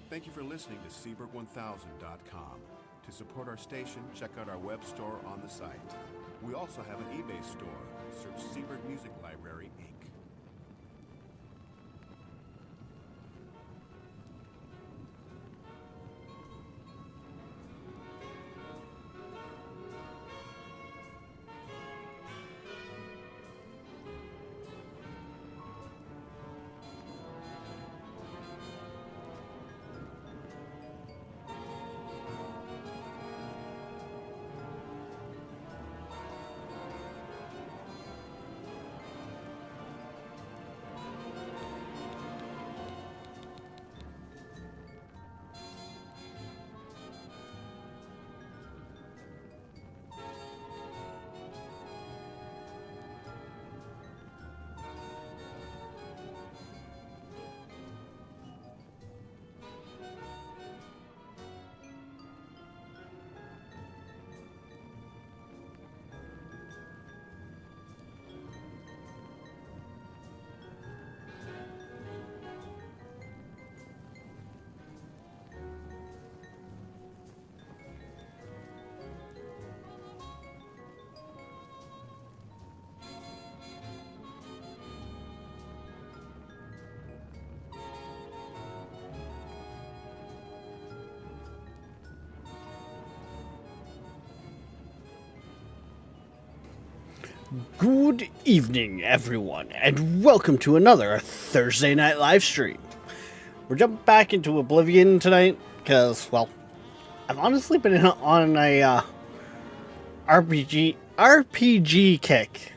Thank you for listening to Seaberg1000.com. To support our station, check out our web store on the site. We also have an eBay store. Search Seaberg Music Library, Inc. Good evening, everyone, and welcome to another Thursday night live stream. We're jumping back into Oblivion tonight because, well, I've honestly been on a RPG kick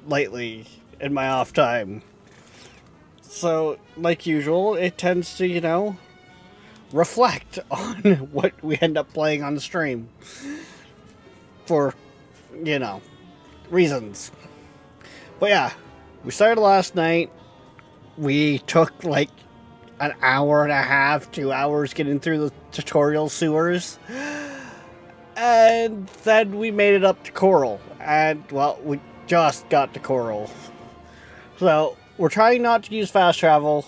lately in my off time. So, like usual, it tends to, reflect on what we end up playing on the stream for, reasons. But yeah, we started last night. We took like an hour and a half, 2 hours getting through the tutorial sewers. And then we made it up to Coral. And, well, we just got to Coral. So, we're trying not to use fast travel.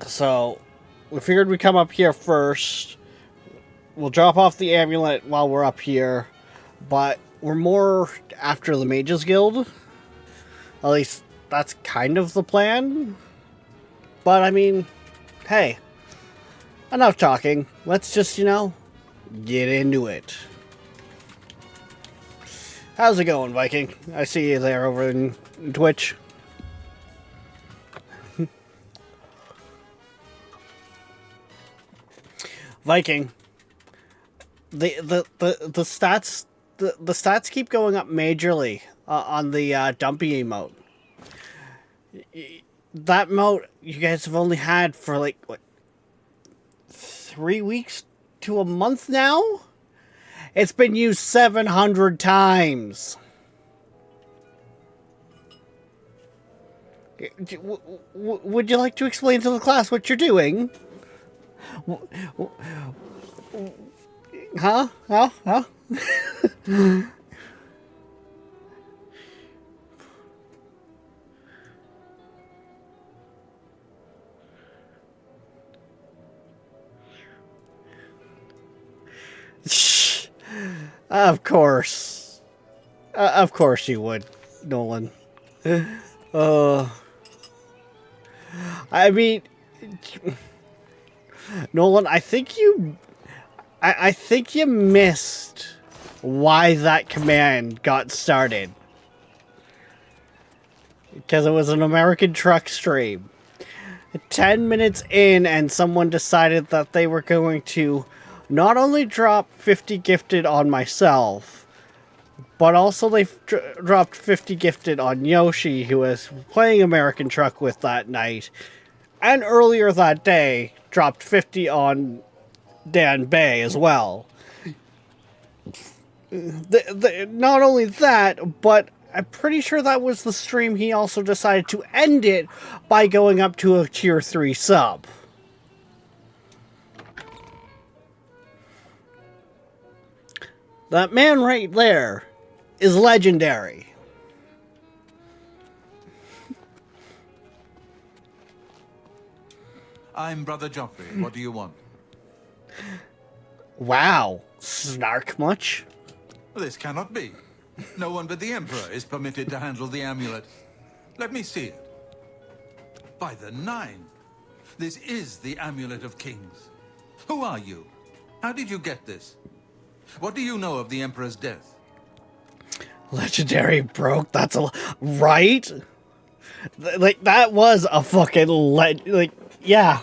So, we figured we'd come up here first. We'll drop off the amulet while we're up here. But we're more after the Mages Guild. At least, that's kind of the plan. But, I mean, hey. Enough talking. Let's just, get into it. How's it going, Viking? I see you there over in Twitch. Viking. The stats keep going up majorly on the dumpy emote. That emote you guys have only had for like what, 3 weeks to a month now? It's been used 700 times. Would you like to explain to the class what you're doing? Huh? Of course. Of course you would, Nolan. I mean, Nolan, I think you missed why that command got started. Because it was an American truck stream. 10 minutes in, and someone decided that they were going to not only drop 50 gifted on myself, but also they dropped 50 gifted on Yoshi, who was playing American Truck with that night. And earlier that day, dropped 50 on Dan Bay as well. Not only that, but I'm pretty sure that was the stream he also decided to end it by going up to a tier 3 sub. That man right there is legendary. I'm Brother Joffrey. What do you want? Wow. Snark much? This cannot be. No one but the Emperor is permitted to handle the amulet. Let me see it. By the Nine. This is the Amulet of Kings. Who are you? How did you get this? What do you know of the Emperor's death? Legendary broke. That's a... Right? Like, that was a fucking... yeah.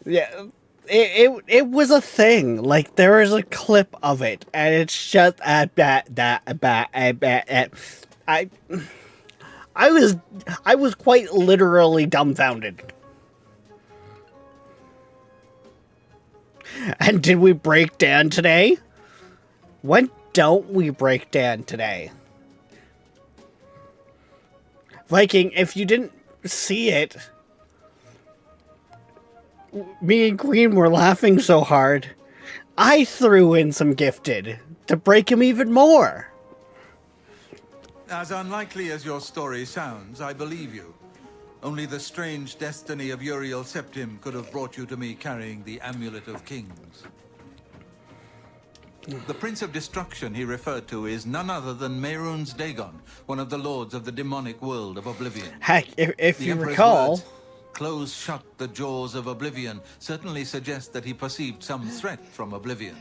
Yeah. It was a thing. Like, there is a clip of it, and it's just... I was quite literally dumbfounded. And did we break Dan today? When don't we break Dan today? Viking, if you didn't see it, me and Queen were laughing so hard, I threw in some gifted to break him even more. As unlikely as your story sounds, I believe you. Only the strange destiny of Uriel Septim could have brought you to me carrying the Amulet of Kings. The Prince of Destruction he referred to is none other than Mehrunes Dagon, one of the lords of the demonic world of Oblivion. Heck, if you recall... Words, close shut the jaws of Oblivion, certainly suggest that he perceived some threat from Oblivion.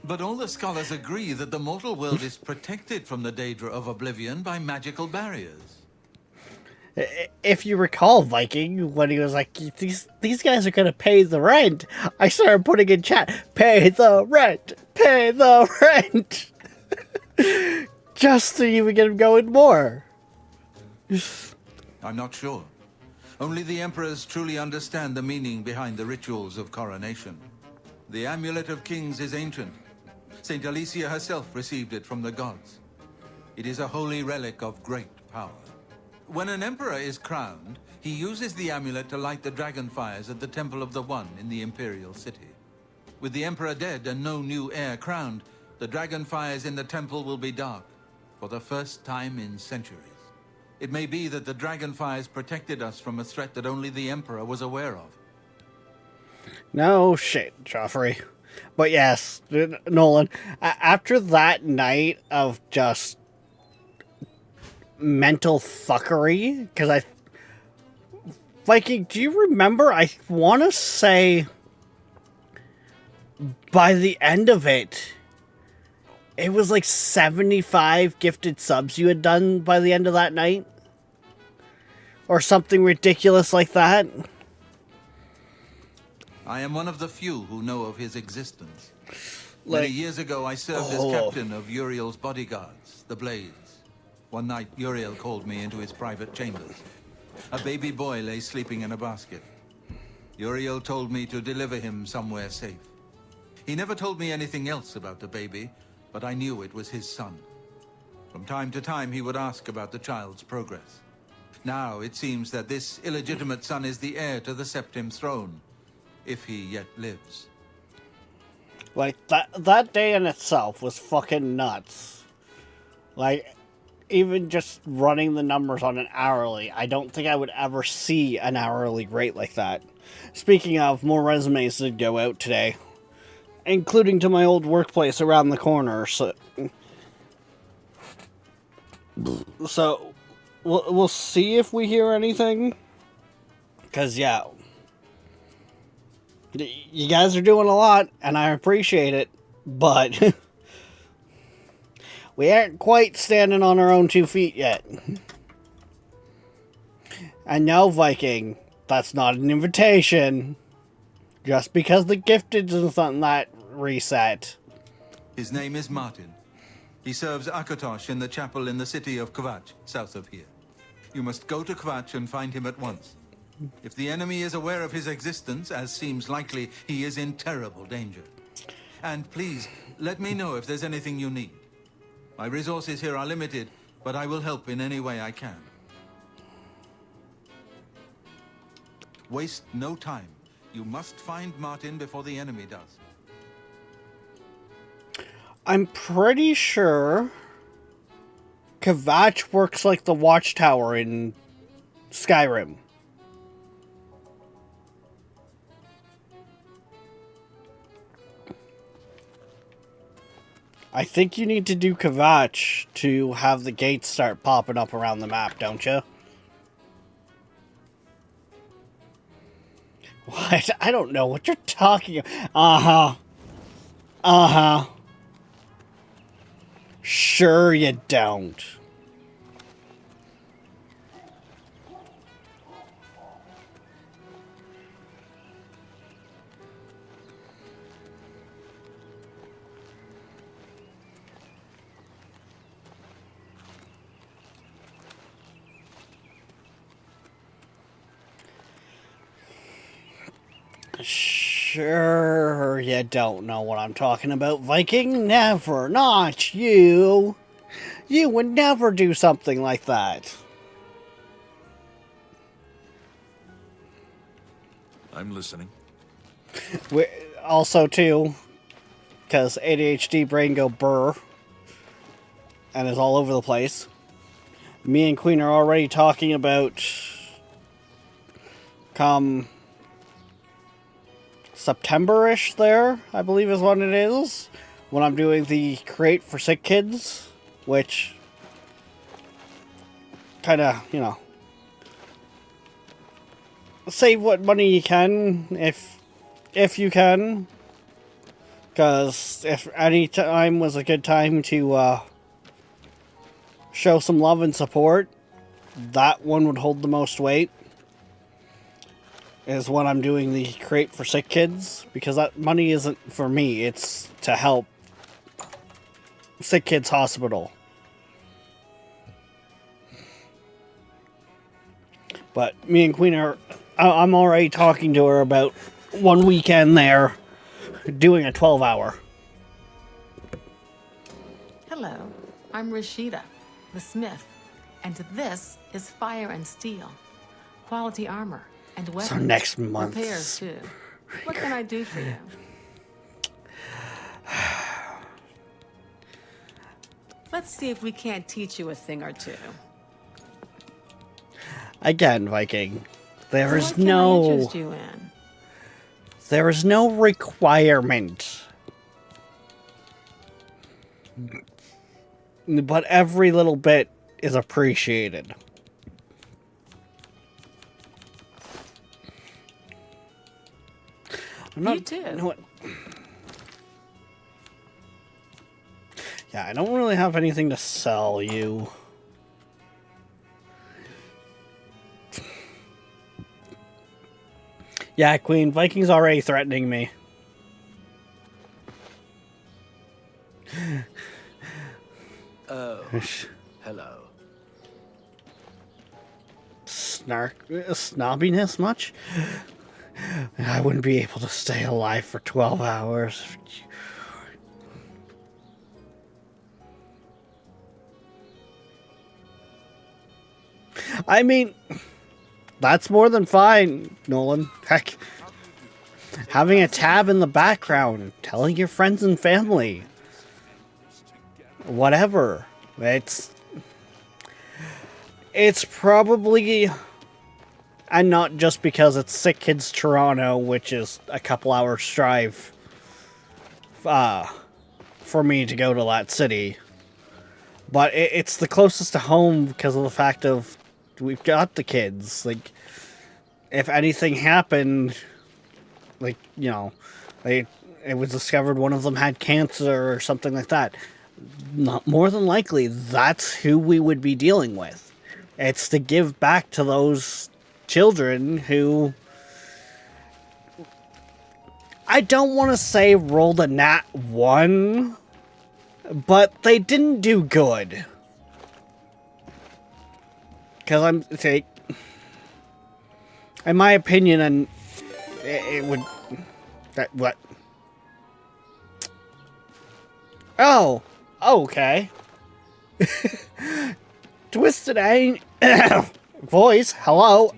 But all the scholars agree that the mortal world is protected from the danger of oblivion by magical barriers. If you recall, Viking, when he was like, these guys are gonna pay the rent, I started putting in chat, pay the rent, pay the rent, just to even get him going more. I'm not sure. Only the emperors truly understand the meaning behind the rituals of coronation. The Amulet of Kings is ancient. Saint Alicia herself received it from the gods. It is a holy relic of great power. When an emperor is crowned, he uses the amulet to light the dragon fires at the Temple of the One in the Imperial City. With the emperor dead and no new heir crowned, the dragon fires in the temple will be dark, for the first time in centuries. It may be that the dragon fires protected us from a threat that only the emperor was aware of. No shit, Joffrey. But yes, Nolan, after that night of just mental fuckery, because Viking, do you remember? I want to say by the end of it, it was like 75 gifted subs you had done by the end of that night? Or something ridiculous like that? I am one of the few who know of his existence. Many years ago, I served as captain of Uriel's bodyguards, the Blades. One night, Uriel called me into his private chambers. A baby boy lay sleeping in a basket. Uriel told me to deliver him somewhere safe. He never told me anything else about the baby, but I knew it was his son. From time to time, he would ask about the child's progress. Now, it seems that this illegitimate son is the heir to the Septim throne, if he yet lives. Like, that day in itself was fucking nuts. Like, even just running the numbers on an hourly, I don't think I would ever see an hourly rate like that. Speaking of, more resumes did go out today, including to my old workplace around the corner, so we'll see if we hear anything, because yeah, you guys are doing a lot, and I appreciate it, but we aren't quite standing on our own 2 feet yet. And no, Viking, that's not an invitation. Just because the gifted isn't that reset. His name is Martin. He serves Akatosh in the chapel in the city of Kvatch, south of here. You must go to Kvatch and find him at once. If the enemy is aware of his existence, as seems likely, he is in terrible danger. And please, let me know if there's anything you need. My resources here are limited, but I will help in any way I can. Waste no time. You must find Martin before the enemy does. I'm pretty sure Kvatch works like the watchtower in Skyrim. I think you need to do Kvatch to have the gates start popping up around the map, don't you? What? I don't know what you're talking about. Uh-huh. Sure you don't. Sure you don't know what I'm talking about, Viking. Never. Not you. You would never do something like that. I'm listening. Also, too, because ADHD brain go burr and is all over the place. Me and Queen are already talking about come September-ish there, I believe is when it is, when I'm doing the Create for Sick Kids, which kind of, you know, save what money you can, if you can, Because if any time was a good time to show some love and support, that one would hold the most weight. Is when I'm doing the Create for Sick Kids. Because that money isn't for me, it's to help Sick Kids Hospital. But me and Queen are... I'm already talking to her about one weekend there, doing a 12-hour. Hello, I'm Rashida, the smith, and this is Fire and Steel. Quality armor and weapons. So next month. Repairs, too. What can I do for you? Let's see if we can't teach you a thing or two. Again, Viking, there is What can I no... interest you in? There is no requirement. But every little bit is appreciated. You too. You know what? Yeah, I don't really have anything to sell you. Yeah, Queen, Viking's already threatening me. Oh, hello. Snobbiness much? I wouldn't be able to stay alive for 12 hours. I mean, that's more than fine, Nolan. Heck, having a tab in the background, telling your friends and family. Whatever. It's probably... And not just because it's Sick Kids Toronto, which is a couple hours drive for me to go to that city. But it's the closest to home because of the fact of we've got the kids. Like, if anything happened, like, you know, it was discovered one of them had cancer or something like that, not more than likely, that's who we would be dealing with. It's to give back to those children who, I don't want to say rolled a nat 1, but they didn't do good. Because in my opinion, and it would, what? Oh, okay. Twisted voice, hello.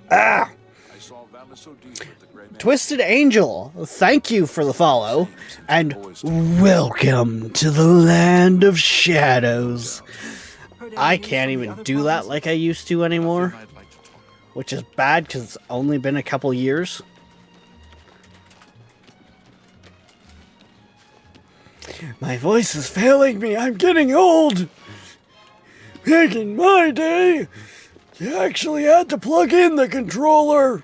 Twisted Angel, thank you for the follow, and welcome to the land of shadows. I can't even do that like I used to anymore, which is bad because it's only been a couple years. My voice is failing me, I'm getting old. Back in my day, you actually had to plug in the controller.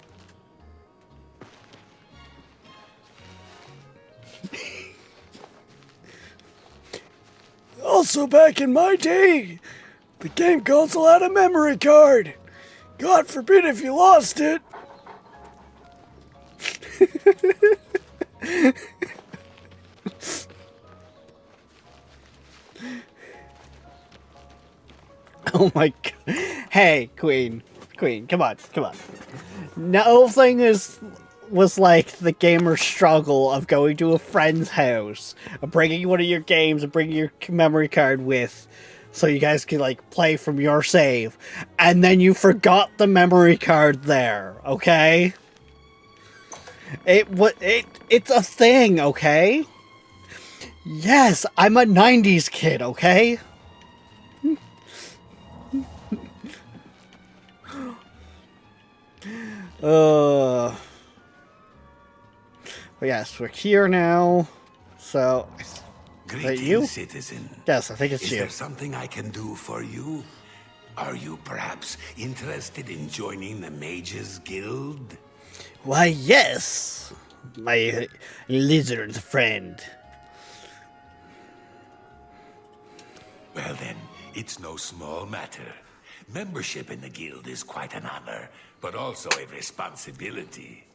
Also, back in my day, the game console had a memory card. God forbid if you lost it. Oh my god. Hey, Queen, come on. No thing was like the gamer struggle of going to a friend's house, of bringing one of your games and bringing your memory card with, so you guys could like play from your save, and then you forgot the memory card there, okay? It's a thing, okay? Yes, I'm a 90s kid, okay? But yes, we're here now. So, is that you? Citizen. Yes, I think it's Is you. there something I can do for you? Are you perhaps interested in joining the Mages Guild? Why, yes, my lizard friend. Well then, it's no small matter. Membership in the guild is quite an honor, but also a responsibility.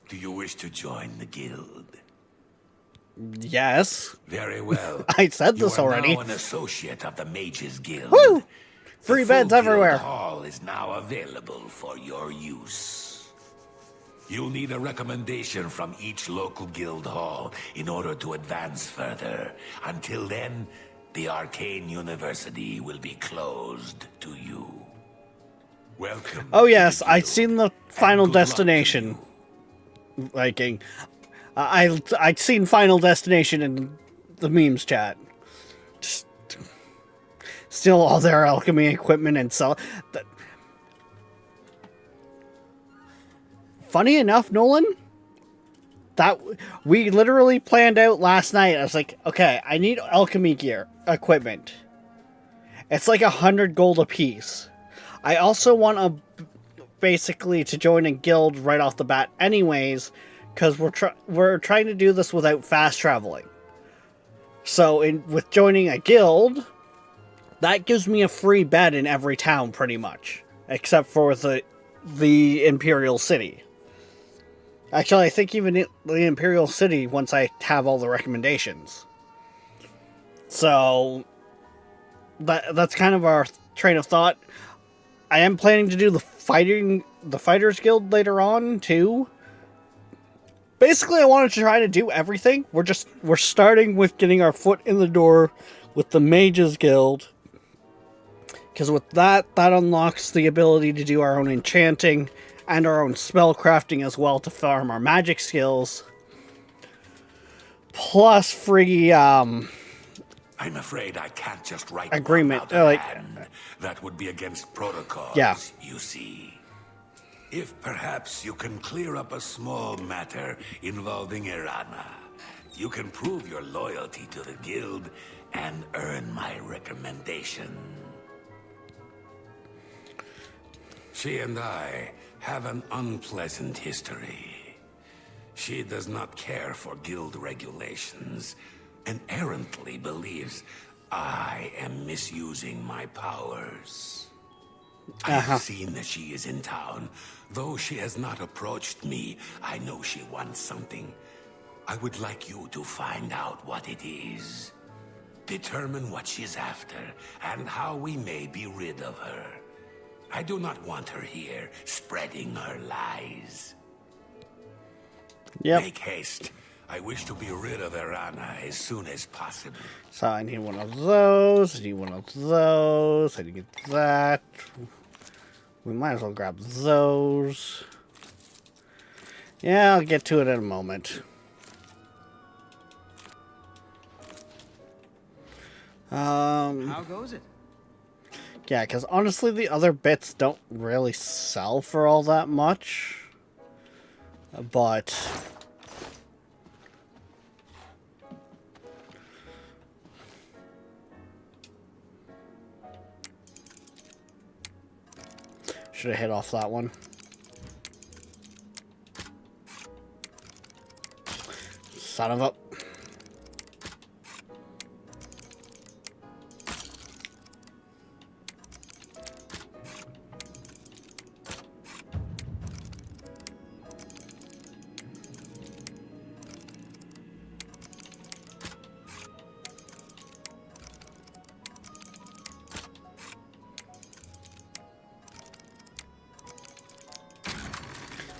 Do you wish to join the guild? Yes. Very well. I said this you are already. now an associate of the Mages Guild. Woo! Free The full beds everywhere. Guild hall is now available for your use. You'll need a recommendation from each local guild hall in order to advance further. Until then, the Arcane University will be closed to you. Welcome. Oh to yes, the I've guild, seen the and Final good luck to Destination. you. Viking. I'd seen Final Destination in the memes chat. Just steal all their alchemy equipment and sell. Funny enough, Nolan, that we literally planned out last night. I was like, okay, I need alchemy gear equipment. It's like 100 gold a piece. I also want basically to join a guild right off the bat, anyways, because we're trying to do this without fast traveling. So with joining a guild, that gives me a free bed in every town pretty much, except for the Imperial City. Actually, I think even the Imperial City once I have all the recommendations. So that's kind of our train of thought. I am planning to do the Fighters Guild later on too. Basically, I wanted to try to do everything. We're starting with getting our foot in the door with the Mages Guild. Because with that unlocks the ability to do our own enchanting and our own spell crafting as well to farm our magic skills. Plus free, I'm afraid I can't just write agreement. one out of hand. That would be against protocols, Yeah. you see. If perhaps you can clear up a small matter involving Irana, you can prove your loyalty to the guild and earn my recommendation. She and I have an unpleasant history. She does not care for guild regulations and errantly believes I am misusing my powers. I have seen that she is in town. Though she has not approached me, I know she wants something. I would like you to find out what it is. Determine what she's after and how we may be rid of her. I do not want her here, spreading her lies. Yep. Make haste. I wish to be rid of Irana as soon as possible. So I need one of those. I need one of those. I need to get that. We might as well grab those. Yeah, I'll get to it in a moment. How goes it? Yeah, because honestly, the other bits don't really sell for all that much. But should have hit off that one. Son of a...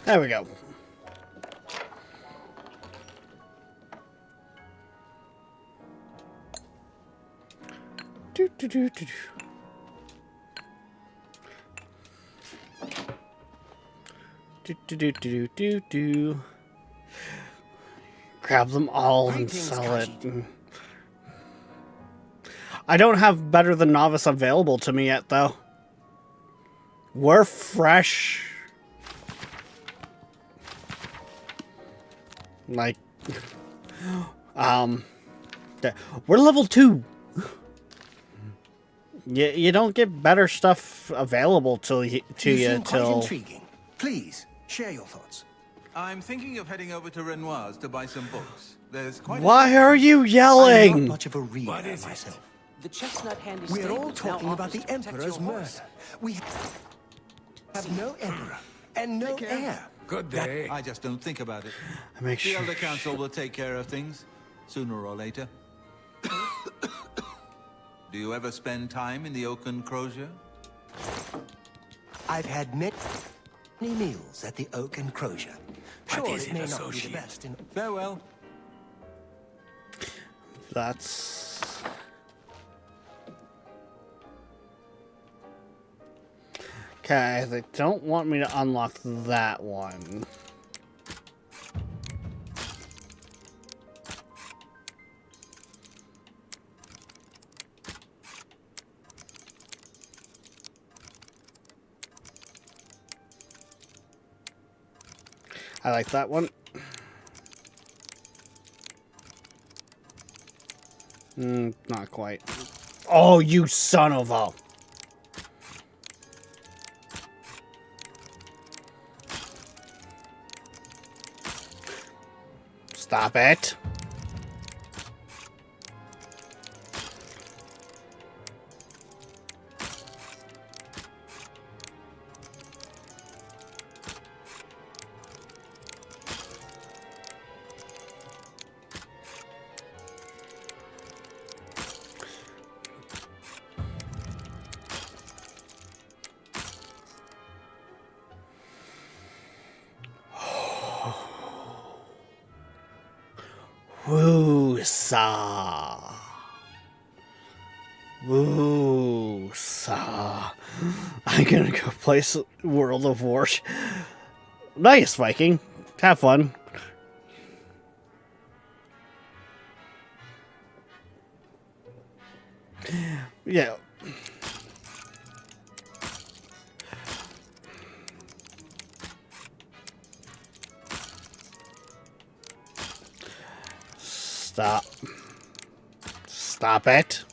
There we go. Do, do, do, do, do. Do, do, do, do, do, do. Grab them all and sell it. I don't have better than novice available to me yet, though. We're fresh. Like, we're level 2. You don't get better stuff available till You seem quite intriguing. Please share your thoughts. I'm thinking of heading over to Renoir's to buy some books. There's quite Why are you I'm not yelling? much of a reader What is it? myself. The chestnut handy We're stable all now talking about offers the to protect Emperor's your horse. murder. We have no Emperor and no heir. Good day. I just don't think about it. I make The sure. Elder Council will take care of things, sooner or later. Do you ever spend time in the Oaken Crozier? I've had many meals at the Oak and Crozier. Sure, is it it, may not be the associate? best in... Farewell. That's... Okay, they don't want me to unlock that one. I like that one. Not quite. Oh, you son of a... Stop it. Woo-sa. Woo-sa. I'm gonna go play World of Warsh. Nice, Viking. Have fun. Yeah. Stop. Stop it.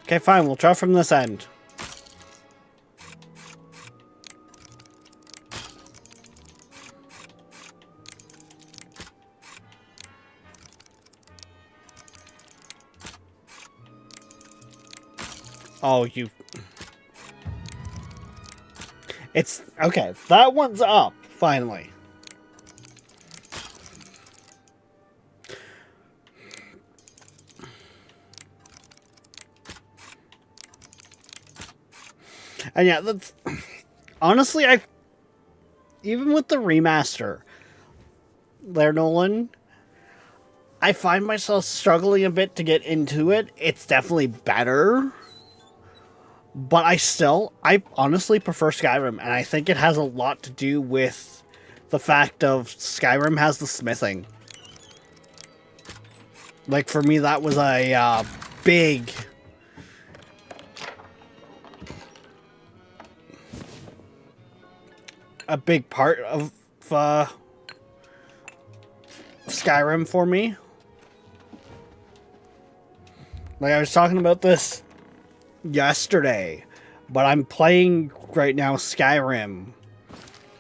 Okay, fine. We'll try from this end. Oh, you... It's... Okay, that one's up, finally. And yeah, that's... Honestly, even with the remaster, there, Nolan, I find myself struggling a bit to get into it. It's definitely better. But I honestly prefer Skyrim, and I think it has a lot to do with the fact of Skyrim has the smithing. Like, for me, that was a big... a big part of Skyrim for me. Like, I was talking about this yesterday, but I'm playing right now Skyrim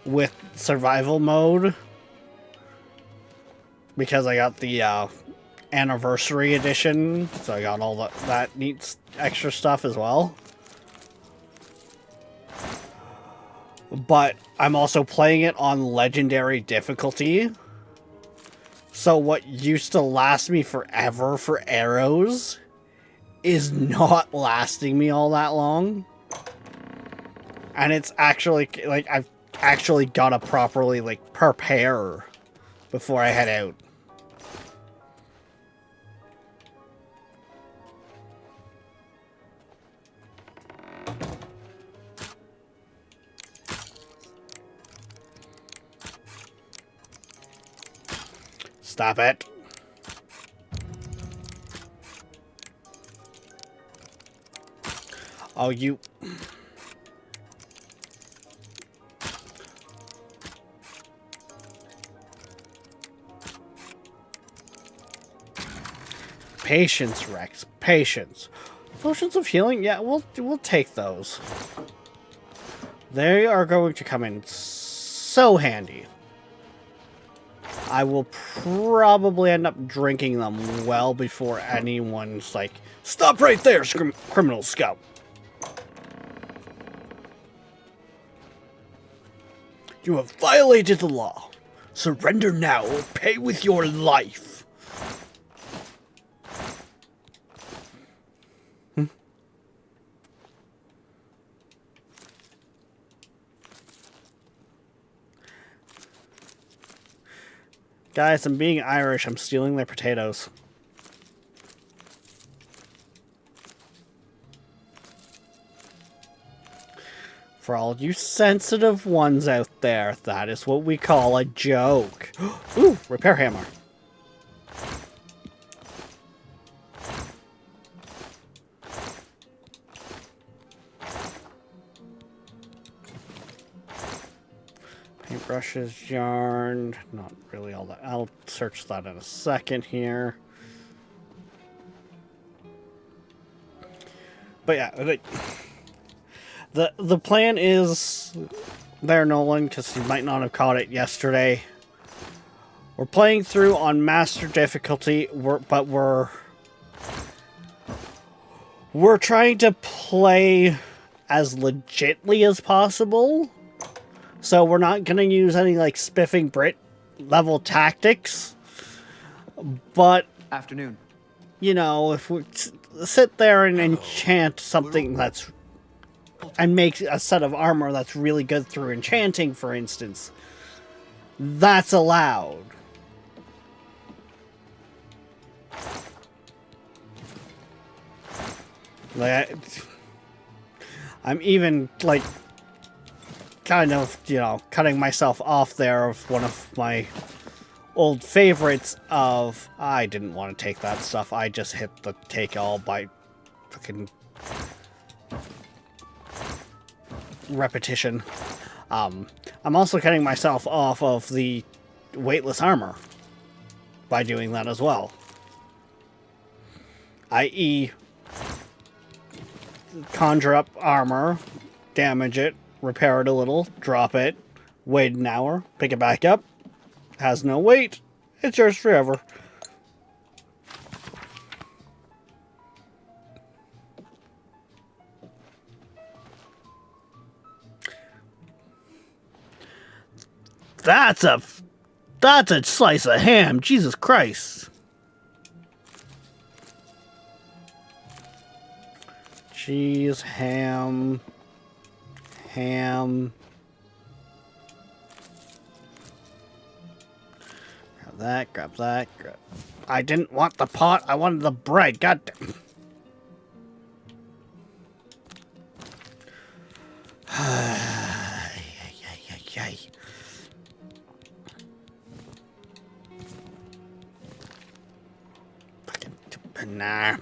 with survival mode because I got the anniversary edition, so I got all that neat extra stuff as well. But I'm also playing it on legendary difficulty. So what used to last me forever for arrows is not lasting me all that long. And it's actually, like, I've actually got to properly, like, prepare before I head out. Stop it. Oh, you... Patience, Rex. Patience. Potions of healing? Yeah, we'll take those. They are going to come in so handy. I will probably end up drinking them well before anyone's like, "Stop right there, criminal scout." You have violated the law. Surrender now or pay with your life. Guys, I'm being Irish. I'm stealing their potatoes. For all you sensitive ones out there, that is what we call a joke. Ooh, repair hammer. Paintbrushes, yarn, not really all that. I'll search that in a second here. But yeah, the plan is there, Nolan, because you might not have caught it yesterday. We're playing through on master difficulty, but we're trying to play as legitly as possible. So we're not going to use any, like, spiffing Brit level tactics. But, Afternoon. you know, if we sit there and enchant something that's... and make a set of armor that's really good through enchanting, for instance, that's allowed. Like, I'm even, like... kind of, you know, cutting myself off there of one of my old favorites of, I didn't want to take that stuff, I just hit the take all by fucking repetition. I'm also cutting myself off of the weightless armor by doing that as well. I.e., conjure up armor, damage it, repair it a little, drop it, wait an hour, pick it back up, has no weight, it's yours forever. That's a slice of ham, Jesus Christ. Cheese, ham... ham. Grab that, grab that, I didn't want the pot, I wanted the bread, god damn. Fucking nah.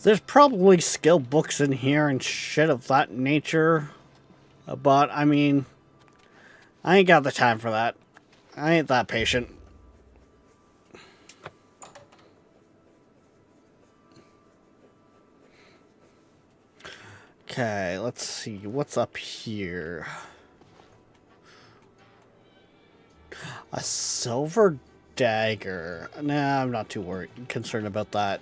There's probably skill books in here and shit of that nature. But, I mean, I ain't got the time for that. I ain't that patient. Okay, let's see. What's up here? A silver dagger. Nah, I'm not too concerned about that.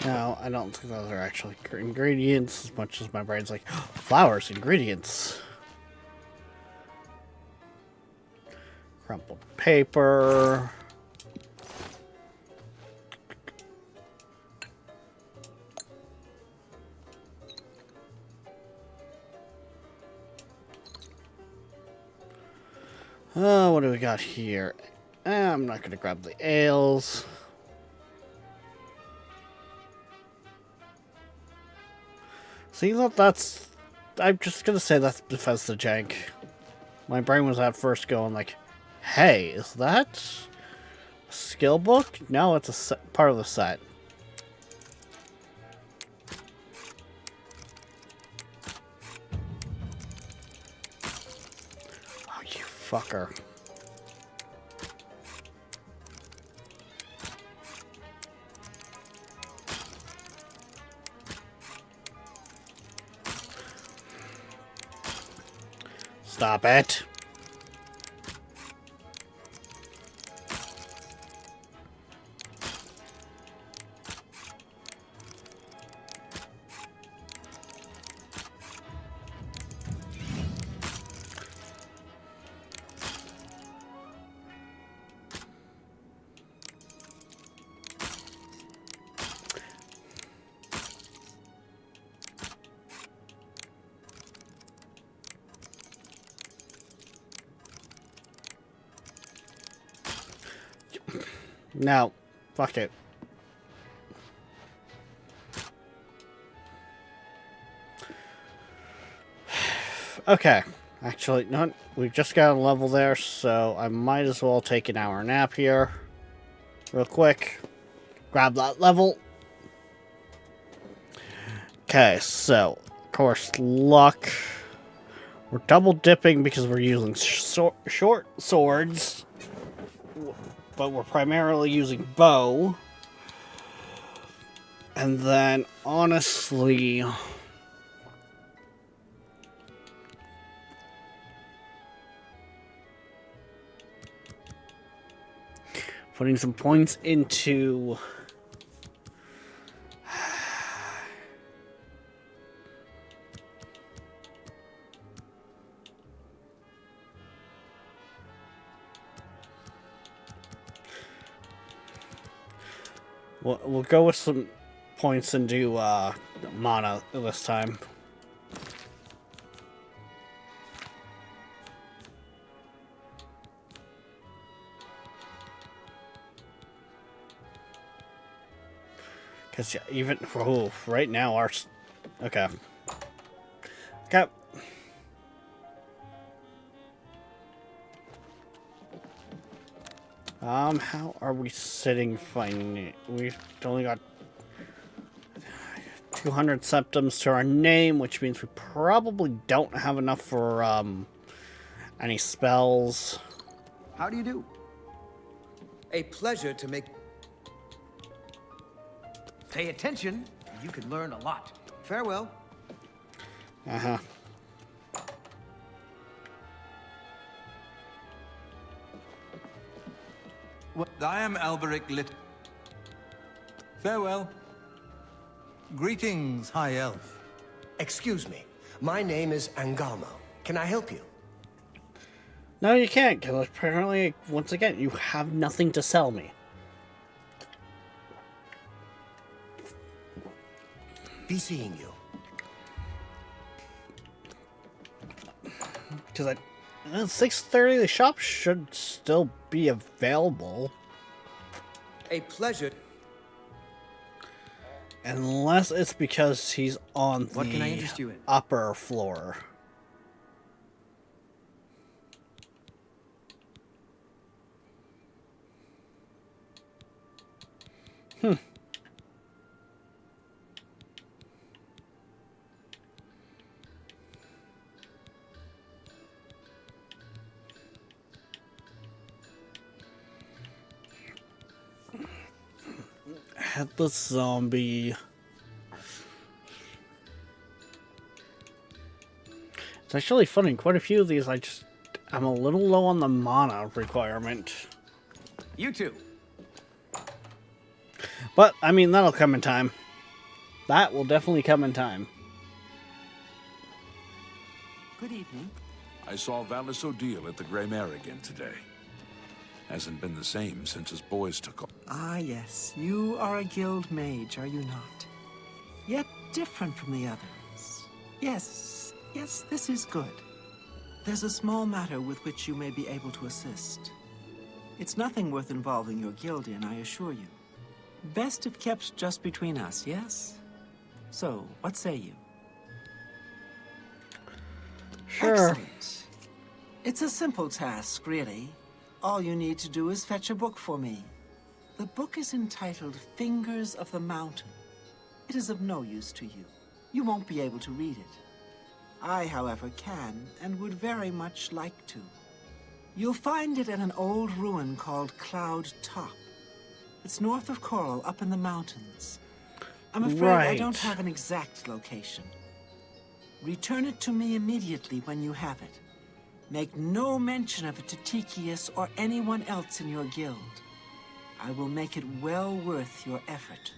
No, I don't think those are actually ingredients as much as my brain's like, oh, flowers, ingredients. Crumpled paper. Oh, what do we got here? I'm not gonna grab the ales. See, that's... I'm just gonna say that's Bethesda jank. My brain was at first going like, hey, is that a skill book? No, it's a part of the set. Oh, you fucker. Stop it. No. Fuck it. Okay. Actually, no, we just got a level there, so I might as well take an hour nap here. Real quick. Grab that level. Okay, so, of course, luck. We're double dipping because we're using short swords. But we're primarily using bow. And then, honestly... putting some points into... We'll go with some points into mana this time. Because, yeah, even... Oh, right now, our... Okay. Okay. How are we sitting fine? We've only got 200 septums to our name, which means we probably don't have enough for, any spells. How do you do? A pleasure to make... Pay attention. You can learn a lot. Farewell. Uh-huh. I am Alberic Lit. Farewell. Greetings, High Elf. Excuse me. My name is Angalmo. Can I help you? No, you can't, because apparently, once again, you have nothing to sell me. Be seeing you. Because at 6:30, the shop should still be available. A pleasure. Unless it's because he's on What can I the interest you in? upper floor. Headless zombie. It's actually funny, quite a few of these I'm a little low on the mana requirement. You too. But, I mean, that'll come in time. That will definitely come in time. Good evening. I saw Valis O'Deal at the Grey Mare again today. Hasn't been the same since his boys took off. Ah, yes. You are a guild mage, are you not? Yet different from the others. Yes, yes, this is good. There's a small matter with which you may be able to assist. It's nothing worth involving your guild in, I assure you. Best if kept just between us, yes? So, what say you? Sure. Excellent. It's a simple task, really. All you need to do is fetch a book for me. The book is entitled Fingers of the Mountain. It is of no use to you. You won't be able to read it. I, however, can and would very much like to. You'll find it at an old ruin called Cloud Top. It's north of Coral, up in the mountains. I'm afraid I don't have an exact location. Return it to me immediately when you have it. Make no mention of it to Tikius or anyone else in your guild. I will make it well worth your effort.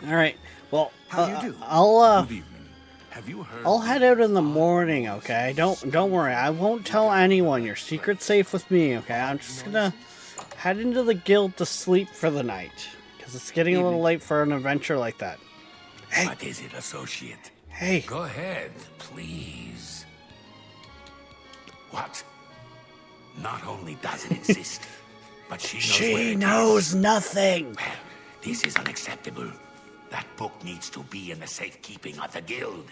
All right. Well, How do you do? Good evening. Have you heard? I'll head out in the morning, okay? Don't worry. I won't tell anyone. Your secret's safe with me, okay? I'm just gonna head into the guild to sleep for the night, because it's getting a little late for an adventure like that. Hey. What is it, associate? Hey. Go ahead, please. What? Not only does it exist, but she knows where She it knows is. nothing. Well, this is unacceptable. That book needs to be in the safekeeping of the guild.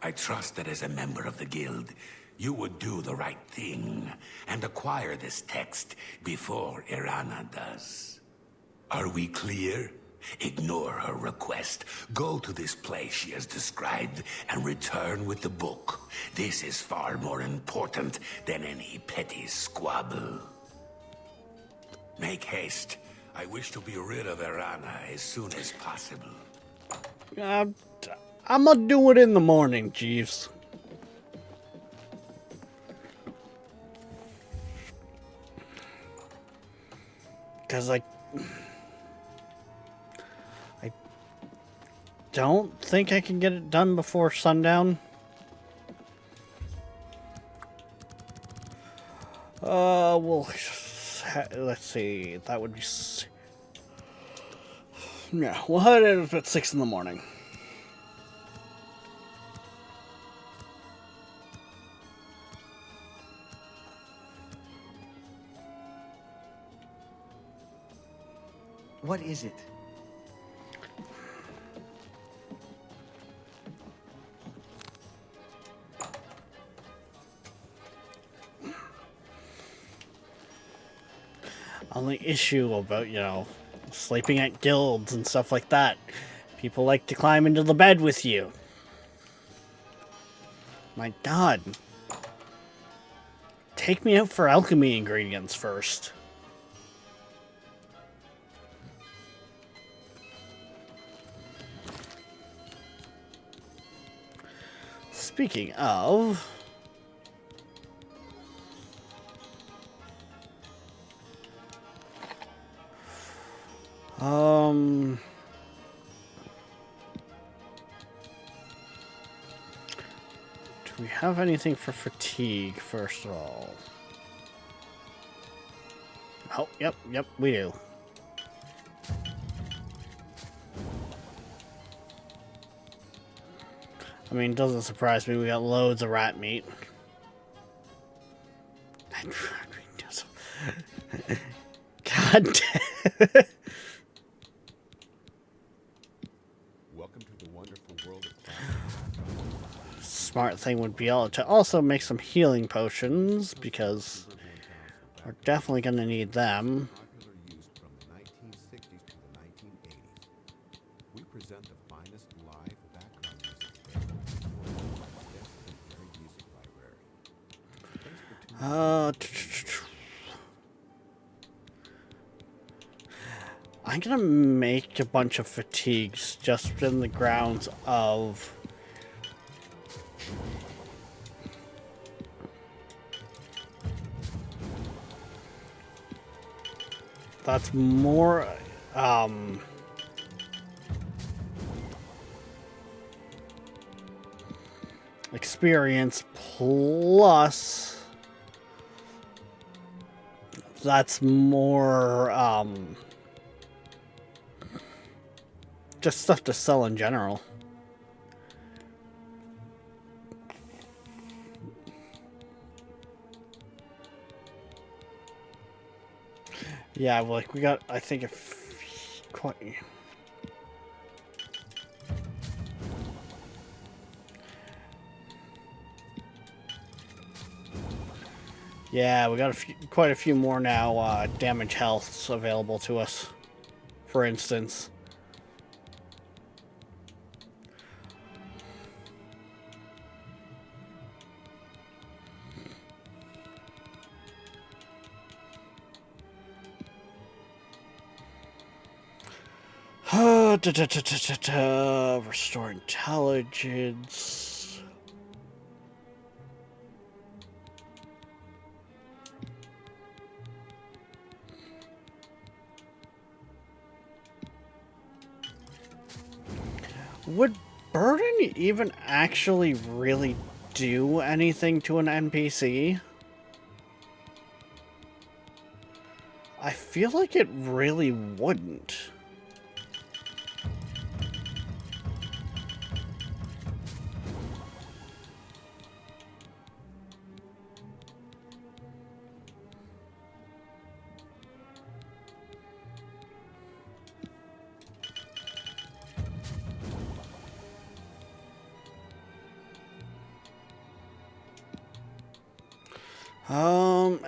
I trust that as a member of the guild, you would do the right thing and acquire this text before Irana does. Are we clear? Ignore her request. Go to this place she has described and return with the book. This is far more important than any petty squabble. Make haste. I wish to be rid of Irana as soon as possible. I'm gonna do it in the morning, Jeeves. Because I don't think I can get it done before sundown. Well, let's see. That would be... Yeah, we'll head out at 6 in the morning. What is it? Only issue about, sleeping at guilds and stuff like that. People like to climb into the bed with you. My God. Take me out for alchemy ingredients first. Speaking of... Do we have anything for fatigue, first of all? Oh, yep, we do. I mean, it doesn't surprise me, we got loads of rat meat. God damn. Welcome to the wonderful world of classics. Smart thing would be to also make some healing potions, because we're definitely going to need them. Popular use from the 1960s to the 1980s. We present the finest live background music available for the extensive music library. I'm gonna make a bunch of fatigues just in the grounds of that's more experience plus that's more just stuff to sell in general. Yeah, like we got, I think, quite. Yeah, we got quite a few more now. Damage healths available to us, for instance. Restore intelligence. Would Burden even actually really do anything to an NPC? I feel like it really wouldn't.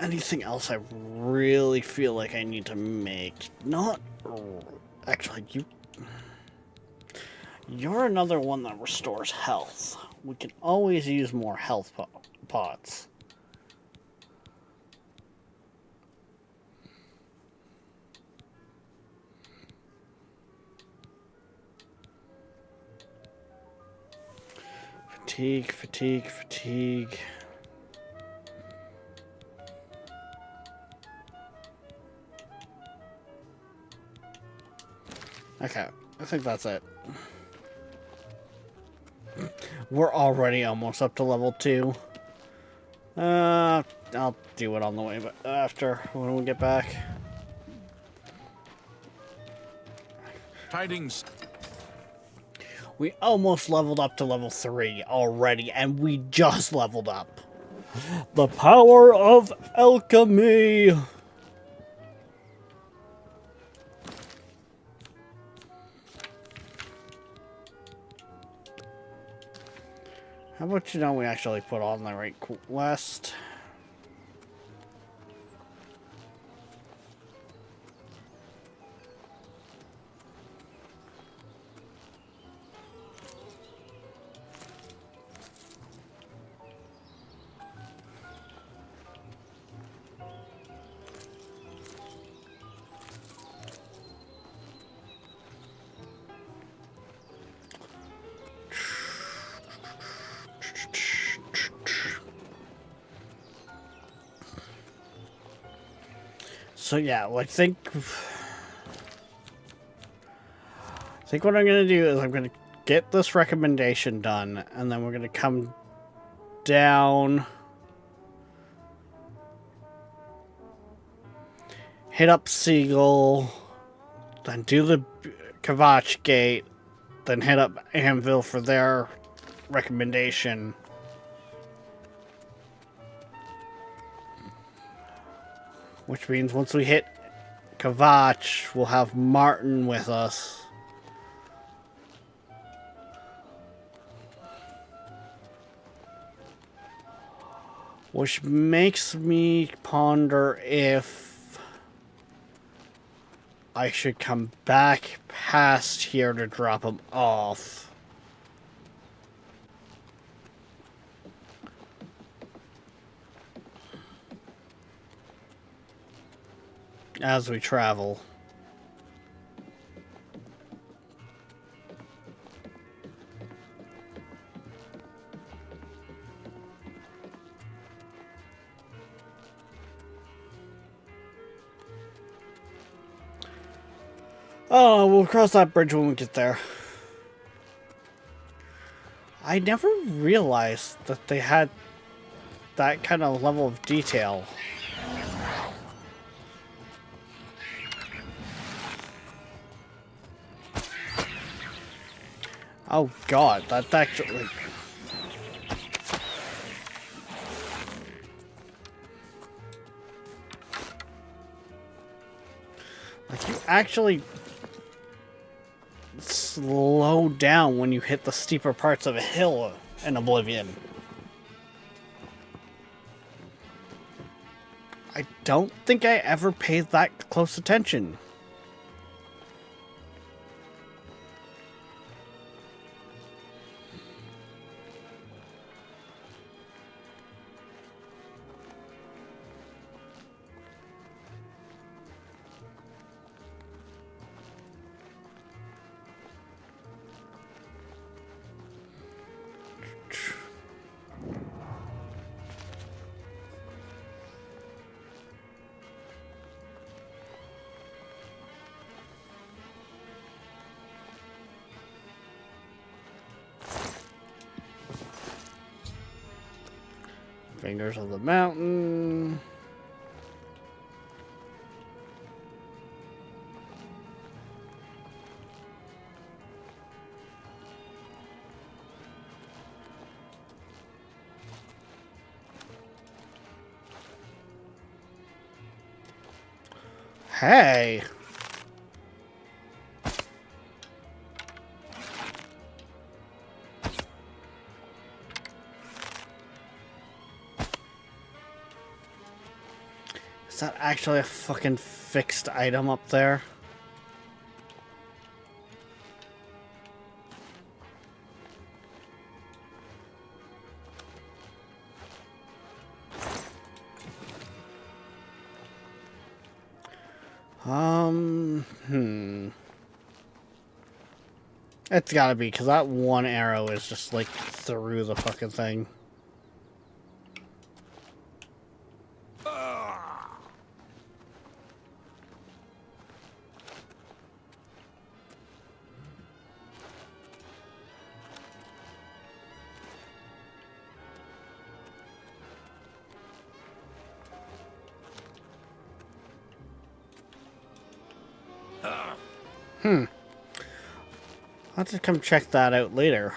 Anything else I really feel like I need to make? Not... Actually, you're another one that restores health. We can always use more health pots. Fatigue, fatigue, fatigue. Okay, I think that's it. We're already almost up to level 2. I'll do it on the way, but after, when we get back. Tidings. We almost leveled up to level 3 already, and we just leveled up. The power of alchemy! How about you know we actually put on the right quest? So yeah, well, I think what I'm gonna do is I'm gonna get this recommendation done, and then we're gonna come down, hit up Siegel, then do the Kvatch Gate, then hit up Anvil for their recommendation. Which means once we hit Kvatch, we'll have Martin with us. Which makes me ponder if I should come back past here to drop him off. As we travel. Oh, we'll cross that bridge when we get there. I never realized that they had that kind of level of detail. Oh god, that's actually... actually slow down when you hit the steeper parts of a hill in Oblivion. I don't think I ever paid that close attention. Fingers of the mountain. Hey. Is that actually a fucking fixed item up there? It's gotta be, because that one arrow is just, like, through the fucking thing. I'll have to come check that out later,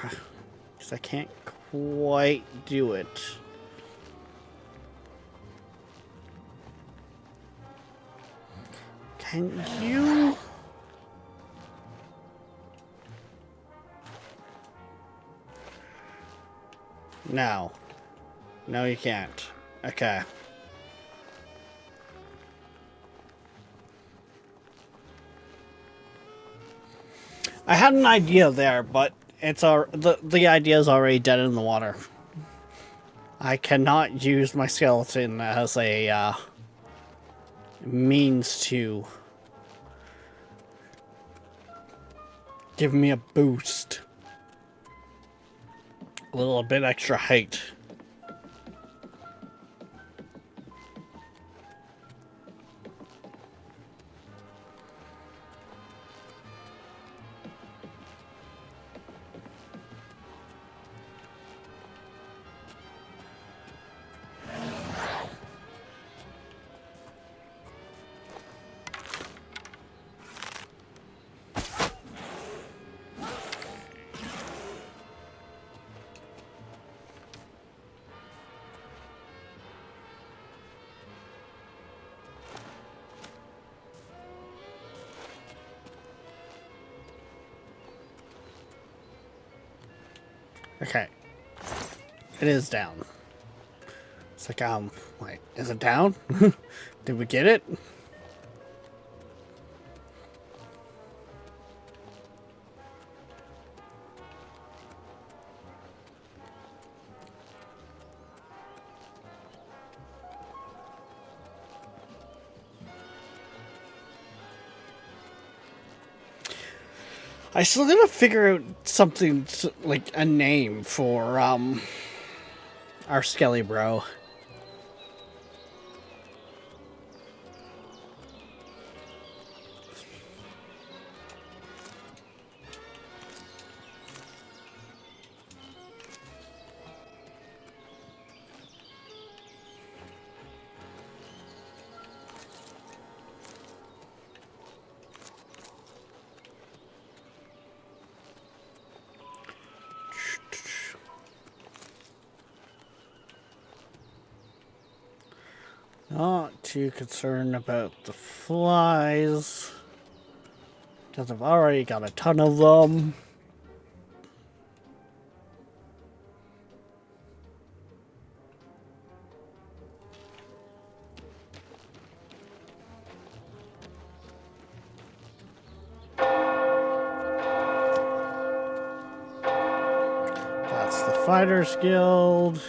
because I can't quite do it. Can you? No. No, you can't. Okay. I had an idea there, but it's the idea is already dead in the water. I cannot use my skeleton as a means to give me a boost. A little bit extra height. Okay. It is down. It's like, wait, is it down? Did we get it? I still gotta figure out something, like a name for, our Skelly bro. Not too concerned about the flies. Because I've already got a ton of them. That's the Fighters Guild.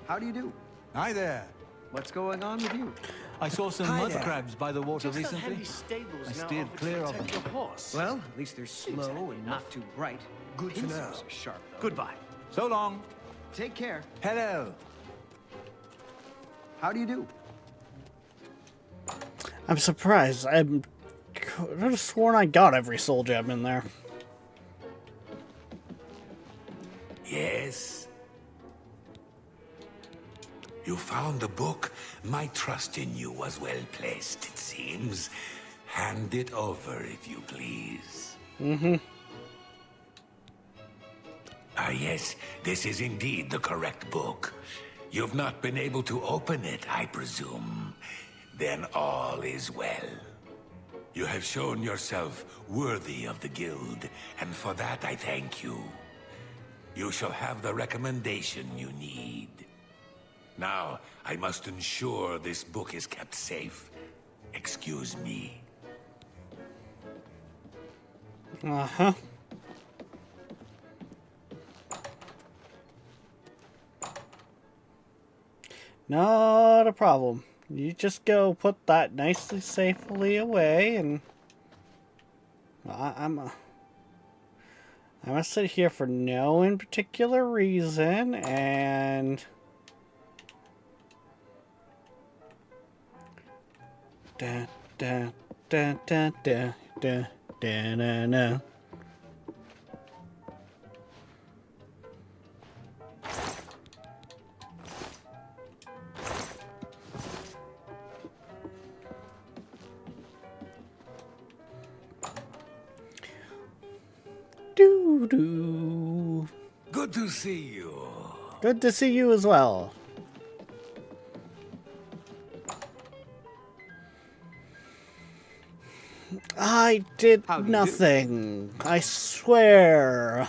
How do you do? Hi there. What's going on with you? I saw some Hi mud there. crabs by the water Just got recently. handy stables I now steered offer to clear of protect them. your horse. Well, at least they're slow and not too bright. Good to know. Pincers are sharp, though. Goodbye. So long. Take care. Hello. How do you do? I'm surprised. I could have sworn I got every soul gem in there. Yes. You found the book? My trust in you was well placed, it seems. Hand it over, if you please. Mm-hmm. Ah, yes, this is indeed the correct book. You've not been able to open it, I presume. Then all is well. You have shown yourself worthy of the guild, and for that I thank you. You shall have the recommendation you need. Now, I must ensure this book is kept safe. Excuse me. Uh-huh. Not a problem. You just go put that nicely, safely away, and I'm gonna sit here for no in particular reason, and da da da da da da da da da. Doo-doo. Good to see you. Good to see you as well. I did How do you do? nothing. I swear.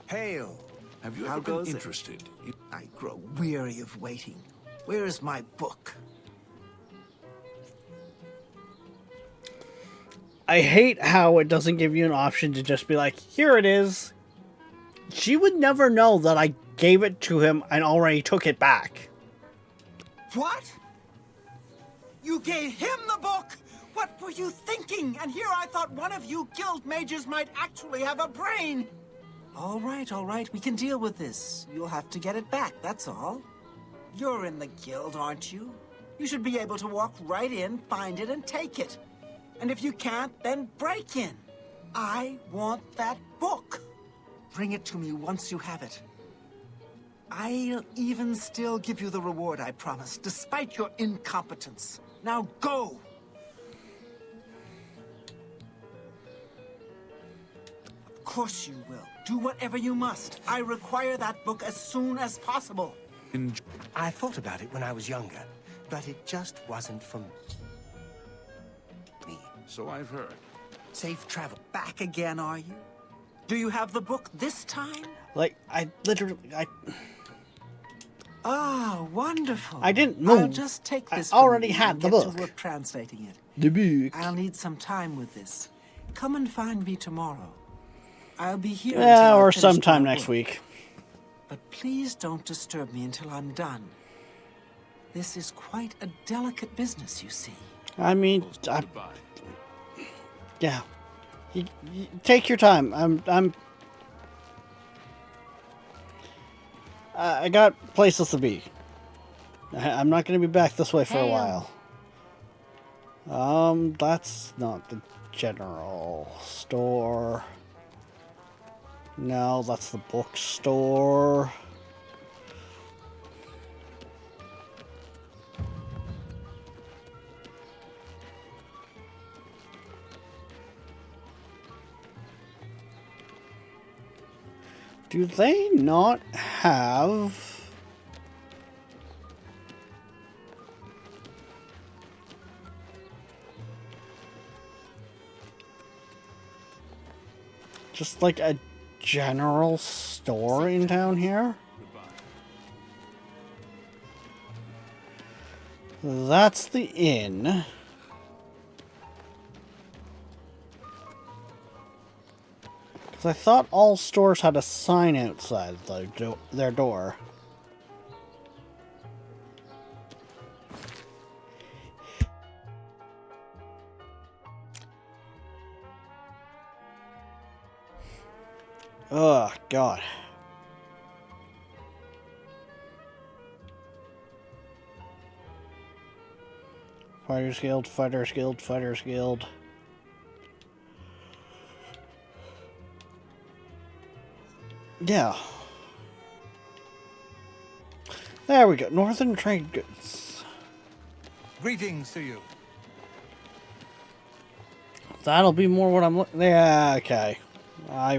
Hail. Have you How ever been goes it? interested in... I grow weary of waiting. Where is my book? I hate how it doesn't give you an option to just be like, here it is. She would never know that I gave it to him and already took it back. What? You gave him the book? What were you thinking? And here I thought one of you guild mages might actually have a brain. All right, we can deal with this. You'll have to get it back, that's all. You're in the guild, aren't you? You should be able to walk right in, find it, and take it. And if you can't, then break in. I want that book. Bring it to me once you have it. I'll even still give you the reward I promised, despite your incompetence. Now go! Of course you will. Do whatever you must. I require that book as soon as possible. I thought about it when I was younger, but it just wasn't for me. So I've heard. Safe travel. Back again, are you? Do you have the book this time? Like, I literally, Ah, wonderful. I didn't I'll move. just take I this already from you had and the get book. to work translating it. the book. I'll need some time with this. Come and find me tomorrow. I'll be here Yeah, until or I've finished sometime my next work. week. But please don't disturb me until I'm done. This is quite a delicate business, you see. I mean, Goodbye. yeah. You take your time. I got places to be. I'm not going to be back this way for a Hail. while. That's not the general store. No, that's the bookstore. Do they not have... just like a general store in town here? That's the inn. Because I thought all stores had a sign outside their door. Oh, God. Fighters Guild, Fighters Guild, Fighters Guild. Yeah. There we go. Northern Trade Goods. Greetings to you. That'll be more what I'm looking... Yeah, okay. I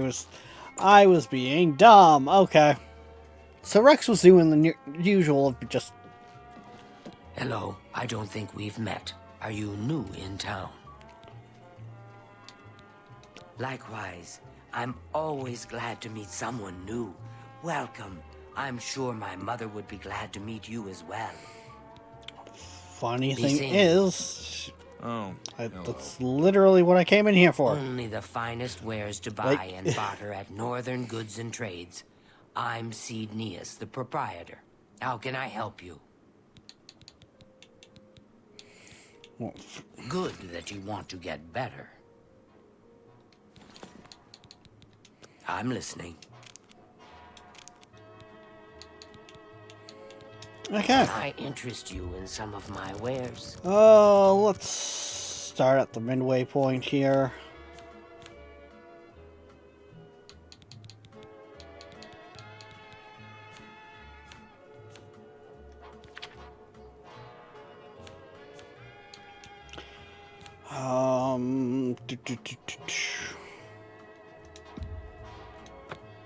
was being dumb. Okay. So Rex was doing the usual of just... Hello, I don't think we've met. Are you new in town? Likewise, I'm always glad to meet someone new. Welcome. I'm sure my mother would be glad to meet you as well. Funny Be thing seen. is... Oh, that's literally what I came in here for. Only the finest wares to buy and barter at Northern Goods and Trades. I'm Cednius, the proprietor. How can I help you? Well, Good that you want to get better. I'm listening. okay. Can I interest you in some of my wares? Let's start at the midway point here.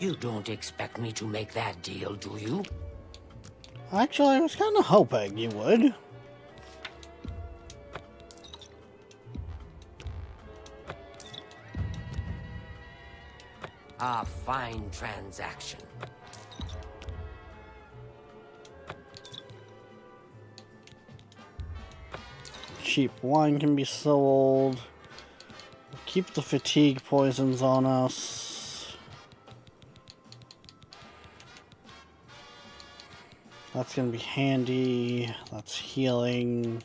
You don't expect me to make that deal, do you? Actually, I was kind of hoping you would. A fine transaction. Cheap wine can be sold. Keep the fatigue poisons on us. That's gonna be handy. That's healing.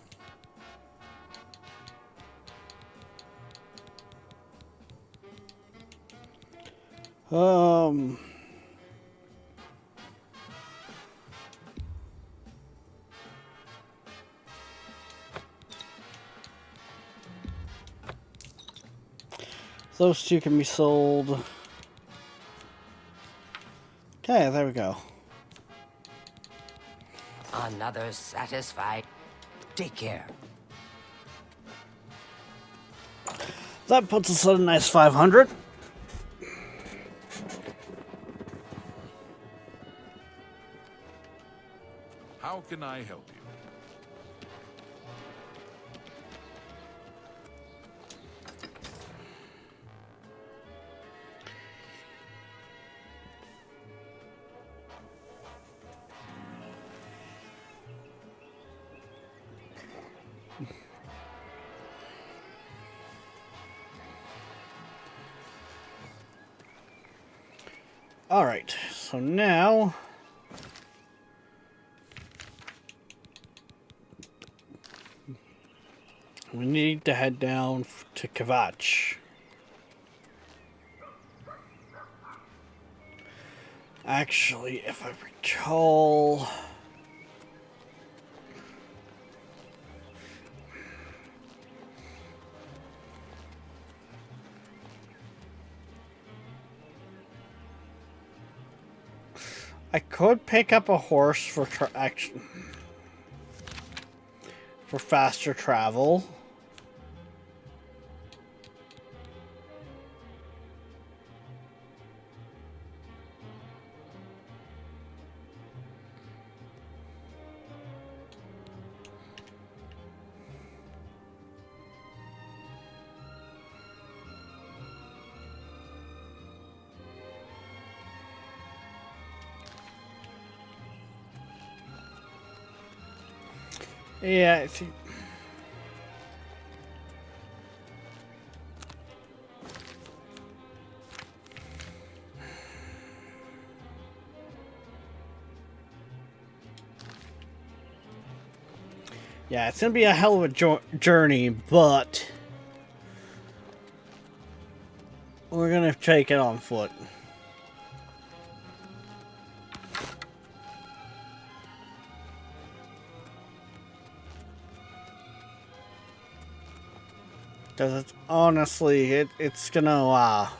Those two can be sold. Okay, there we go. Another satisfied. Take care. That puts us at a nice 500. how can I help you? Alright, so now... we need to head down to Kvatch. Actually, if I recall... I could pick up a horse for faster travel. Yeah, I think... Yeah, it's gonna be a hell of a journey, but we're gonna take it on foot. Because it's honestly, it's gonna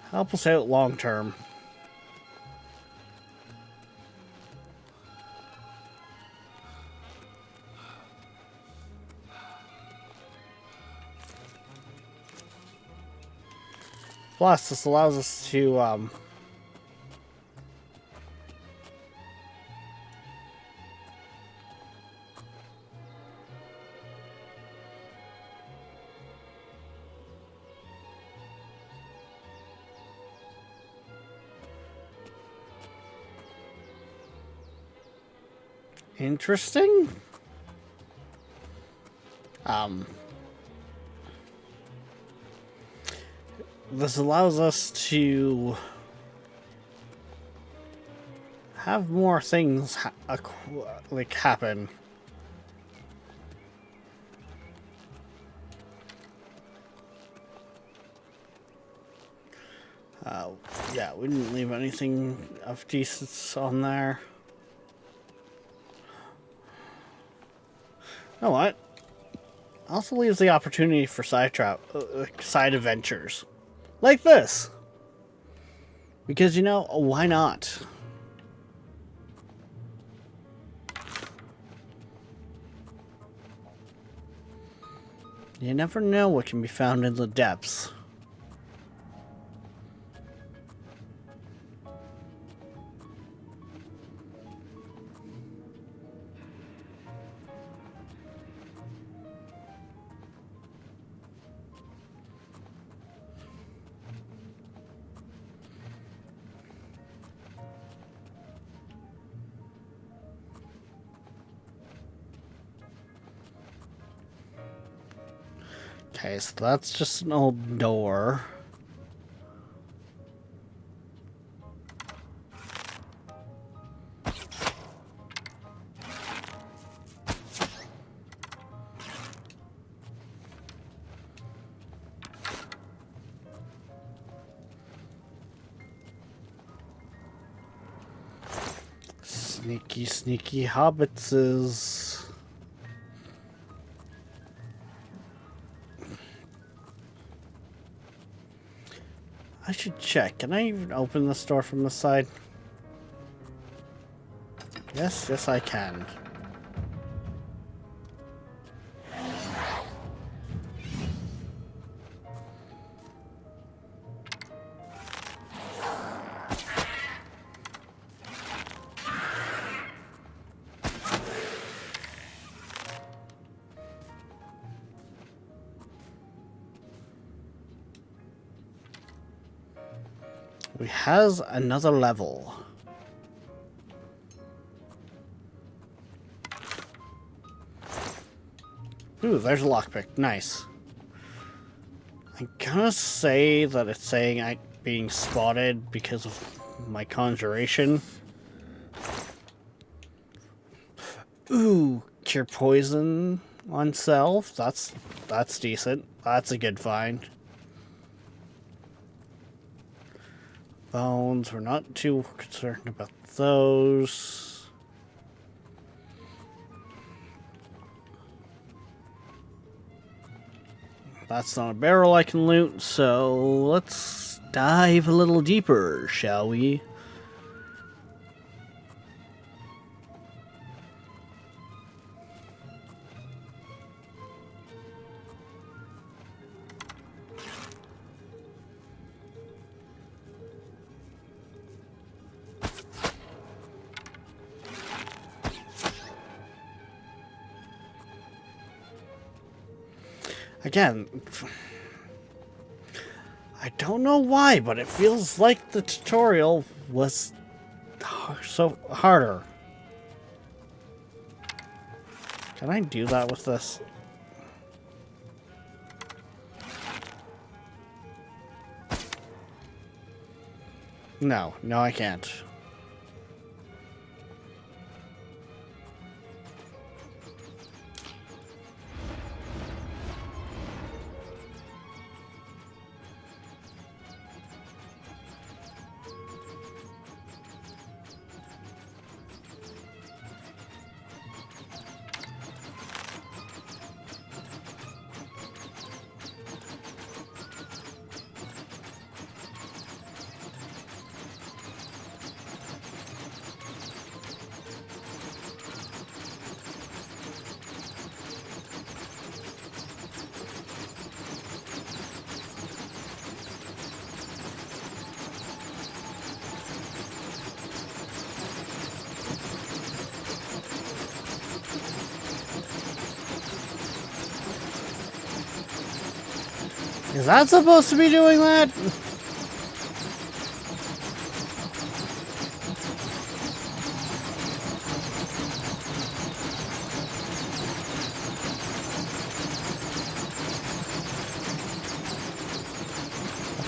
help us out long term. Plus, this allows us to interesting. This allows us to have more things happen. Yeah, we didn't leave anything of decence on there. You know what? Also leaves the opportunity for side adventures. Like this. Because, you know, why not? You never know what can be found in the depths. Okay, so that's just an old door. Sneaky, sneaky hobbitses. I should check. Can I even open this door from the side? Yes, yes I can. We has another level. Ooh, there's a lockpick. Nice. I'm gonna say that it's saying I'm being spotted because of my conjuration. Ooh, cure poison on self. That's decent. That's a good find. Bones, we're not too concerned about those. That's not a barrel I can loot, so let's dive a little deeper, shall we? Again, I don't know why, but it feels like the tutorial was so harder. Can I do that with this? No, I can't. Is that supposed to be doing that? I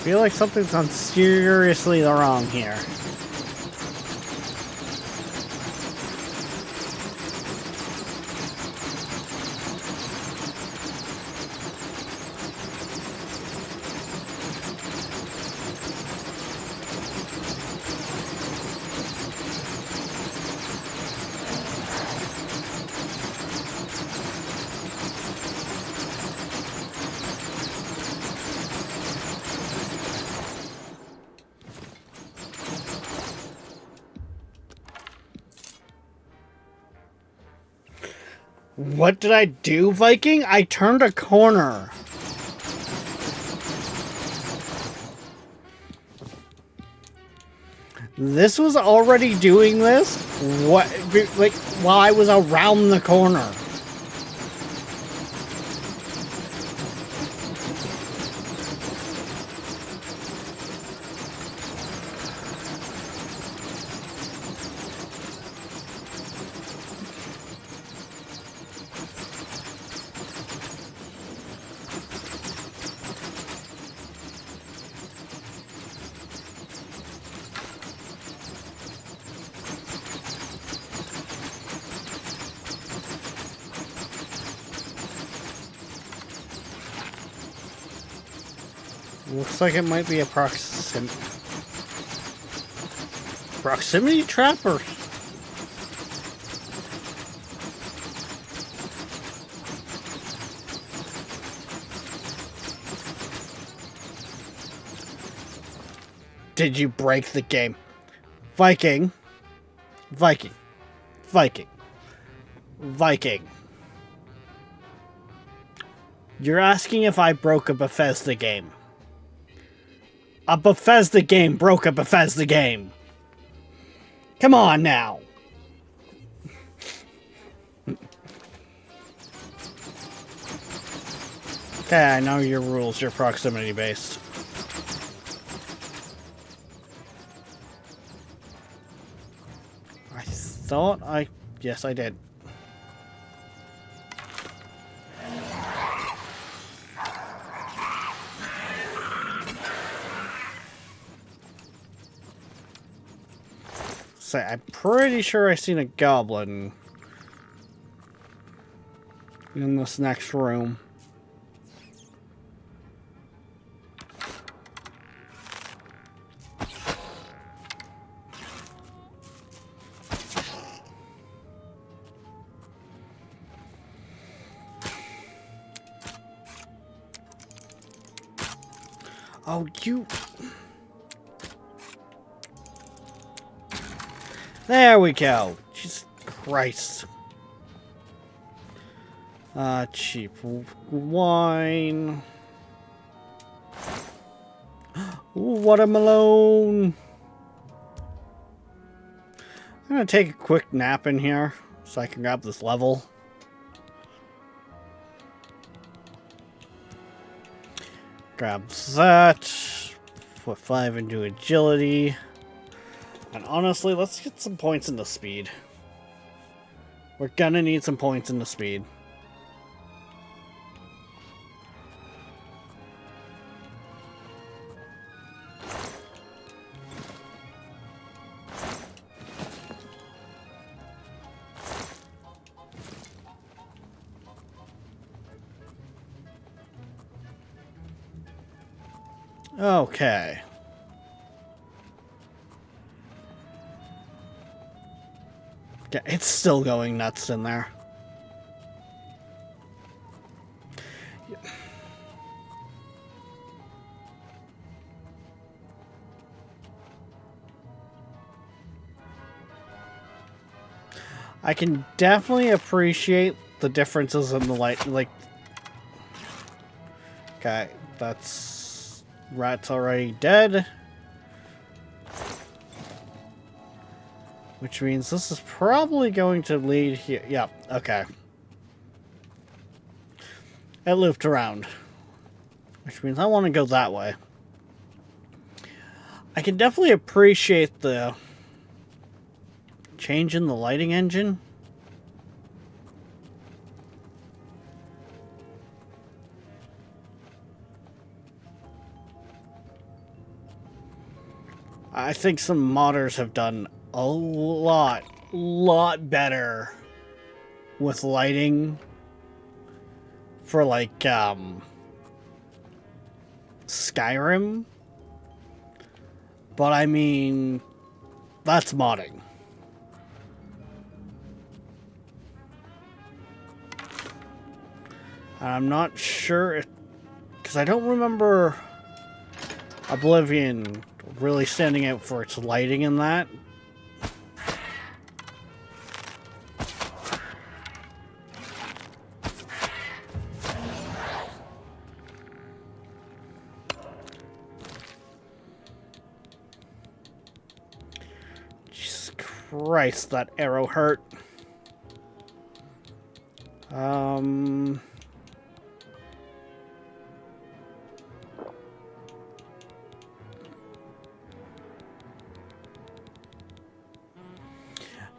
feel like something's gone seriously wrong here. What did I do, Viking? I turned a corner. This was already doing this? What? Like, while I was around the corner. Looks like it might be a proximity trapper. Did you break the game? Viking. Viking. Viking. Viking. You're asking if I broke a Bethesda game. A Bethesda game broke a Bethesda game. Come on now. Okay, I know your rules. You're proximity based. I thought I... Yes, I did. Say, I'm pretty sure I seen a goblin in this next room. Oh, you... There we go. Jesus Christ. Cheap wine. Ooh, watermelon. I'm gonna take a quick nap in here so I can grab this level. Grab that. Put 5 into agility. And honestly, let's get some points into speed. We're gonna need some points in the speed. Okay. Yeah, it's still going nuts in there. I can definitely appreciate the differences in the light. Like, okay, that's rat's already dead. Which means this is probably going to lead here. Yep, okay. It looped around. Which means I want to go that way. I can definitely appreciate the change in the lighting engine. I think some modders have done a lot better with lighting for like Skyrim. But I mean, that's modding. I'm not sure if, because I don't remember Oblivion really standing out for its lighting in that. Jesus Christ, that arrow hurt.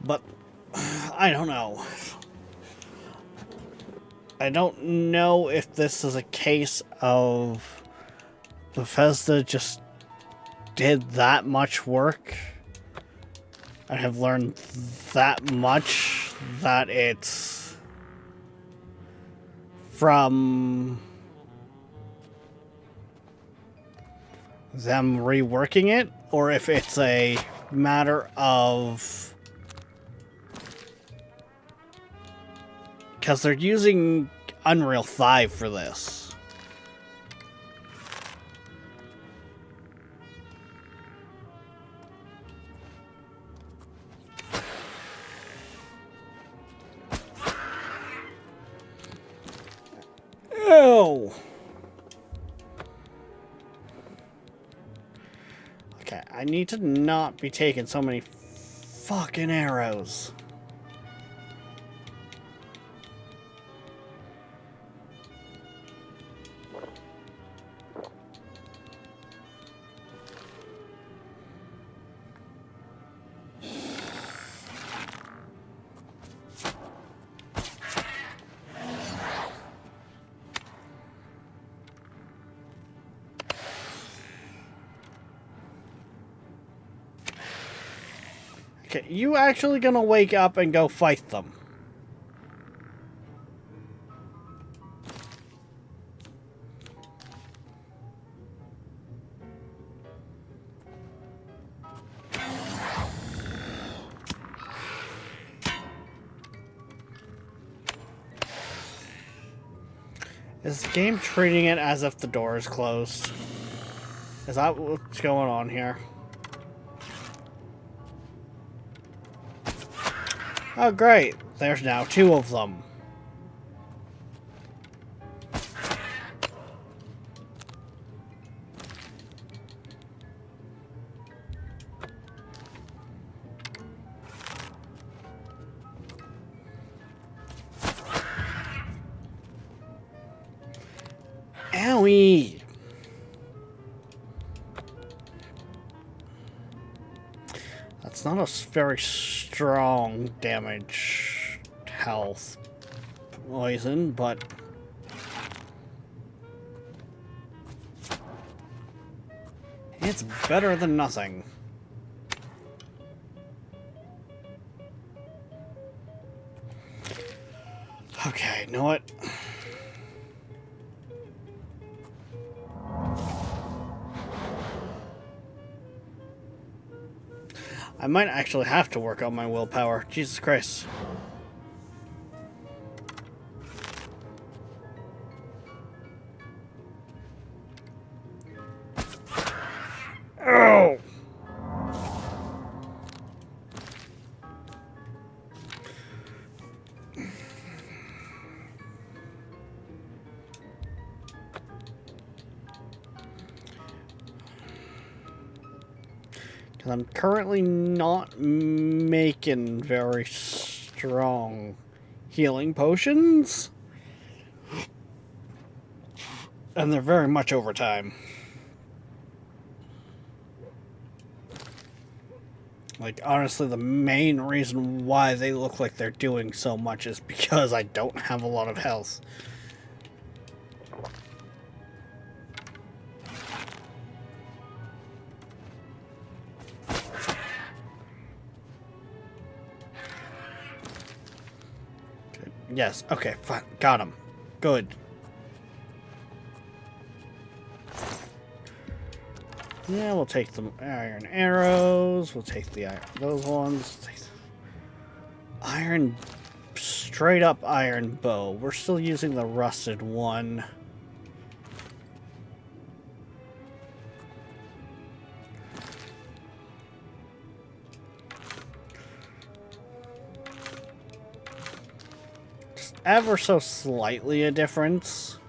But I don't know. I don't know if this is a case of Bethesda just did that much work. I have learned that much that it's from them reworking it, or if it's a matter of, because they're using Unreal 5 for this. Ew! Okay, I need to not be taking so many fucking arrows. Okay, you actually gonna wake up and go fight them? Is the game treating it as if the door is closed? Is that what's going on here? Oh, great. There's now 2 of them. Owie! That's not a very strong damage health poison, but it's better than nothing. Okay, you know what? I might actually have to work on my willpower. Jesus Christ. Oh! Because I'm currently not making very strong healing potions. And they're very much over time. Like, honestly, the main reason why they look like they're doing so much is because I don't have a lot of health. Yes, okay, fine. Got him. Good. Yeah, we'll take the iron arrows. We'll take the iron, those ones. Take the iron, straight up iron bow. We're still using the rusted one. Just ever so slightly a difference.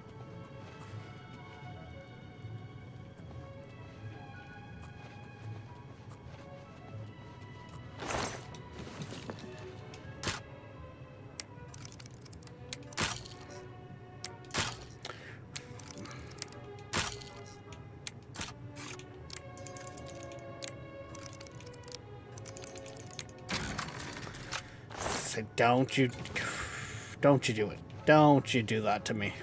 Don't you do it. Don't you do that to me.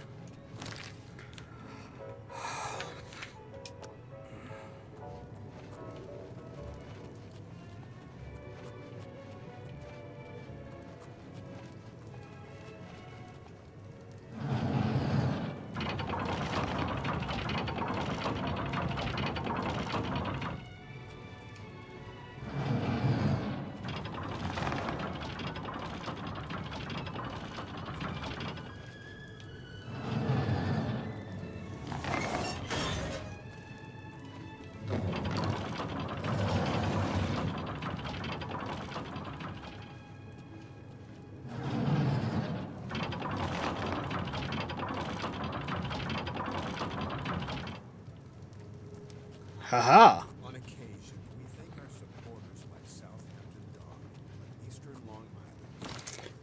Haha. On occasion, we thank our supporters like Southampton Dog and Eastern Long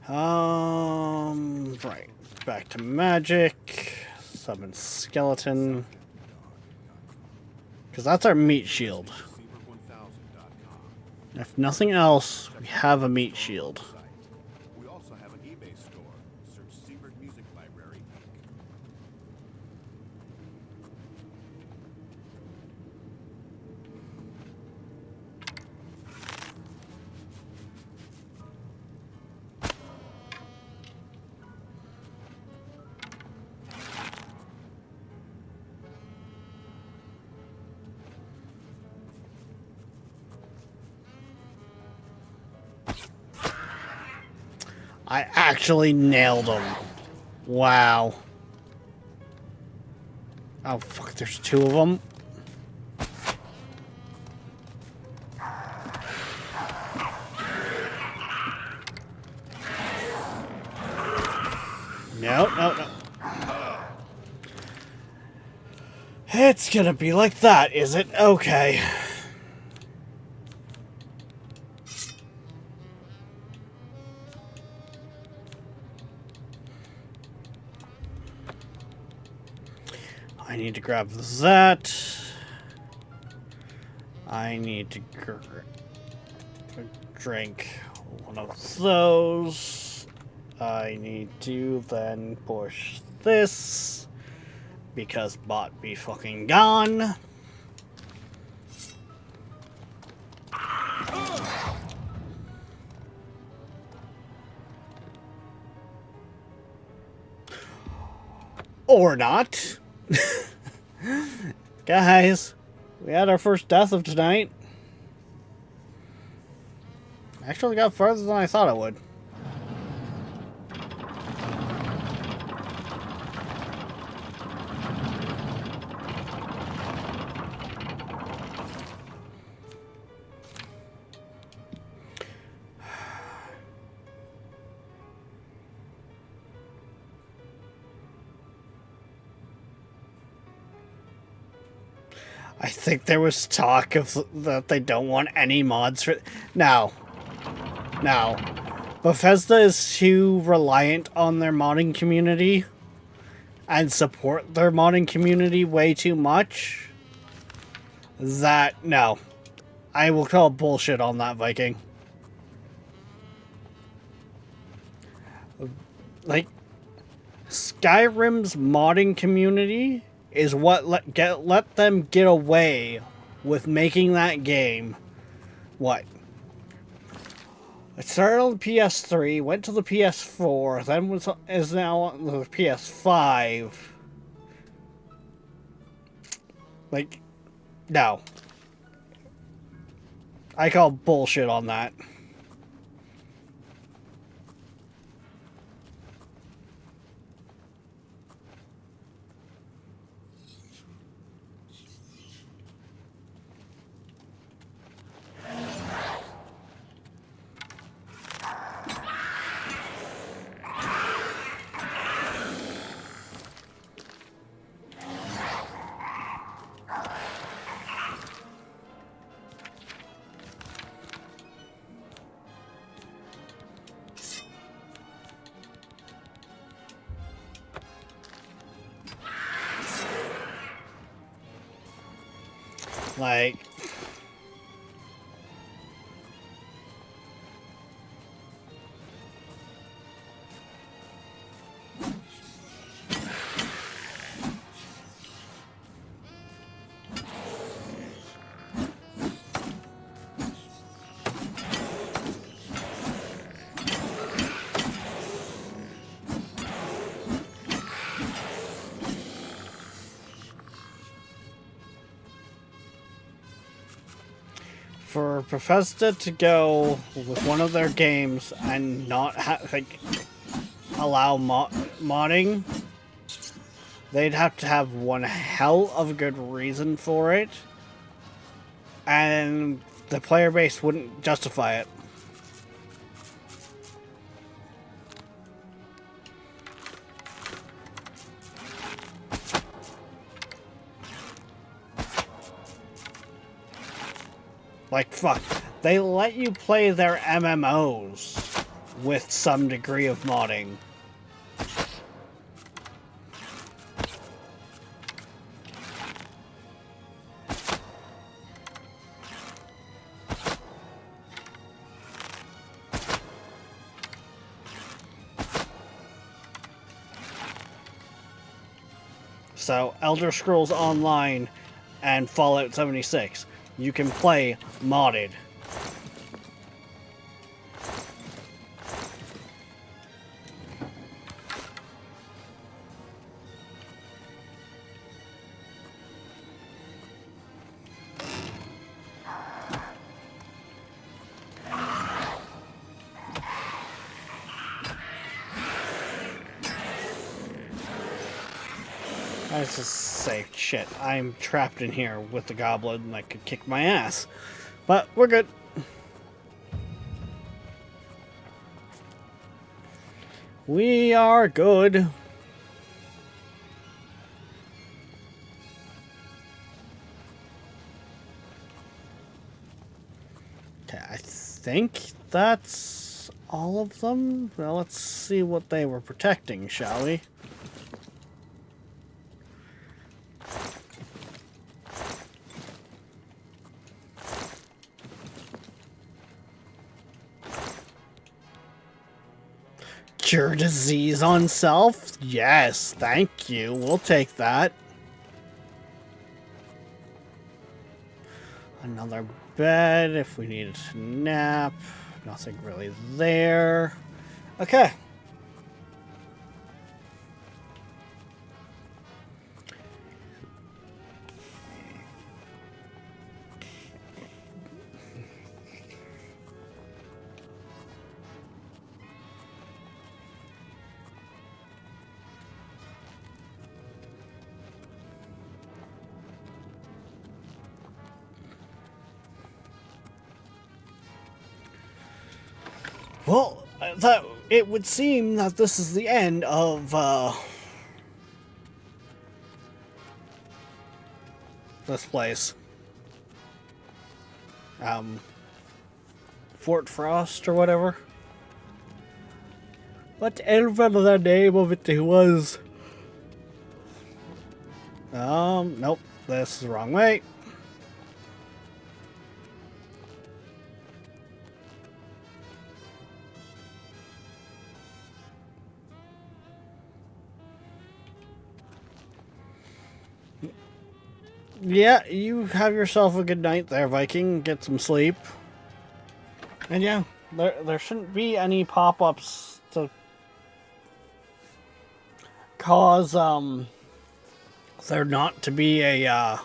Island. Right. Back to magic. Summon skeleton. Because that's our meat shield. If nothing else, we have a meat shield. We also have an eBay store. Search Seaberg Music Library, Inc. I actually nailed him. Wow. Oh, fuck, there's two of them. No. It's gonna be like that, is it? Okay. I need to grab that. I need to drink one of those. I need to then push this because bot be fucking gone. Or not. Guys, we had our first death of tonight. Actually got further than I thought it would. I think there was talk of that they don't want any mods for... No. No. Bethesda is too reliant on their modding community and support their modding community way too much that, no. I will call bullshit on that, Viking. Like, Skyrim's modding community is what let them get away with making that game. What? It started on the PS3, went to the PS4, then is now on the PS5. Like, no. I call bullshit on that. Like, for Bethesda to go with one of their games and not allow modding, they'd have to have one hell of a good reason for it, and the player base wouldn't justify it. Like, fuck. They let you play their MMOs with some degree of modding. So, Elder Scrolls Online and Fallout 76. You can play modded. I just say, shit, I'm trapped in here with the goblin and I could kick my ass. But we're good. We are good. Okay, I think that's all of them. Well, let's see what they were protecting, shall we? Cure disease on self? Yes, thank you. We'll take that. Another bed if we needed to nap. Nothing really there. Okay. Well, that it would seem that this is the end of this place. Fort Frost or whatever. Whatever the name of it was. Nope. This is the wrong way. Yeah, you have yourself a good night there, Viking. Get some sleep. And yeah, there shouldn't be any pop-ups to cause there not to be a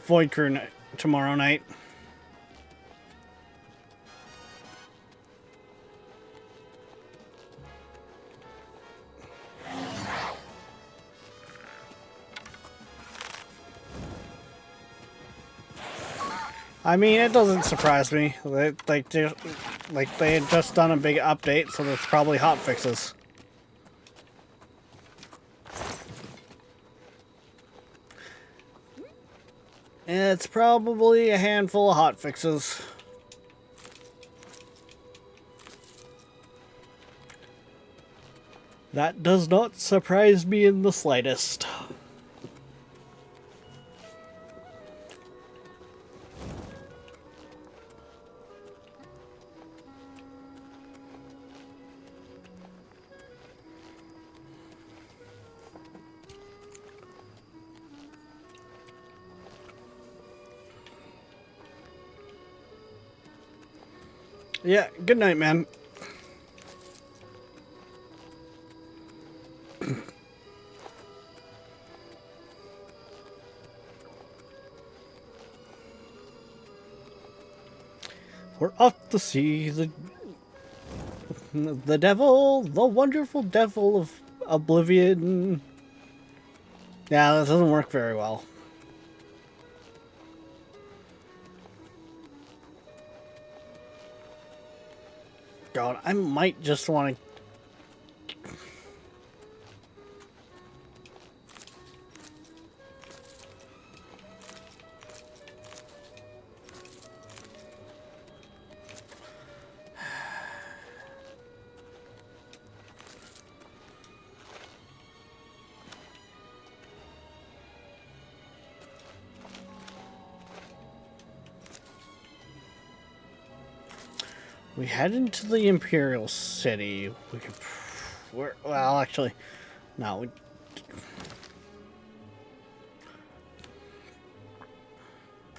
Void Crew tomorrow night. I mean, it doesn't surprise me. They had just done a big update, so there's probably hot fixes. It's probably a handful of hot fixes. That does not surprise me in the slightest. Yeah, good night, man. We're off to see the devil, the wonderful devil of Oblivion. Yeah, that doesn't work very well. God, I might just want to... We head into the Imperial City. We could... well, actually, no.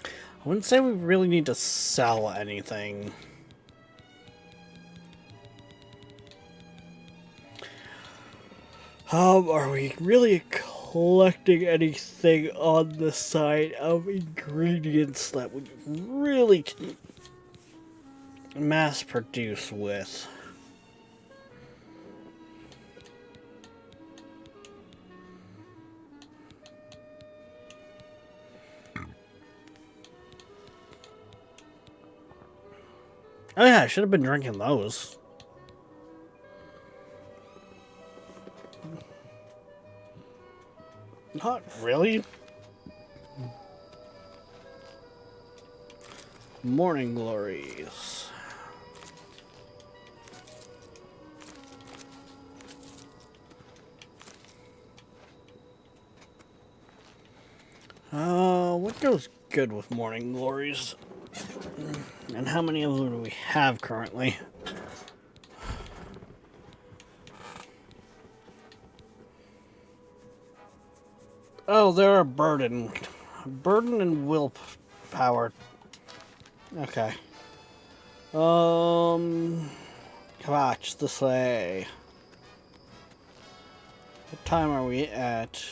I wouldn't say we really need to sell anything. Are we really collecting anything on the side of ingredients that we really can mass produce with? Oh yeah, I should have been drinking those. Not really. Morning glories. What goes good with morning glories? And how many of them do we have currently? Oh, they're a burden. Burden and willpower. Okay. Come on, this way. What time are we at?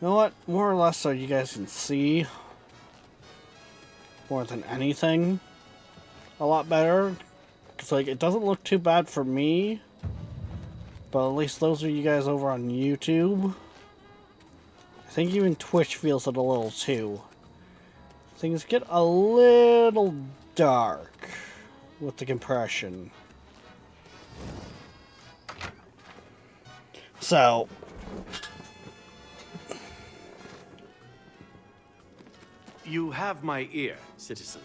You know what? More or less so you guys can see more than anything. A lot better. It's like, it doesn't look too bad for me. But at least those of you guys over on YouTube. I think even Twitch feels it a little too. Things get a little dark with the compression. So... You have my ear, citizen.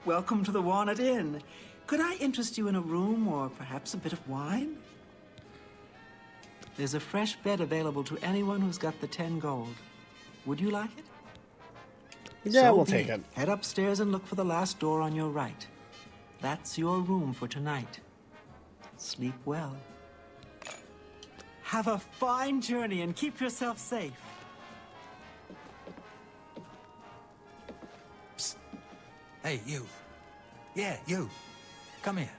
Welcome to the Walnut Inn. Could I interest you in a room or perhaps a bit of wine? There's a fresh bed available to anyone who's got the 10 gold. Would you like it? Yeah, So we'll be take it. Head upstairs and look for the last door on your right. That's your room for tonight. Sleep well. Have a fine journey and keep yourself safe. Psst. Hey, you. Yeah, you. Come here.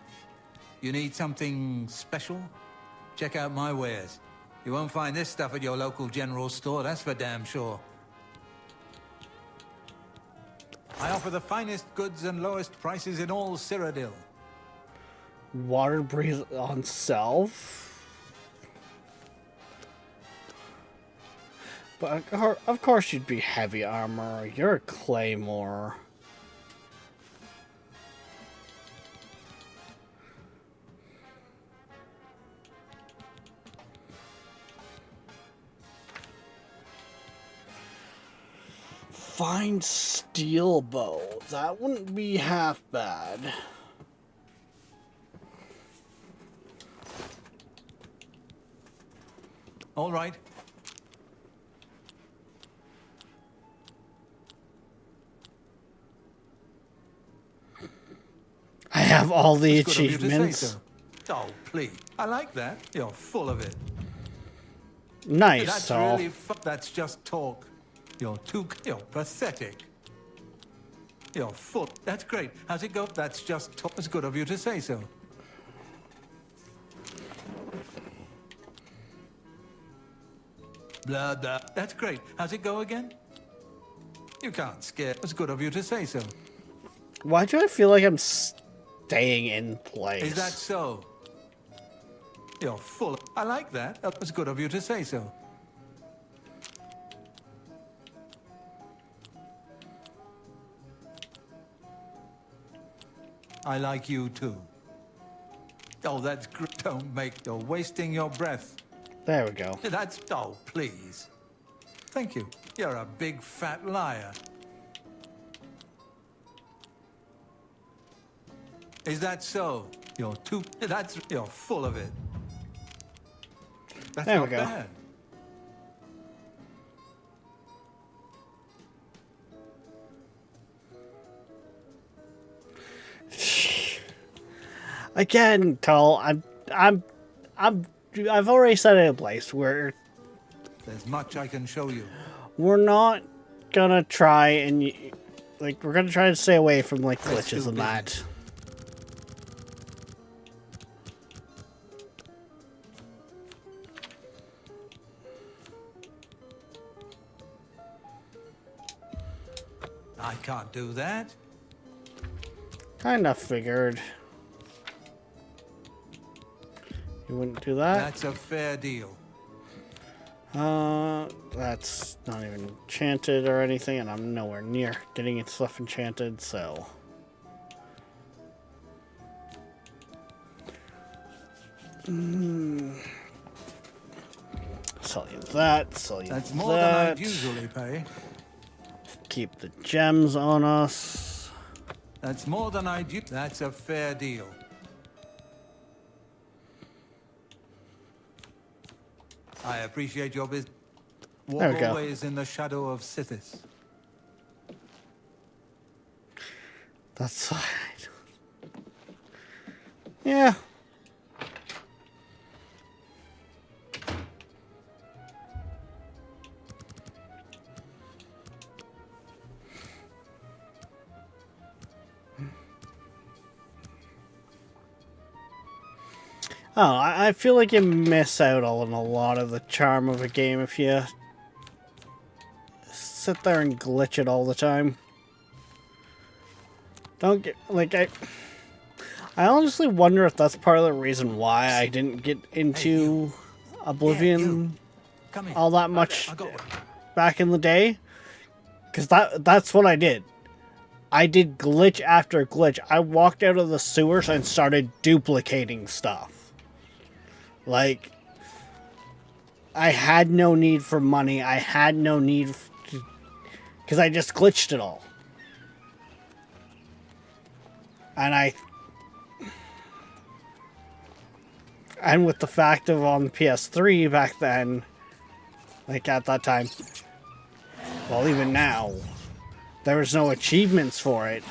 You need something special? Check out my wares. You won't find this stuff at your local general store, that's for damn sure. I offer the finest goods and lowest prices in all Cyrodiil. Water breathe on self. But of course you'd be heavy armor. You're a claymore. Fine steel bow. That wouldn't be half bad. All right. I have all the It's good of you to say achievements. so. Oh, please. I like that. You're full of it. Nice. That's So really that's just talk. You're pathetic. You're full. That's great. How's it go? That's just talk. It's good of you to say so. Blah, blah. That's great. How's it go again? You can't scare. It's good of you to say so. why do I feel like I'm staying in place? Is that so? You're full. I like that. It's good of you to say so. I like you too. Oh, that's great. Don't make. You're wasting your breath. There we go. That's. Oh, please. Thank you. You're a big fat liar. Is that so? You're too. That's. You're full of it. That's There not we go. bad. Again, Tull, I've already set it in place where There's much I can show you. we're not gonna try and like we're gonna try to stay away from like Let's glitches do and that. business. I can't do that. Kinda figured. You wouldn't do that? That's a fair deal. That's not even enchanted or anything, and I'm nowhere near getting its stuff enchanted, so. Sell you that, sell you That's more than that. I'd usually pay. keep the gems on us. That's more than I do. That's a fair deal. I appreciate your business. There we Walk go. always in the shadow of Sithis. That's fine. Yeah. Oh, I feel like you miss out on a lot of the charm of a game if you sit there and glitch it all the time. Don't get, like, I honestly wonder if that's part of the reason why I didn't get into Oblivion all that much back in the day. Because that's what I did. I did glitch after glitch. I walked out of the sewers and started duplicating stuff. Like, I had no need for money. I had no need because I just glitched it all. And with the fact of on the PS3 back then, like at that time, well, even now, there was no achievements for it.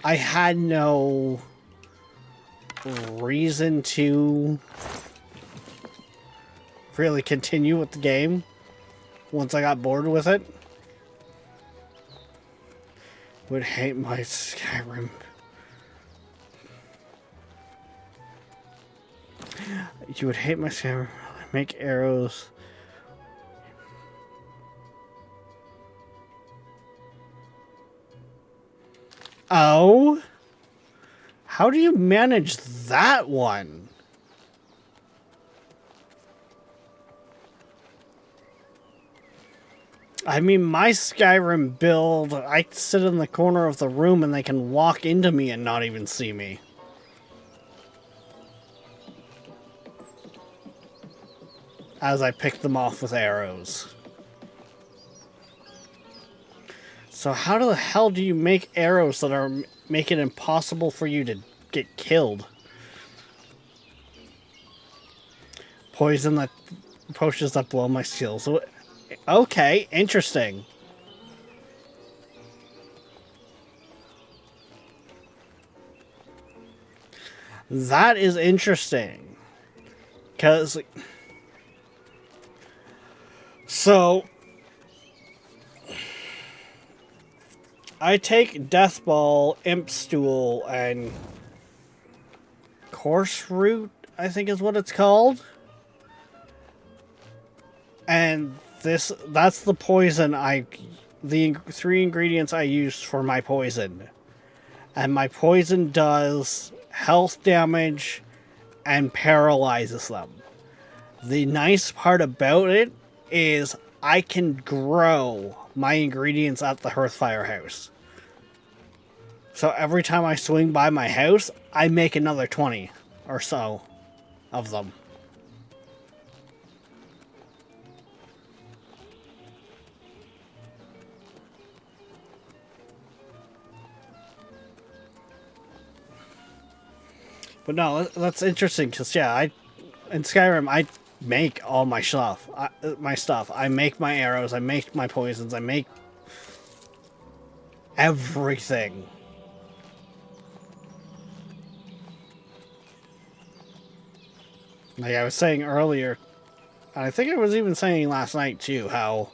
I had no reason to really continue with the game once I got bored with it. Would hate my Skyrim. You would hate my Skyrim. Make arrows. Oh? How do you manage that one? I mean, my Skyrim build, I sit in the corner of the room and they can walk into me and not even see me. As I pick them off with arrows. So how the hell do you make arrows that are make it impossible for you to get killed? Potions that blow my skills. So, okay, interesting. That is interesting. Because... So... I take Death Ball, Imp Stool, and Coarse Root, I think is what it's called. And that's the poison the 3 ingredients I use for my poison. And my poison does health damage and paralyzes them. The nice part about it is I can grow my ingredients at the Hearthfire house. So every time I swing by my house, I make another 20 or so of them. But no, that's interesting because yeah, in Skyrim I make all my stuff. I make my arrows. I make my poisons. I make everything. Like I was saying earlier, I think I was even saying last night too, how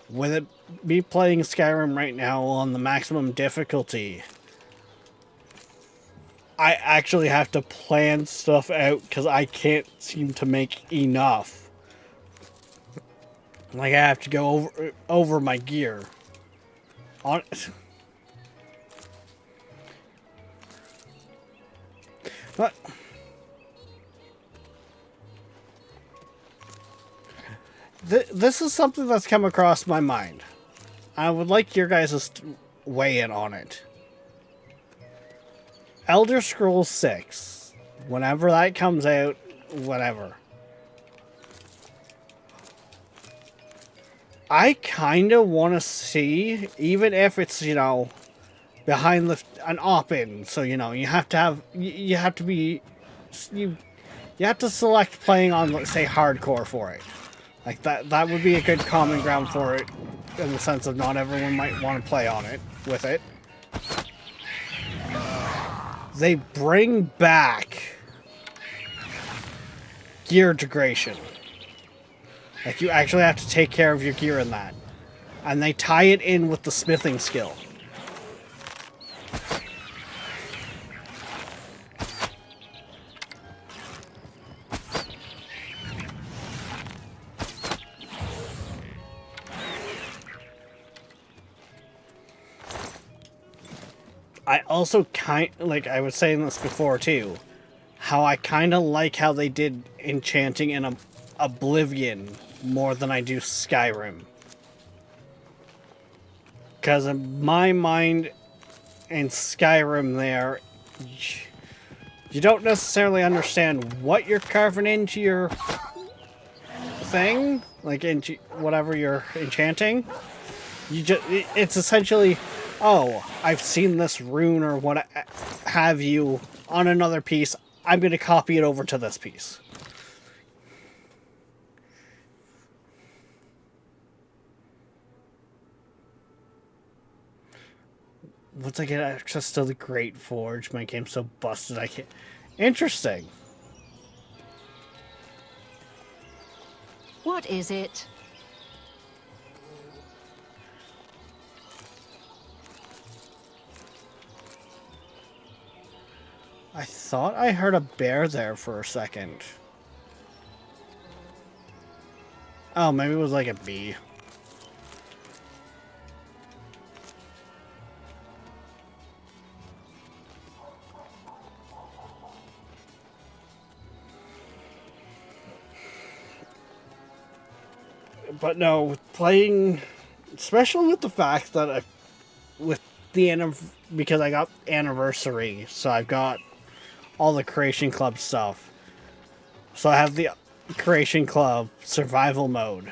with it me playing Skyrim right now on the maximum difficulty, I actually have to plan stuff out because I can't seem to make enough. Like I have to go over my gear. But this is something that's come across my mind. I would like your guys' weigh in on it. Elder Scrolls 6. Whenever that comes out, whatever. I kind of want to see, even if it's, you know, behind an op-in, so, you know, you have to have, you have to be, you have to select playing on, let's say, hardcore for it. Like, that would be a good common ground for it, in the sense of not everyone might want to play on it, with it. They bring back gear integration. Like, you actually have to take care of your gear in that. And they tie it in with the smithing skill. I also like I was saying this before too, how I kind of like how they did enchanting in Oblivion more than I do Skyrim. Because in my mind, in Skyrim there, you don't necessarily understand what you're carving into your thing, like into whatever you're enchanting. It's essentially, oh, I've seen this rune or what have you on another piece, I'm going to copy it over to this piece. Once I get access to the Great Forge, my game's so busted I can't... Interesting. What is it? I thought I heard a bear there for a second. Oh, maybe it was like a bee. But no, playing, especially with the fact that because I got Anniversary, so I've got all the Creation Club stuff. So I have the Creation Club survival mode.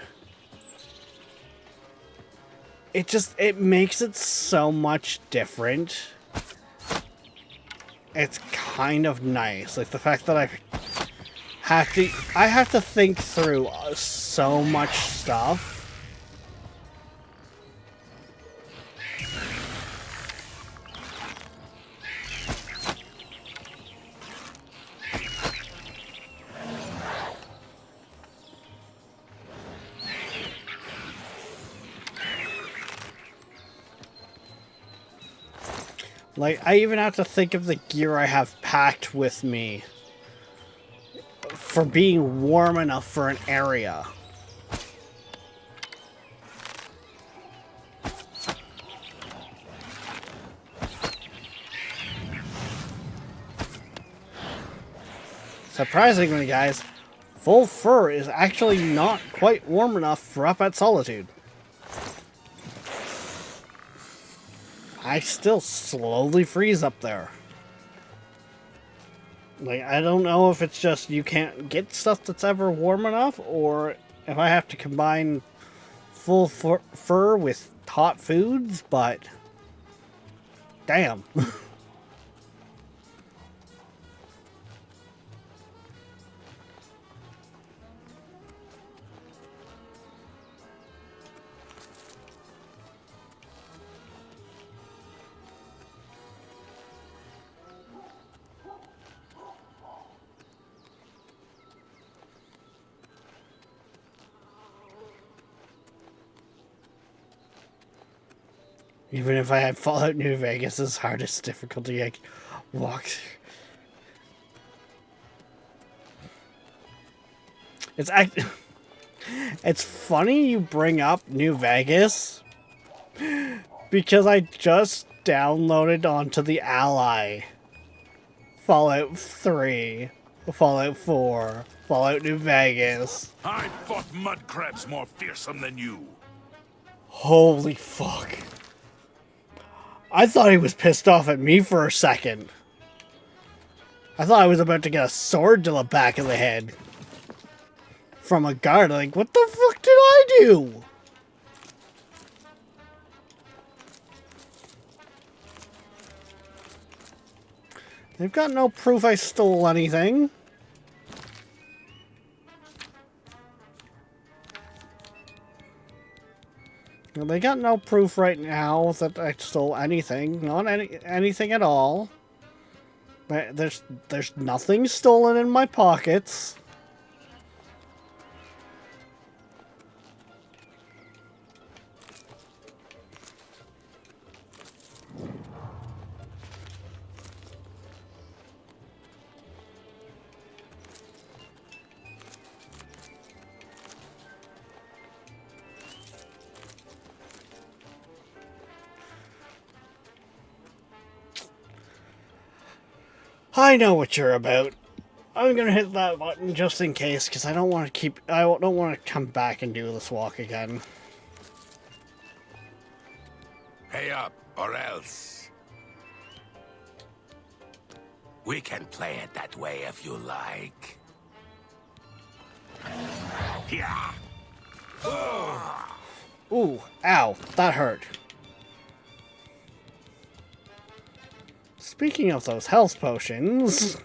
It makes it so much different. It's kind of nice. Like the fact that I have to think through so much stuff. Like, I even have to think of the gear I have packed with me for being warm enough for an area. Surprisingly, guys, full fur is actually not quite warm enough for up at Solitude. I still slowly freeze up there. Like, I don't know if it's just you can't get stuff that's ever warm enough, or if I have to combine full fur with hot foods, but damn. Even if I had Fallout New Vegas' hardest difficulty, I could walk through. It's funny you bring up New Vegas, because I just downloaded onto the Ally Fallout 3, Fallout 4, Fallout New Vegas. I fought mud crabs more fearsome than you. Holy fuck. I thought he was pissed off at me for a second. I thought I was about to get a sword to the back of the head from a guard. Like, what the fuck did I do? They've got no proof I stole anything. Well, they got no proof right now that I stole anything. Not anything at all. There's nothing stolen in my pockets. I know what you're about. I'm gonna hit that button just in case, because I don't want to don't want to come back and do this walk again. Pay up, or else. We can play it that way if you like. Yeah. Ooh, ow, that hurt. Speaking of those health potions...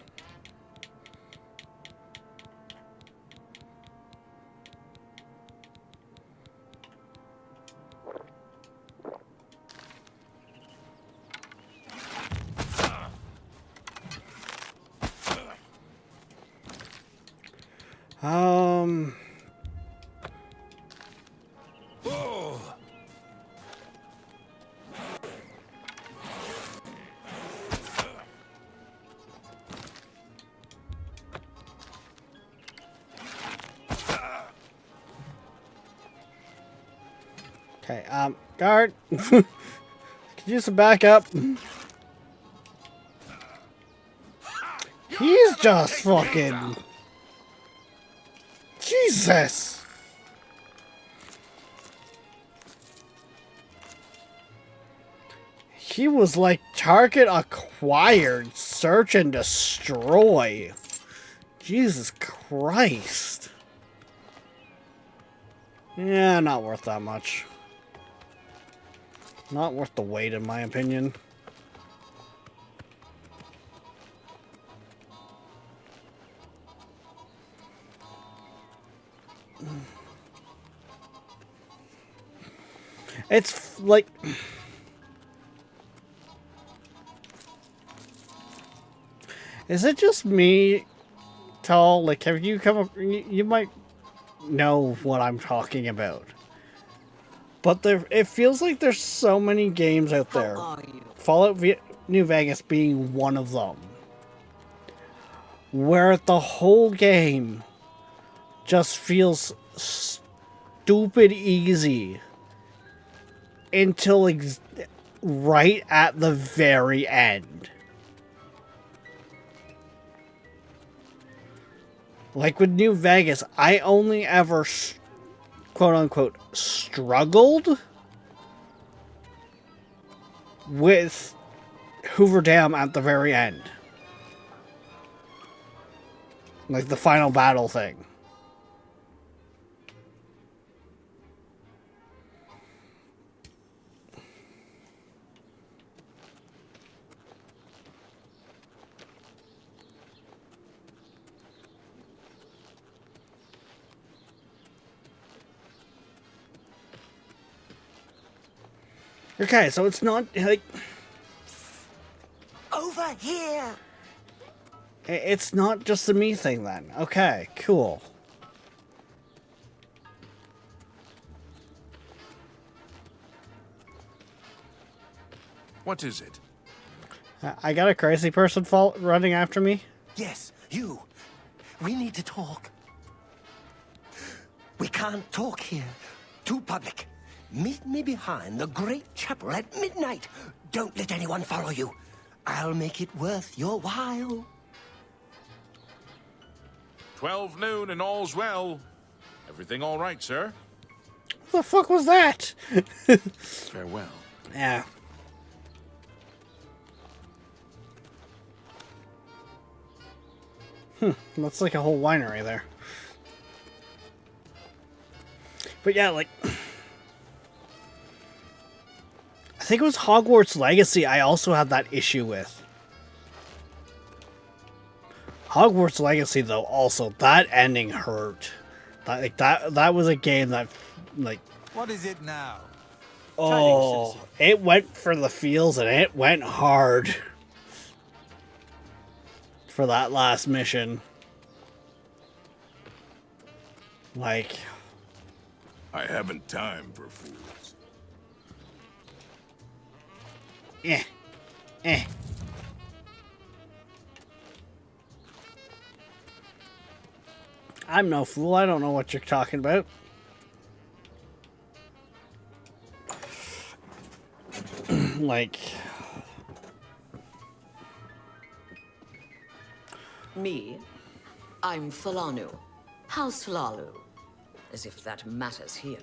Okay, guard. Could you use some backup? He's just fucking... Jesus! He was like target acquired, search and destroy. Jesus Christ. Yeah, not worth that much. Not worth the wait, in my opinion. It's like... Is it just me, Tall? Like, have you come up... You might know what I'm talking about. But it feels like there's so many games out there. Fallout New Vegas being one of them. Where the whole game just feels stupid easy. Until right at the very end. Like with New Vegas, I only ever... quote-unquote, struggled with Hoover Dam at the very end. Like the final battle thing. Okay, so it's not, like... Over here! It's not just a me thing, then. Okay, cool. What is it? I got a crazy person running after me. Yes, you. We need to talk. We can't talk here. Too public. Meet me behind the great chapel at midnight. Don't let anyone follow you. I'll make it worth your while. 12 noon and all's well. Everything all right, sir? What the fuck was that? Farewell. Yeah. That's like a whole winery there. But yeah, like... I think it was Hogwarts Legacy I also had that issue with. Hogwarts Legacy, though, also that ending hurt. That was a game that, like, What is it now? oh, it went for the feels and it went hard for that last mission. Like, I haven't time for fools. eh. I'm no fool. I don't know what you're talking about. Like, Me? I'm Falanu. House Lalu. As if that matters here.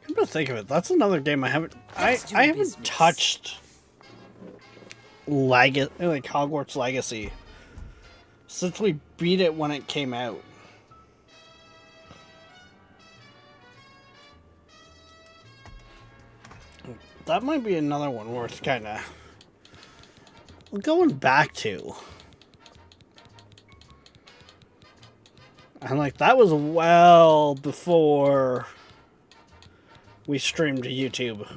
come to think of it, that's another game I haven't. I do haven't business. touched like Hogwarts Legacy since we beat it when it came out. That might be another one worth kind of going back to. And like that was well before we streamed to YouTube.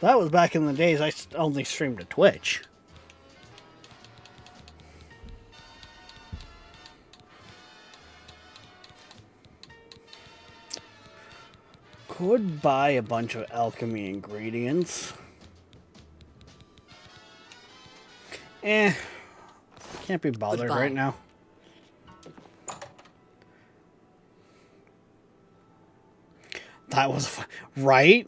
That was back in the days I only streamed to Twitch. Could buy a bunch of alchemy ingredients. Can't be bothered Goodbye. right now. That was right.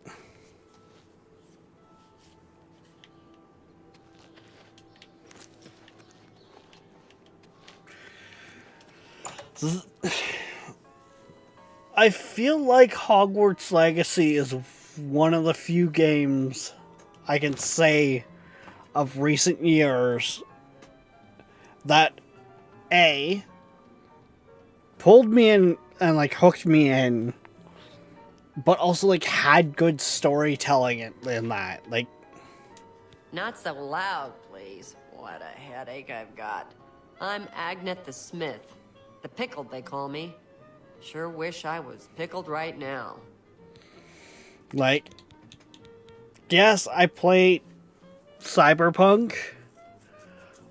I feel like Hogwarts Legacy is one of the few games I can say of recent years that A, pulled me in and like hooked me in, but also like had good storytelling in that. Like, Not so loud, please. What a headache I've got. I'm Agnet the Smith. The Pickled, they call me. Sure wish I was pickled right now. like, yes, I played Cyberpunk,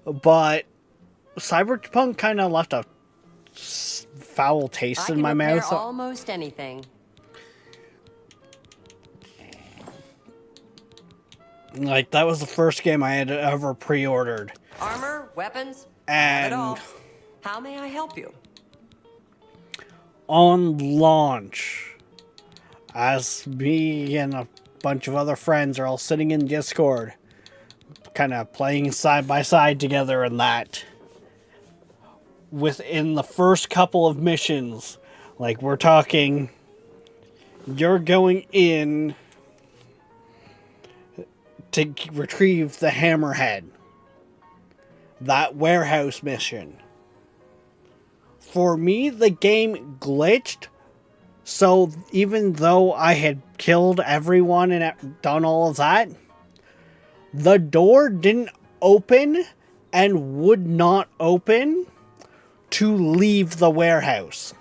but Cyberpunk kind of left a foul taste I in can my repair mouth. almost anything. Like, that was the first game I had ever pre-ordered. Armor, weapons, And have it all. How may I help you? on launch, as me and a bunch of other friends are all sitting in Discord, kind of playing side by side together and that, within the first couple of missions, like we're talking, you're going in to retrieve the hammerhead, that warehouse mission. For me, the game glitched, so even though I had killed everyone and done all of that, the door didn't open and would not open to leave the warehouse.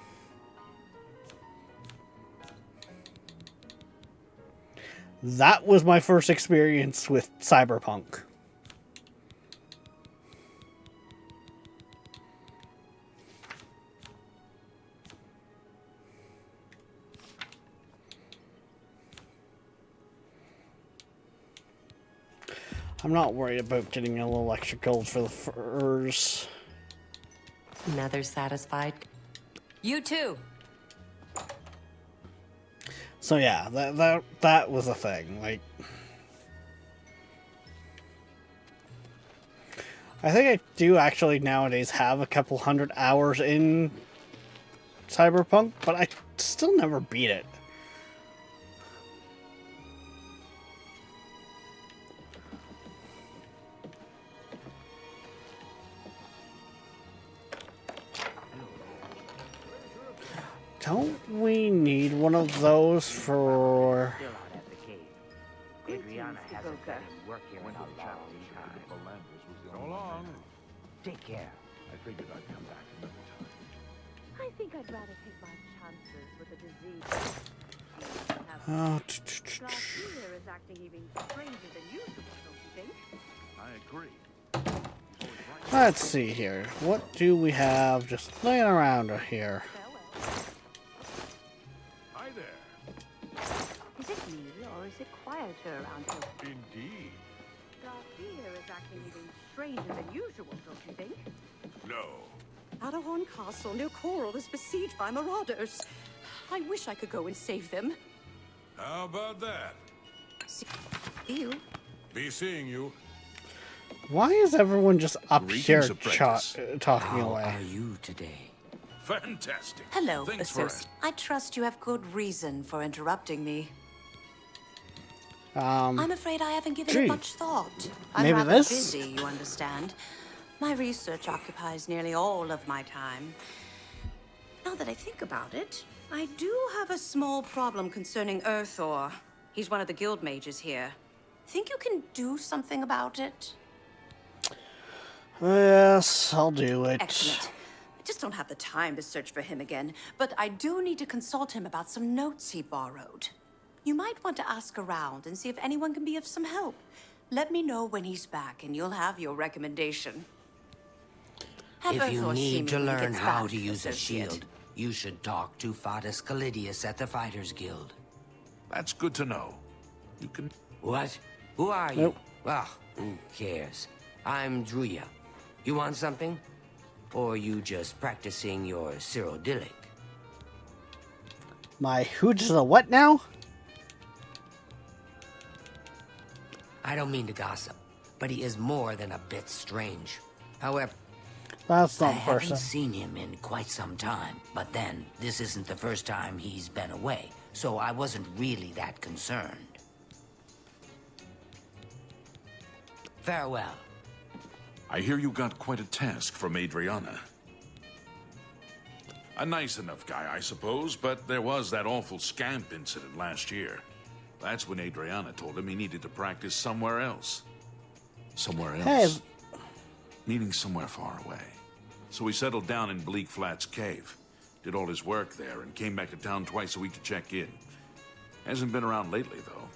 That was my first experience with Cyberpunk. I'm not worried about getting a little extra gold for the furs. Another satisfied? You too. So yeah, that was a thing. Like, I think I do actually nowadays have a couple 100 hours in Cyberpunk, but I still never beat it. Don't we need one of those for... Still out at the cave. Adriana hasn't been in work here in a long time. So long. Take care. I figured I'd come back another time. I think I'd rather take my chances with a disease. Garcia is acting even stranger than usual, don't you think? I agree. Let's see here. What do we have just laying around here? Hi there. Is it me, or is it quieter around here? Indeed. Garcia is acting even stranger than usual, don't you think? No. Adahorn Castle near Coral is besieged by marauders. I wish I could go and save them. How about that? See you. Be seeing you. Why is everyone just up Greetings, here apprentice. talking How away? are you today? Fantastic. Hello, Thanks for associate. I trust you have good reason for interrupting me. I'm afraid I haven't given gee. it much thought. I'm Maybe rather this? busy, you understand. My research occupies nearly all of my time. Now that I think about it, I do have a small problem concerning Earthor. He's one of the guild mages here. Think you can do something about it? Yes, I'll do it. Excellent. I just don't have the time to search for him again, but I do need to consult him about some notes he borrowed. You might want to ask around and see if anyone can be of some help. Let me know when he's back, and you'll have your recommendation. Have If you Earthor see need me to when he learn gets how back, to use a associate. shield, you should talk to Fadus Calidius at the Fighters Guild. That's good to know. You can... What? Who are you? Nope. Ah, who cares? I'm Druya. You want something? Or you just practicing your Cyrodiilic? My who's the what now? I don't mean to gossip, but he is more than a bit strange. However, That's I not a haven't person. seen him in quite some time. But then, this isn't the first time he's been away, so I wasn't really that concerned. Farewell. I hear you got quite a task from Adriana. A nice enough guy, I suppose, but there was that awful scamp incident last year. That's when Adriana told him he needed to practice somewhere else. Somewhere else. Hey. Meaning somewhere far away. So he settled down in Bleak Flats Cave, did all his work there, and came back to town twice a week to check in. Hasn't been around lately, though.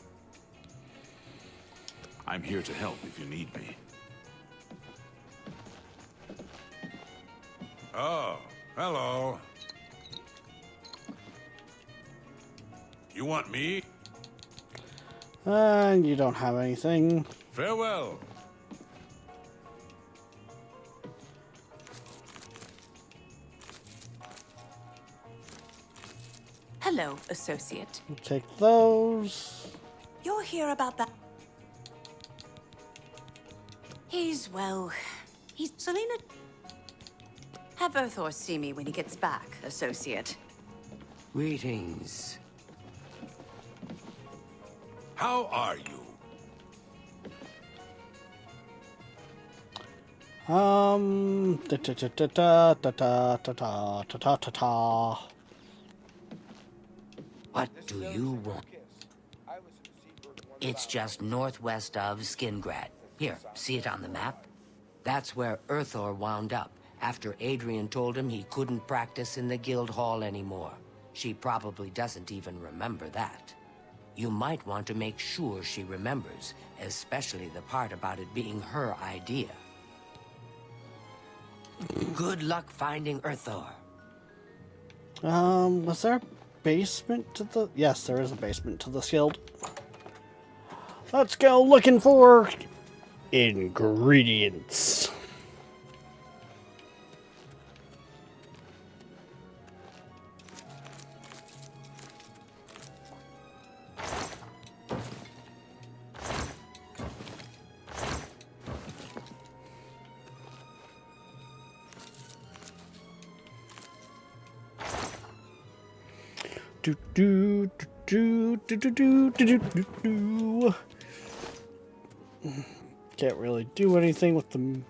I'm here to help if you need me. Oh, hello. You want me? And you don't have anything. Farewell. Hello, associate. We'll take those. You're here about that. He's Selena. Have Earthor see me when he gets back, associate. Greetings. How are you? Ta ta ta ta ta ta ta ta ta ta ta ta. What do you want? It's just northwest of Skingrad. Here, see it on the map? That's where Earthor wound up, after Adrian told him he couldn't practice in the guild hall anymore. She probably doesn't even remember that. You might want to make sure she remembers, especially the part about it being her idea. Good luck finding Earthor. Was there a basement to the... Yes, there is a basement to this guild. Let's go looking for ingredients. Do do do do do do do do do. Can't really do anything with them.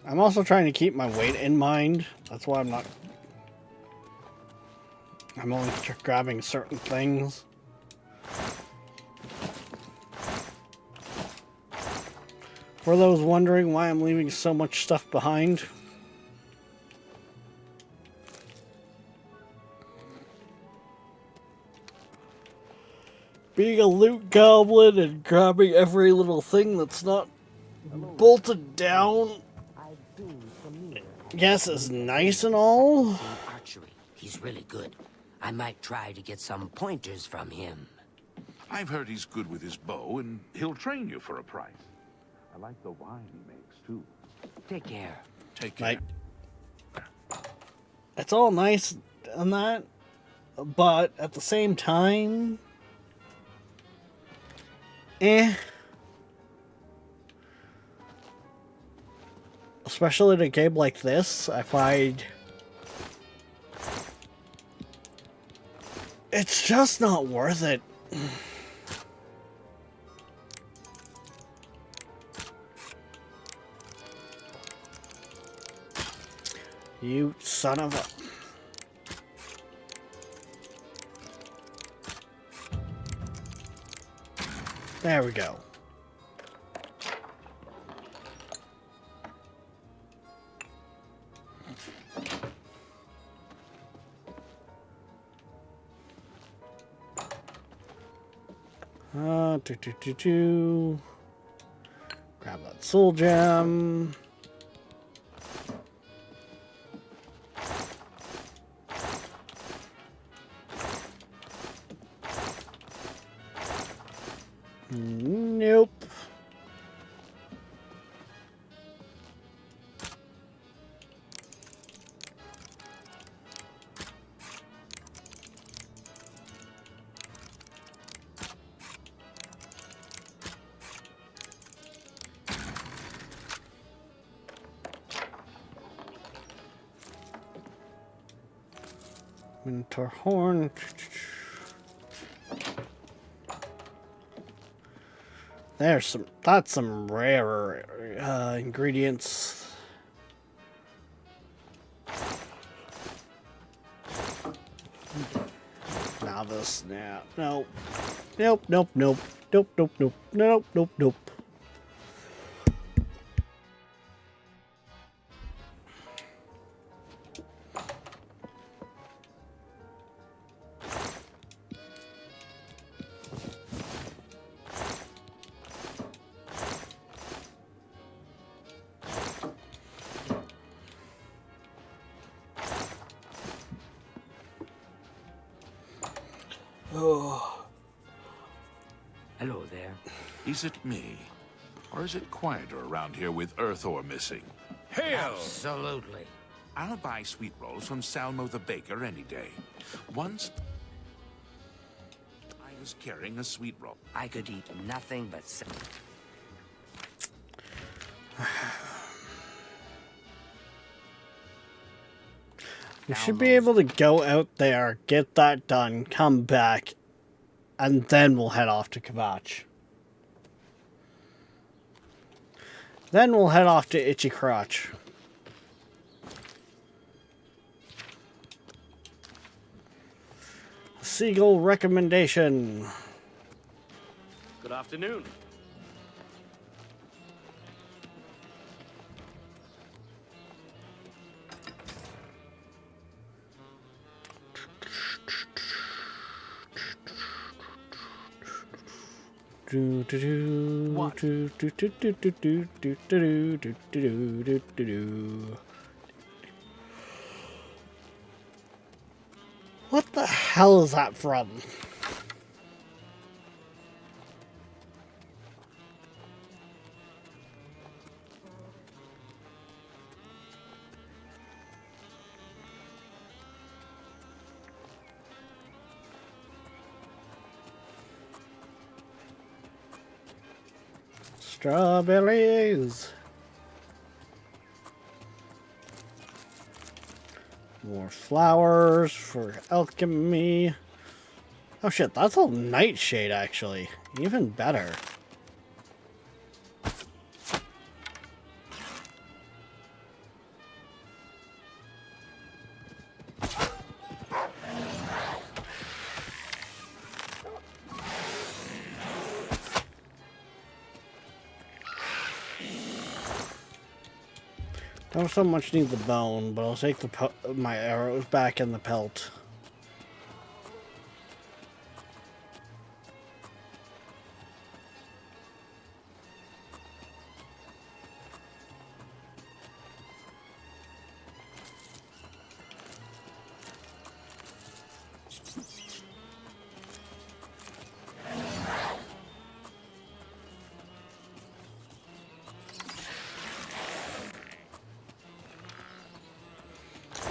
I'm also trying to keep my weight in mind. That's why I'm only grabbing certain things. For those wondering why I'm leaving so much stuff behind, being a loot goblin and grabbing every little thing that's not bolted down, yes, is nice and all. Archery. He's really good. I might try to get some pointers from him. I've heard he's good with his bow, and he'll train you for a price. I like the wine he makes, too. Take care. Take care. It's all nice and that, but at the same time, especially in a game like this, I find it's just not worth it. You son of a... There we go. Grab that soul gem. Nope. Minotaur horn. That's some rarer ingredients. Novice, nah, nope. Nope, nope, nope. Nope, nope, nope. Nope, nope, nope. Oh. Hello there. Is it me? Or is it quieter around here with Earthor missing? Hail! Absolutely. I'll buy sweet rolls from Salmo the baker any day. Once I was carrying a sweet roll. I could eat nothing but... You should be able to go out there, get that done, come back, and then we'll head off to Kvatch. Then we'll head off to Itchy Crotch. Seagull recommendation. Good afternoon. What the hell is that from? Strawberries. More flowers for alchemy. Oh shit, that's all nightshade actually. Even better. Don't so much need the bone, but I'll take my arrows back in the pelt.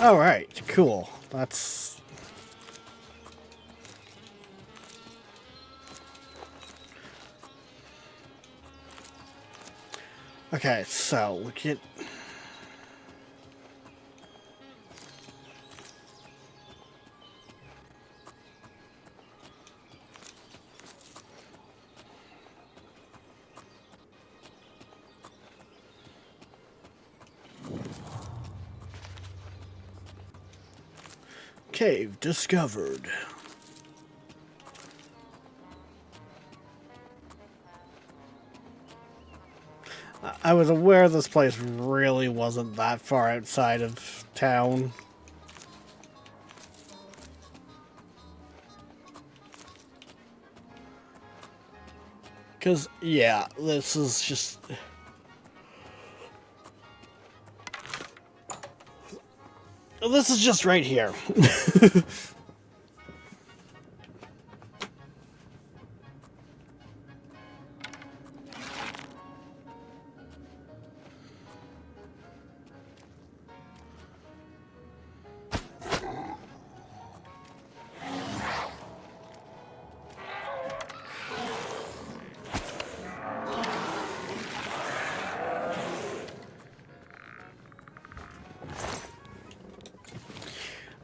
Alright, cool. That's... Okay, so we get... Cave discovered. I was aware this place really wasn't that far outside of town. Because, yeah, this is just... This is just right here.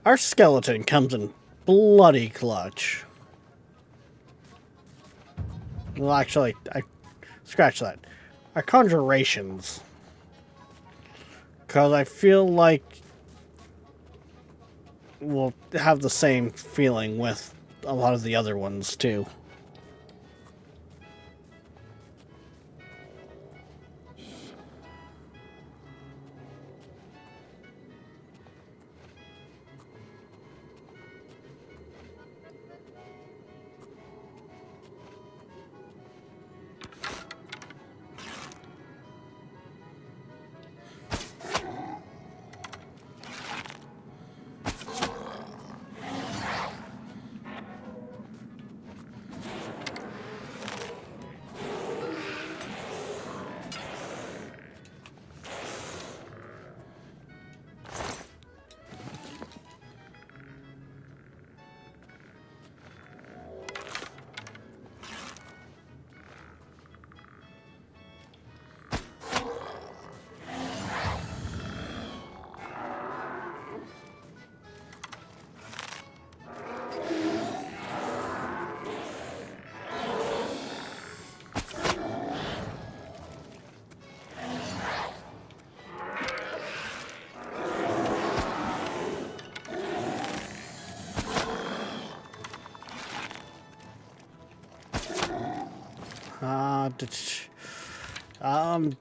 Our skeleton comes in bloody clutch. Well, actually, I scratch that. Our conjurations. Because I feel like we'll have the same feeling with a lot of the other ones, too.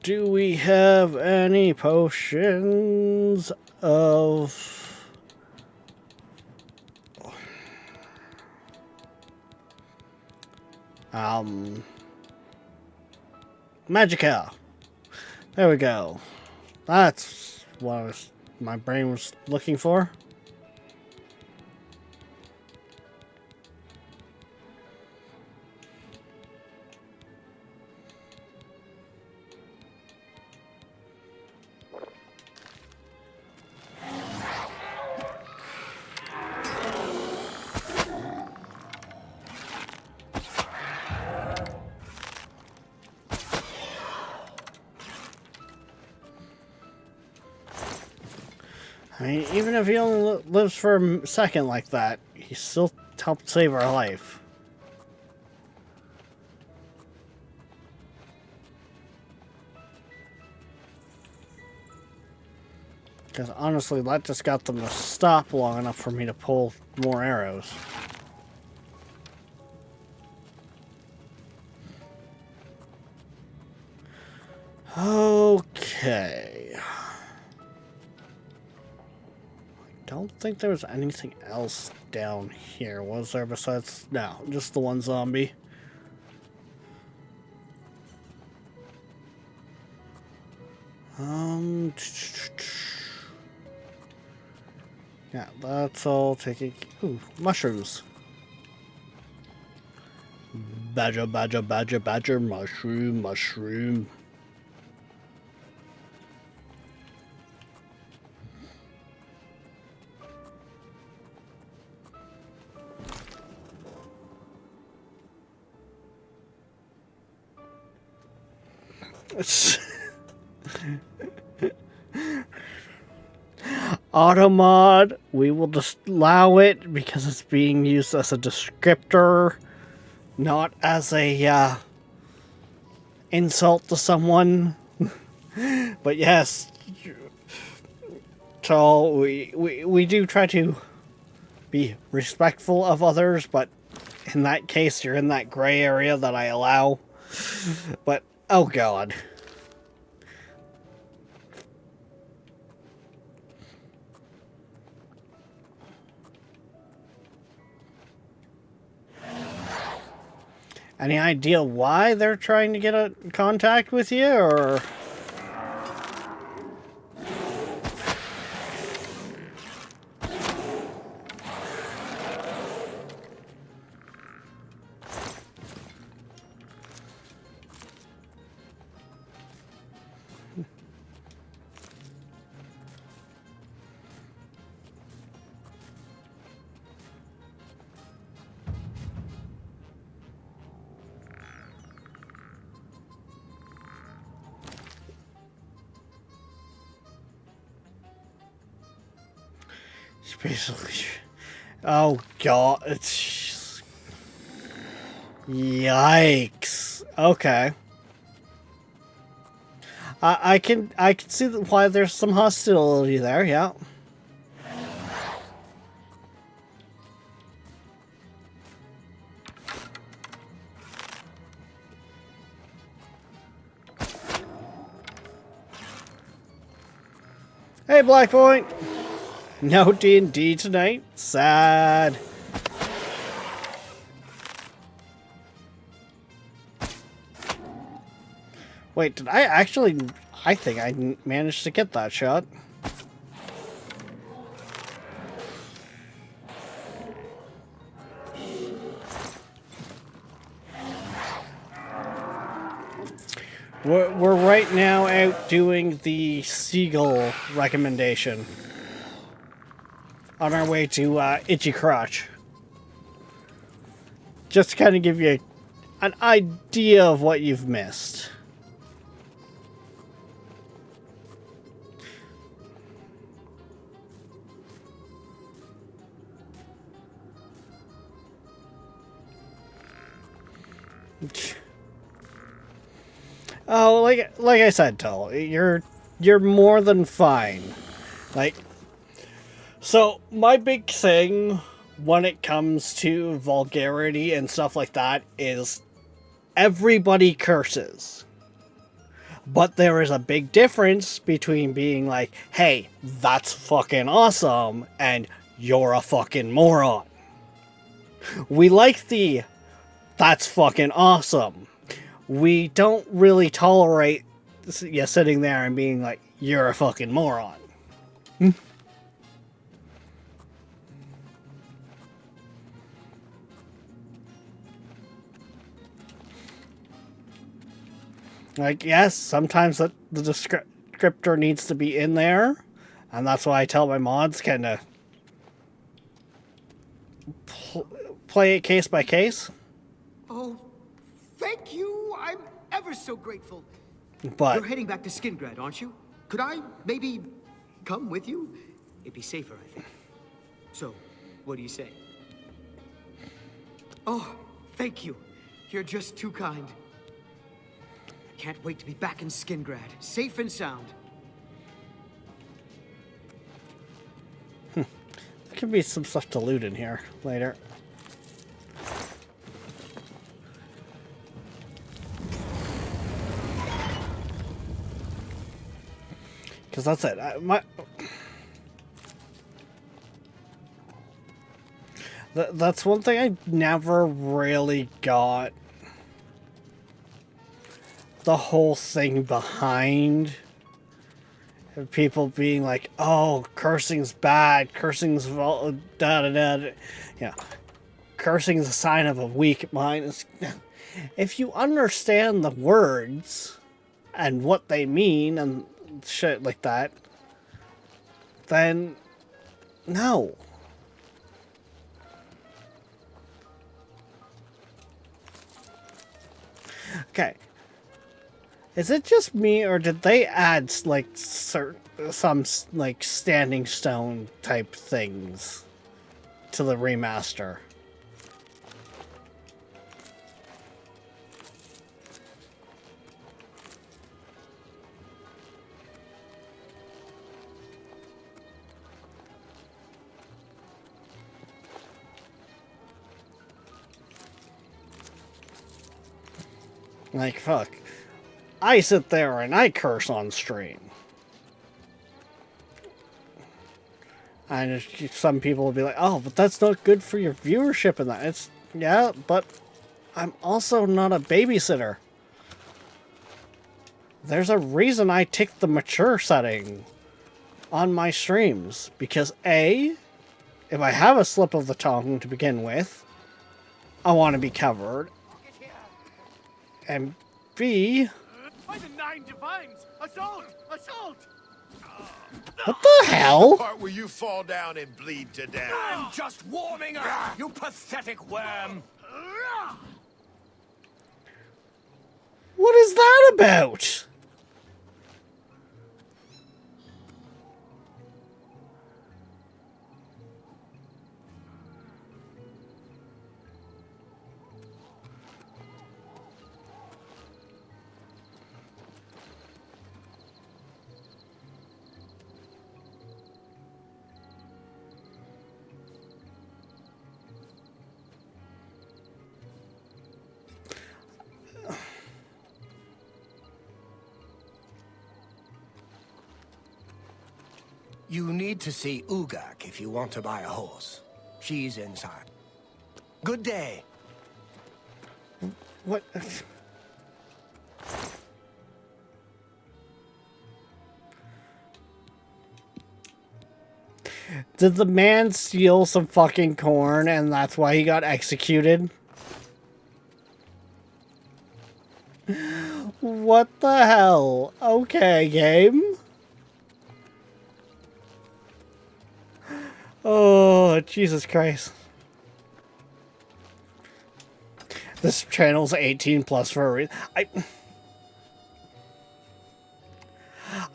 Do we have any potions of... Magicka. There we go. That's what my brain was looking for. I mean, even if he only lives for a second like that, he still helped save our life. Because honestly, that just got them to stop long enough for me to pull more arrows. Okay. don't think there was anything else down here, was there, besides... No, just the one zombie. Yeah, that's all taking... Ooh, mushrooms. Badger, badger, badger, badger, mushroom, mushroom. Automod, we will just allow it because it's being used as a descriptor, not as a insult to someone. But yes, so we do try to be respectful of others, but in that case, you're in that gray area that I allow. But oh god. Any idea why they're trying to get a contact with you, or? Basically, oh god, it's yikes. Okay, I can see why there's some hostility there. Yeah. Hey, Black Point. No D&D tonight. Sad. Wait, did I actually... I think I managed to get that shot. We're right now out doing the seagull recommendation. On our way to Itchy Crotch. Just to kind of give you an idea of what you've missed. Oh, like I said, Tull, you're more than fine. Like, so my big thing when it comes to vulgarity and stuff like that is everybody curses. But there is a big difference between being like, hey, that's fucking awesome, and you're a fucking moron. We like the that's fucking awesome. We don't really tolerate you sitting there and being like, you're a fucking moron. Like, yes, sometimes the descriptor needs to be in there, and that's why I tell my mods kind of play it case by case. Oh, thank you. I'm ever so grateful. But you're heading back to Skingrad, aren't you? Could I maybe come with you? It'd be safer, I think. So, what do you say? Oh, thank you. You're just too kind. Can't wait to be back in Skingrad, safe and sound. There could be some stuff to loot in here later. Because that's it. That's one thing I never really got. The whole thing behind people being like, "Oh, cursing's bad. Cursing's da da da." Yeah, cursing's a sign of a weak mind. If you understand the words and what they mean and shit like that, then no. Okay. Is it just me, or did they add like some like standing stone type things to the remaster? Like, fuck. I sit there and I curse on stream. And some people will be like, oh, but that's not good for your viewership and that. It's, yeah, but I'm also not a babysitter. There's a reason I tick the mature setting on my streams. Because A, if I have a slip of the tongue to begin with, I want to be covered. And B... By the 9 divines! Assault! Assault! What the hell? The part where you fall down and bleed to death. I'm just warming up, you pathetic worm! What is that about? You need to see Ugak if you want to buy a horse. She's inside. Good day. What? Did the man steal some fucking corn and that's why he got executed? What the hell? Okay, game. Oh, Jesus Christ. This channel's 18 plus for a reason.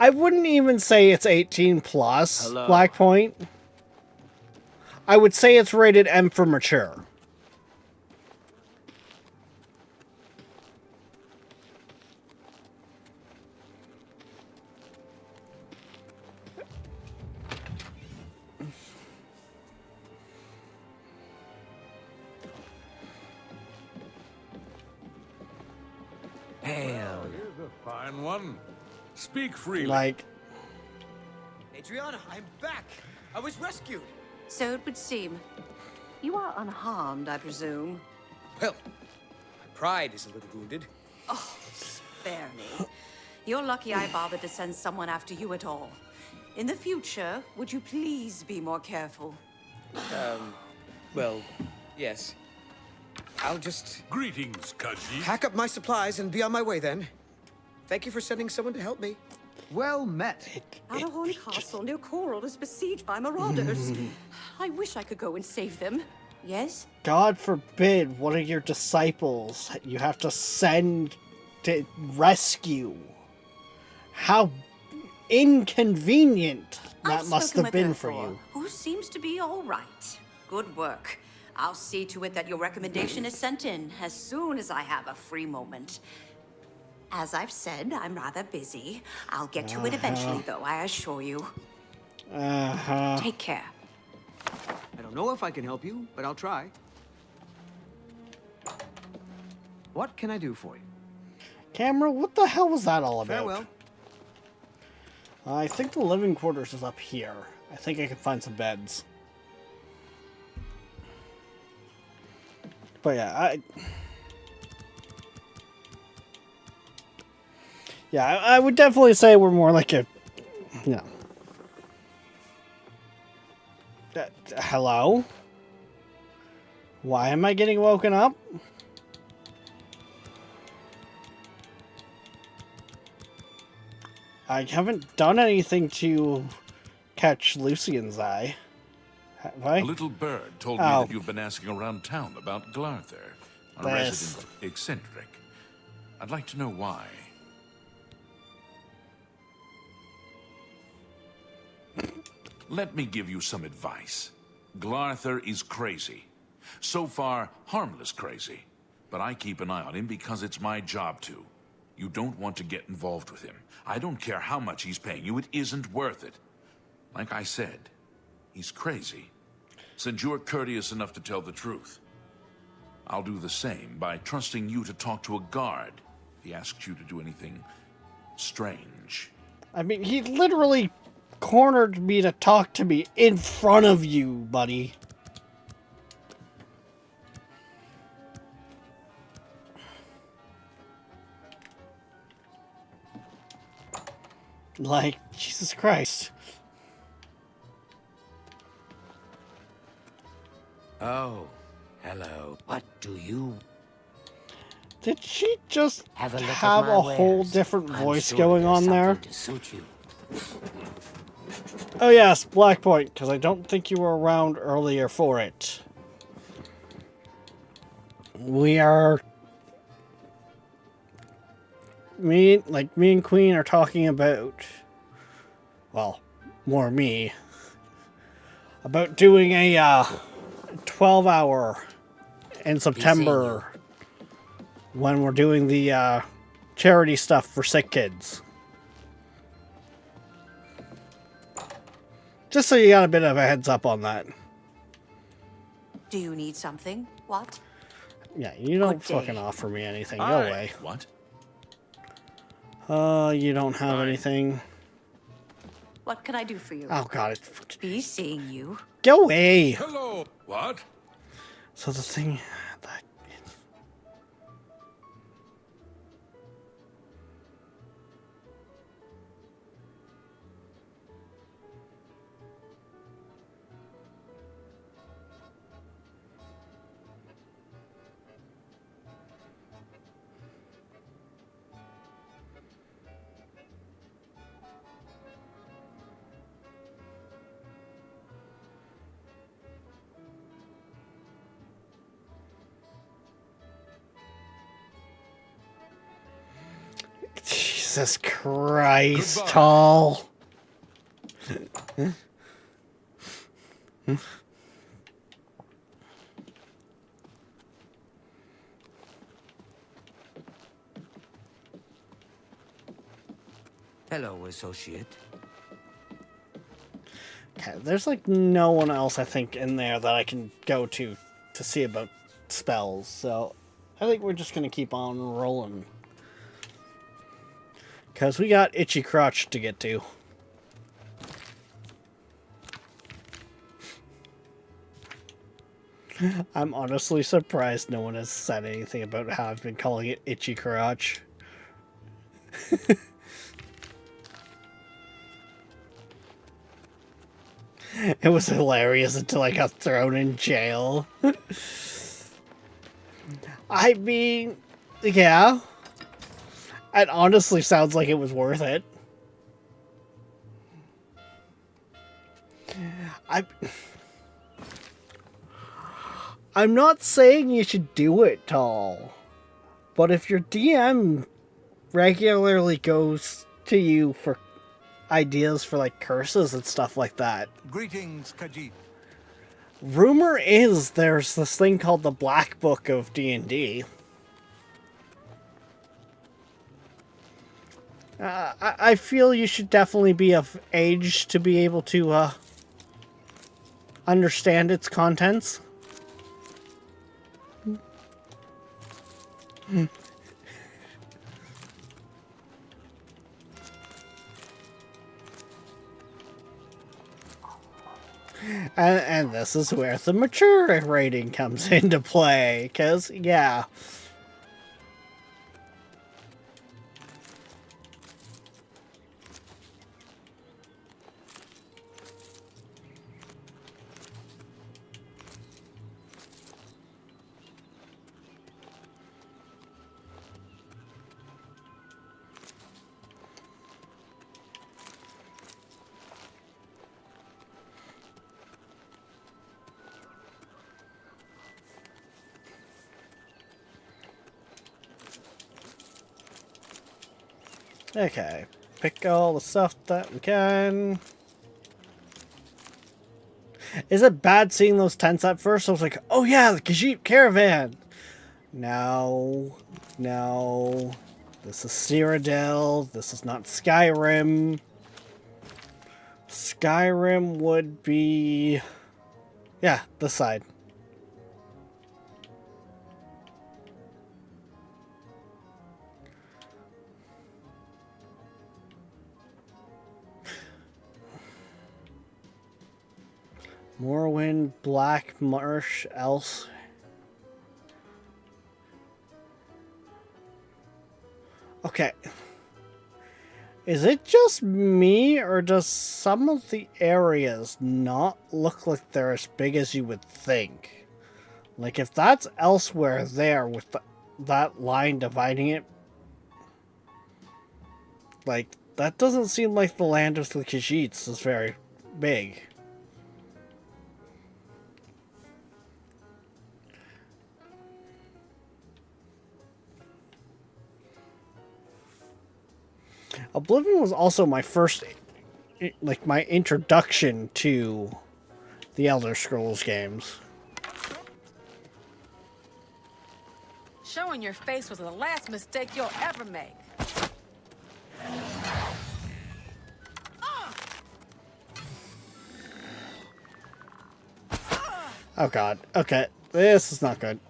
I wouldn't even say it's 18 plus, Hello. Black Point. I would say it's rated M for mature. Hail. Here's a fine one. Speak freely. Like, Adriana, I'm back. I was rescued. So it would seem. You are unharmed, I presume. Well, my pride is a little wounded. Oh, spare me. You're lucky I bothered to send someone after you at all. In the future, would you please be more careful? Well, yes. I'll just Greetings, Kaji. pack up my supplies and be on my way then. Thank you for sending someone to help me. Well met. Outerhorn Castle near Coral is besieged by marauders. I wish I could go and save them. Yes? God forbid one of your disciples you have to send to rescue. How inconvenient that I've must spoken have with been for Urthor, you. who seems to be all right. Good work. I'll see to it that your recommendation is sent in as soon as I have a free moment. As I've said, I'm rather busy. I'll get to it eventually, though, I assure you. Take care. I don't know if I can help you, but I'll try. What can I do for you? Camera, what the hell was that all about? Farewell. I think the living quarters is up here. I think I can find some beds. But yeah, I would definitely say we're more like a, you know. Hello? Why am I getting woken up? I haven't done anything to catch Lucian's eye. Have I? A little bird told me that you've been asking around town about Glarther, a resident eccentric. I'd like to know why. Let me give you some advice. Glarther is crazy. So far, harmless crazy. But I keep an eye on him because it's my job to. You don't want to get involved with him. I don't care how much he's paying you, it isn't worth it. Like I said, he's crazy. Since you're courteous enough to tell the truth, I'll do the same by trusting you to talk to a guard if he asks you to do anything strange. I mean, he literally cornered me to talk to me in front of you, buddy. Like, Jesus Christ. Oh, hello. What do you... Did she just have a, whole different voice going on there? To suit you. Oh yes, Black Point, because I don't think you were around earlier for it. We are... Me and Queen are talking about... Well, more me. About doing a 12-hour in September when we're doing the charity stuff for sick kids. Just so you got a bit of a heads up on that. Do you need something? What? Yeah, you don't fucking offer me anything. Go away. What? You don't have anything. What can I do for you? Oh god, Be seeing you. Go away. Hello. What? So the thing that Jesus Christ, Tall. Hello, associate. Okay, there's like no one else I think in there that I can go to see about spells, so I think we're just gonna keep on rolling. Because we got Itchy Crotch to get to. I'm honestly surprised no one has said anything about how I've been calling it Itchy Crotch. It was hilarious until I got thrown in jail. I mean, yeah. It honestly sounds like it was worth it. I'm not saying you should do it, Tall. But if your DM regularly goes to you for ideas for like curses and stuff like that. Greetings, Khajiit. Rumor is there's this thing called the Black Book of D&D. I feel you should definitely be of age to be able to understand its contents. And this is where the mature rating comes into play, because, yeah. Okay, pick all the stuff that we can. Is it bad seeing those tents at first? I was like, oh yeah, the Khajiit caravan! No, no. This is Cyrodiil. This is not Skyrim. Skyrim would be... yeah, this side. Morrowind, Black Marsh, else. Okay. Is it just me, or does some of the areas not look like they're as big as you would think? Like, if that's elsewhere there with that line dividing it, like, that doesn't seem like the land of the Khajiits is very big. Oblivion was also my first, like, my introduction to the Elder Scrolls games. Showing your face was the last mistake you'll ever make. Oh god, okay, this is not good.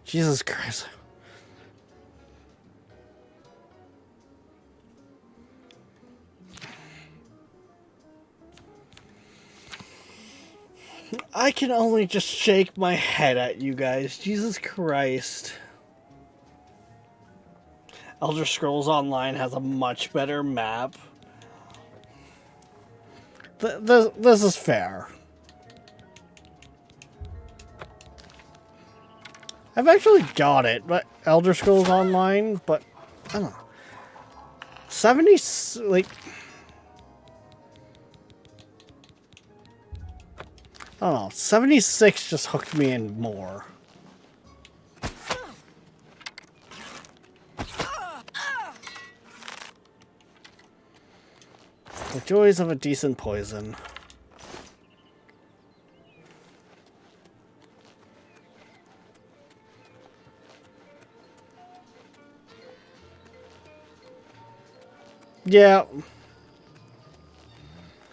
Jesus Christ. I can only just shake my head at you guys. Jesus Christ. Elder Scrolls Online has a much better map. This is fair. I've actually got it, but Elder Scrolls Online, but I don't know. 70, like, I don't know, 76 just hooked me in more. The joys of a decent poison. Yeah.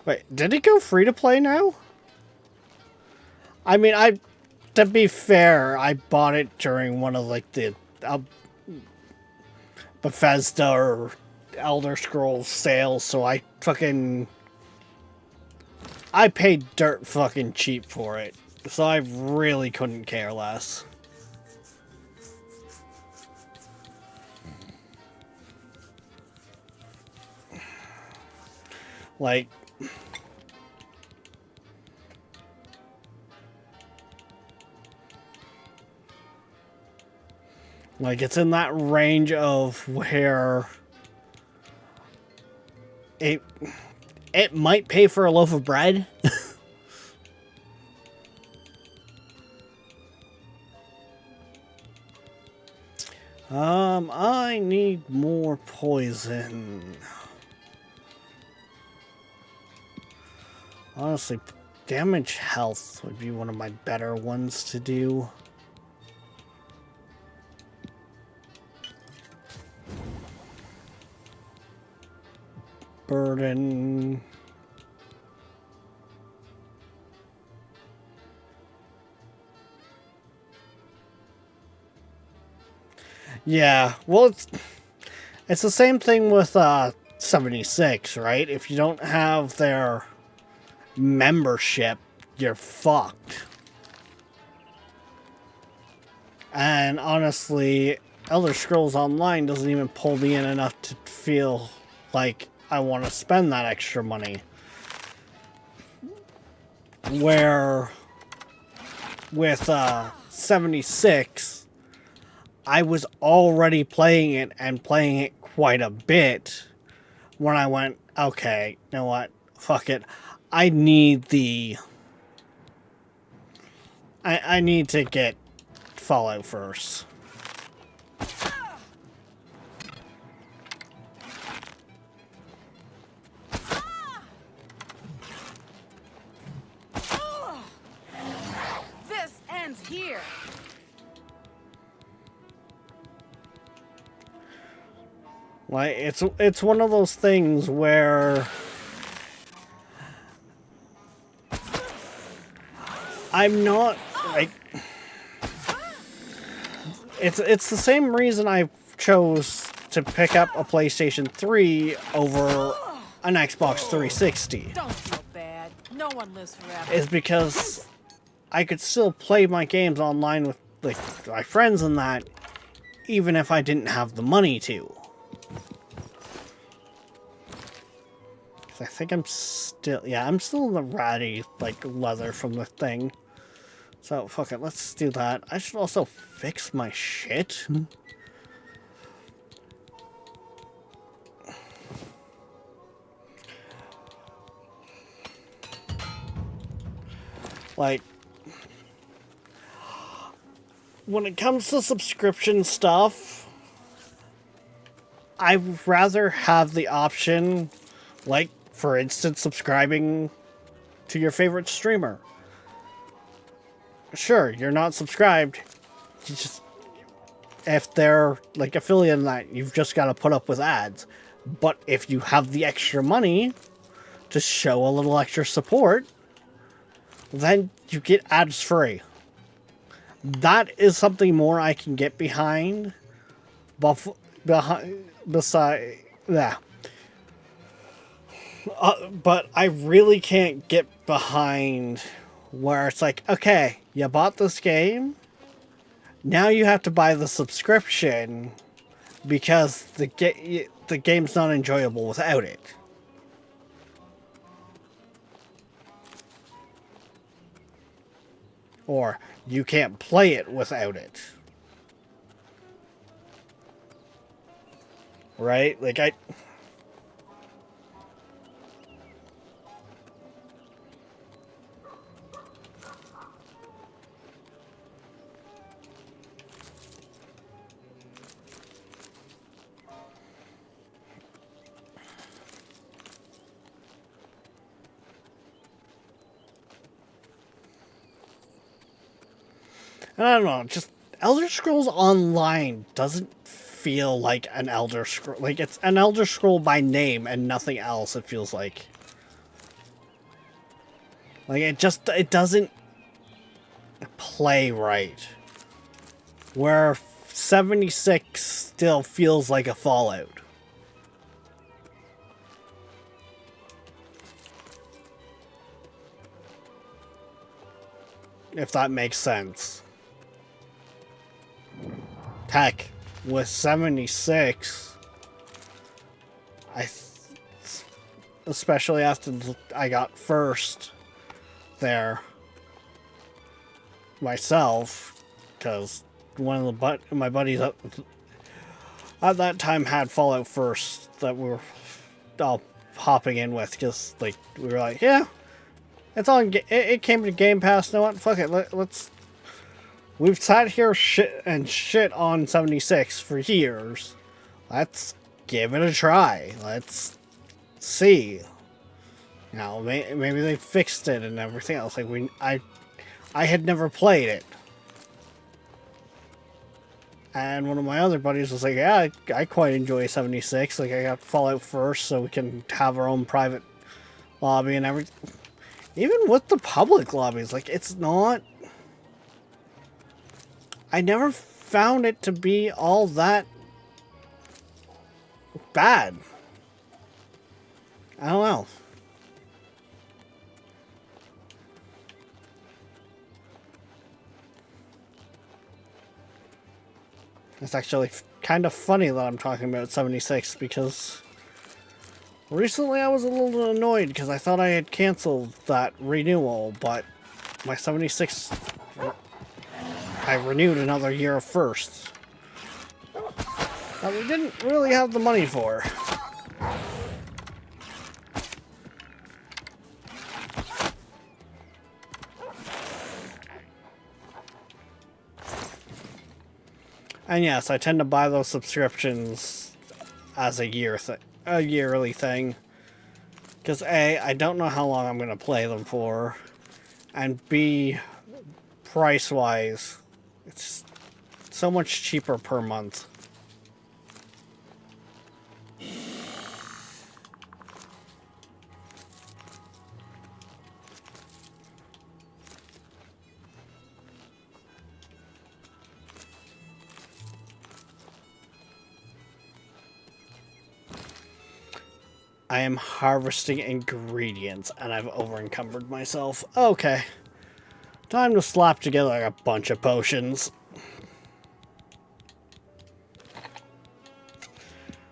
Wait, did it go free to play now? I mean, to be fair, I bought it during one of, like, the Bethesda or Elder Scrolls sales, so I paid dirt fucking cheap for it. So I really couldn't care less. Like, it's in that range of where it might pay for a loaf of bread. I need more poison. Honestly, damage health would be one of my better ones to do. Burden. Yeah, well, it's the same thing with 76, right? If you don't have their membership, you're fucked. And honestly, Elder Scrolls Online doesn't even pull me in enough to feel like I want to spend that extra money. Where with 76, I was already playing it and playing it quite a bit when I went, okay, you know what? Fuck it. I need the... I need to get Fallout first. This ends here. Like, it's one of those things where I'm not, like, it's the same reason I chose to pick up a PlayStation 3 over an Xbox 360. Don't feel bad. No one lives forever. Is because I could still play my games online with, like, my friends and that, even if I didn't have the money to. I think I'm still in the ratty, like, leather from the thing. So, fuck it, let's do that. I should also fix my shit. Like, when it comes to subscription stuff, I'd rather have the option, like, for instance, subscribing to your favorite streamer. Sure, you're not subscribed. You just, if they're like affiliate in that, you've just got to put up with ads. But if you have the extra money to show a little extra support, then you get ads free. That is something more I can get behind. Beside that. But I really can't get behind where it's like, okay, you bought this game, now you have to buy the subscription because the game's not enjoyable without it. Or you can't play it without it. Right? Like, I don't know, just Elder Scrolls Online doesn't feel like an Elder Scroll. Like, it's an Elder Scroll by name and nothing else, it feels like. Like, it doesn't play right. Where 76 still feels like a Fallout. If that makes sense. Heck, with 76, especially after I got first there myself, because one of my buddies at that time had Fallout first that we were all hopping in with, because like we were like, yeah, it's on. It came to Game Pass. You know what? Fuck it. Let's. We've sat here shit on 76 for years. Let's give it a try. Let's see. You know, maybe they fixed it and everything else. Like I had never played it. And one of my other buddies was like, yeah, I quite enjoy 76. Like, I got Fallout first so we can have our own private lobby and everything. Even with the public lobbies, like, it's not... I never found it to be all that bad. I don't know. It's actually kind of funny that I'm talking about 76 because recently I was a little annoyed because I thought I had canceled that renewal, but my 76, I renewed another year first that we didn't really have the money for. And yes, I tend to buy those subscriptions as a yearly thing. Because A, I don't know how long I'm going to play them for. And B, price-wise, it's so much cheaper per month. I am harvesting ingredients, and I've over-encumbered myself. Okay. Time to slap together a bunch of potions.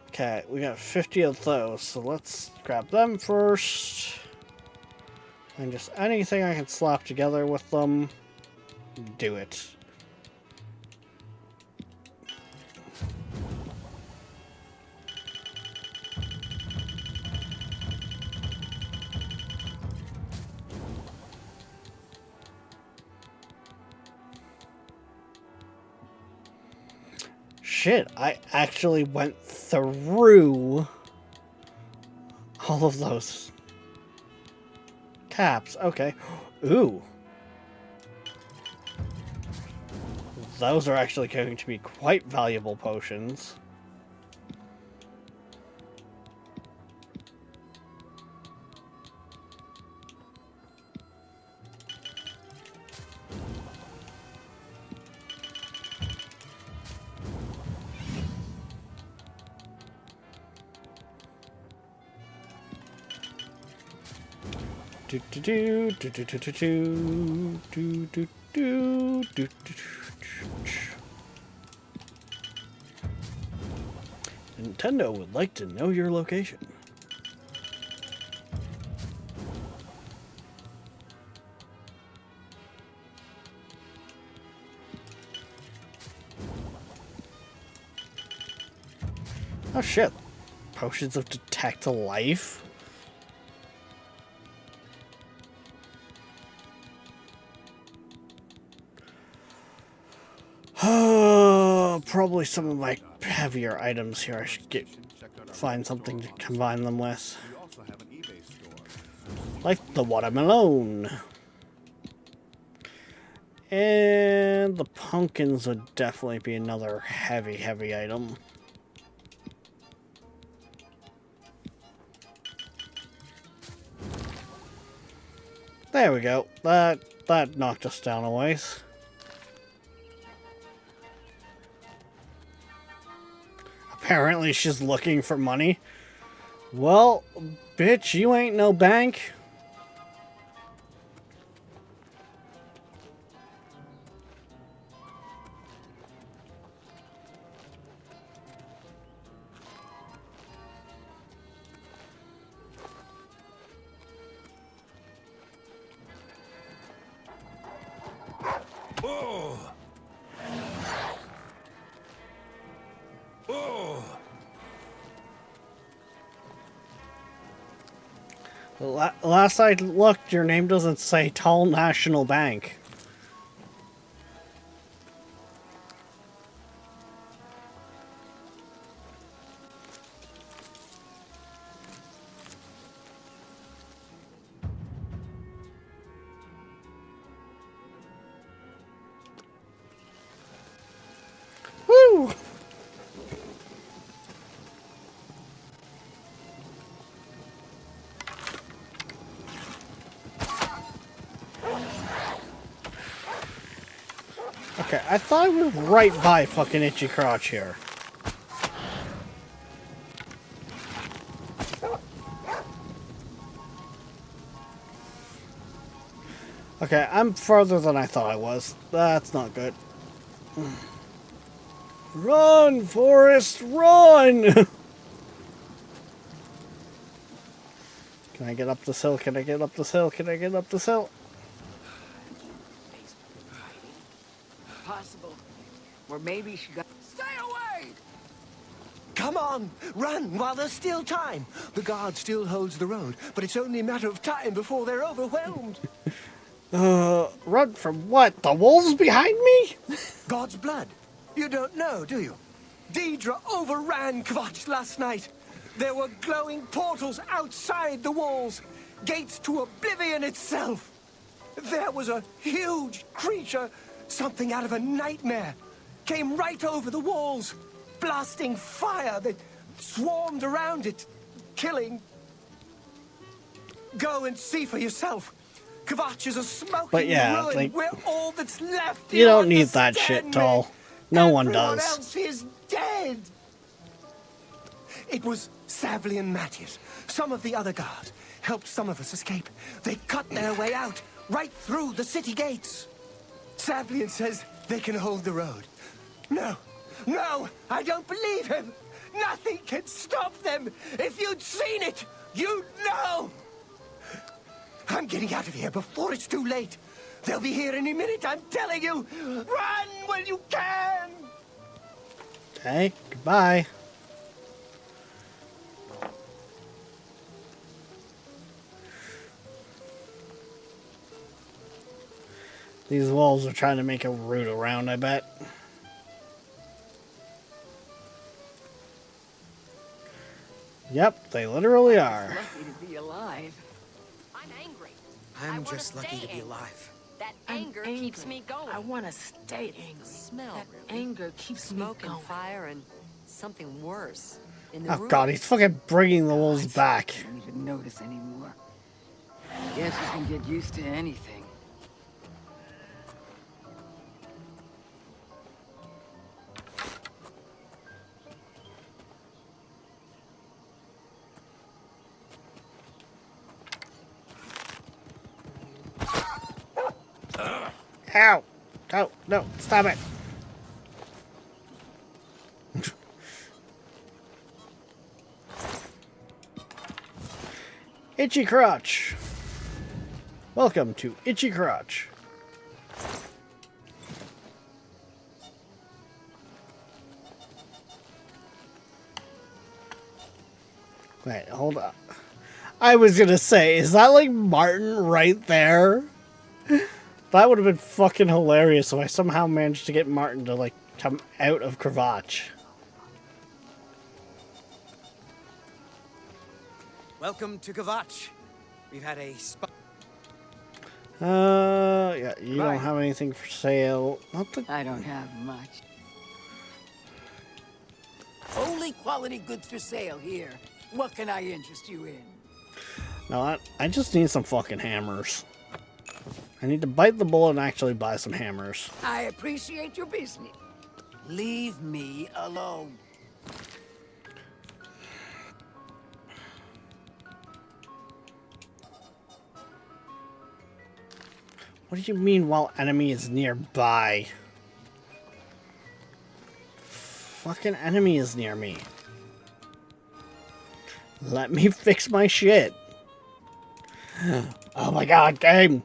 Okay, we got 50 of those, so let's grab them first. And just anything I can slap together with them, do it. Shit, I actually went through all of those caps. Okay. Ooh. Those are actually going to be quite valuable potions. Nintendo would like to know your location. Oh shit. Potions of Detect Life? Probably some of my heavier items here. I should find something to combine them with. Like the watermelon. And the pumpkins would definitely be another heavy item. There we go. That knocked us down a ways. Apparently she's looking for money. Well, bitch, you ain't no bank. Oh! Oh! Last I looked, your name doesn't say Tall National Bank. Okay, I thought I was right by fucking Itchy Crotch here. Okay, I'm farther than I thought I was. That's not good. Run, Forrest, run! Can I get up this hill? Can I get up this hill? Can I get up this hill? Possible. Or maybe she got... Stay away! Come on, run while there's still time. The guard still holds the road, but it's only a matter of time before they're overwhelmed. Run from what? The wolves behind me? God's blood. You don't know, do you? Deidre overran Kvatch last night. There were glowing portals outside the walls, gates to oblivion itself. There was a huge creature, something out of a nightmare, came right over the walls, blasting fire that swarmed around it, killing. Go and see for yourself. Kvatch is a smoking ruin. like, we're all that's left. You don't need that shit, Tall. No one Everyone does. else is dead. It was Savli and Matthias. Some of the other guards helped some of us escape. They cut their way out, right through the city gates. Savlian says they can hold the road. No, no, I don't believe him. Nothing can stop them. If you'd seen it, you'd know. I'm getting out of here before it's too late. They'll be here any minute, I'm telling you. Run when you can. Okay, goodbye. These wolves are trying to make a route around, I bet. Yep, they literally are. Lucky to be alive. I'm angry. I'm just lucky to be alive. That anger keeps me going. I want to stay angry. Smell, that really. anger keeps Smoke me going. and fire and something worse. In the Oh room. god, he's fucking bringing the wolves back. I don't even notice anymore. Guess you can get used to anything. Ow! Oh, no, stop it! Itchy Crotch! Welcome to Itchy Crotch. Wait, hold up. I was gonna say, is that like Martin right there? That would have been fucking hilarious if I somehow managed to get Martin to, like, come out of Kvatch. Welcome to Kvatch. We've had a Yeah, you Bye. don't have anything for sale. Not the... I don't have much. Only quality goods for sale here. What can I interest you in? No, I just need some fucking hammers. I need to bite the bullet and actually buy some hammers. I appreciate your business. Leave me alone. What do you mean while enemy is nearby? Fucking enemy is near me. Let me fix my shit. Oh my god, game!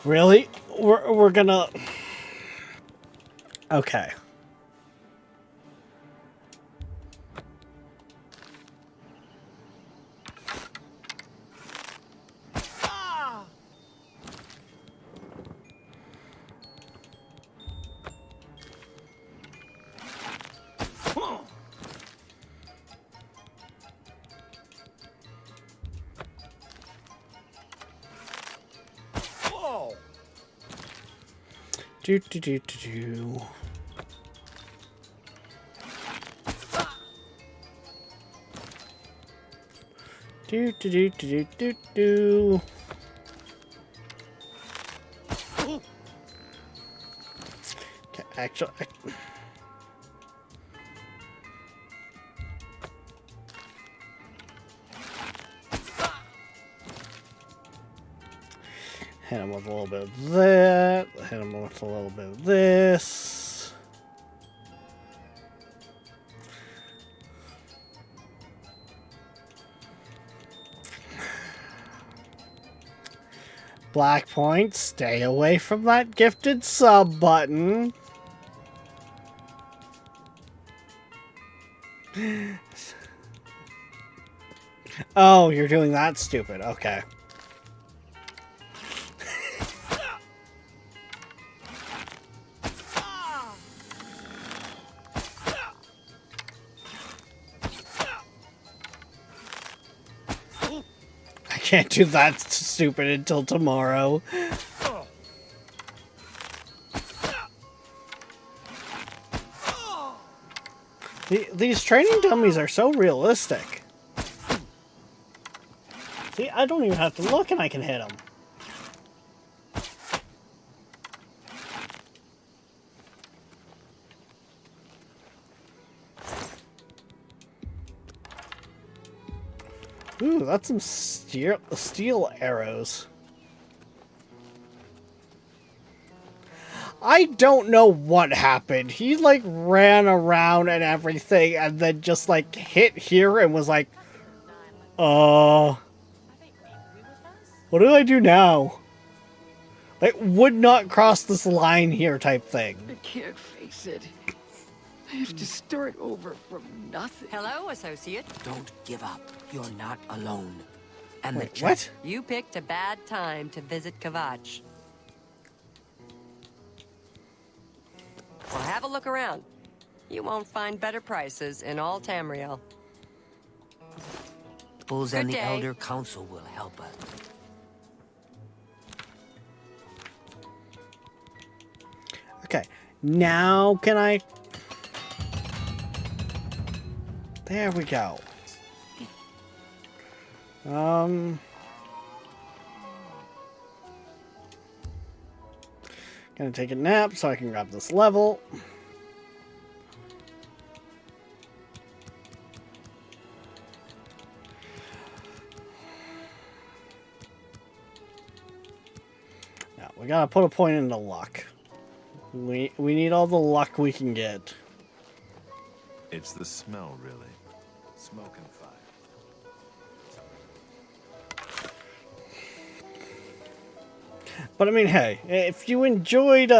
Really? We're gonna... Okay. Do do do do do. Do do do do do do. Okay, actually. Hit him with a little bit of that. Hit him with a little bit of this. Black point, stay away from that gifted sub button. Oh, you're doing that stupid. Okay. I can't do that stupid until tomorrow. These training dummies are so realistic. See, I don't even have to look and I can hit them. Ooh, that's some steel arrows. I don't know what happened. He like ran around and everything and then just like hit here and was like, what do I do now? Like, would not cross this line here type thing. I can't face it. I have to start over from nothing. Hello, associate. Don't give up. You're not alone. And Wait, the what? You picked a bad time to visit Kvatch. Well, have a look around. You won't find better prices in all Tamriel. Bulls Good and the day. Elder Council will help us. Okay, now can I... There we go. Gonna take a nap so I can grab this level. Now, we gotta put a point into luck. We need all the luck we can get. It's the smell, really. Smoke and fire. But I mean, hey, if you enjoyed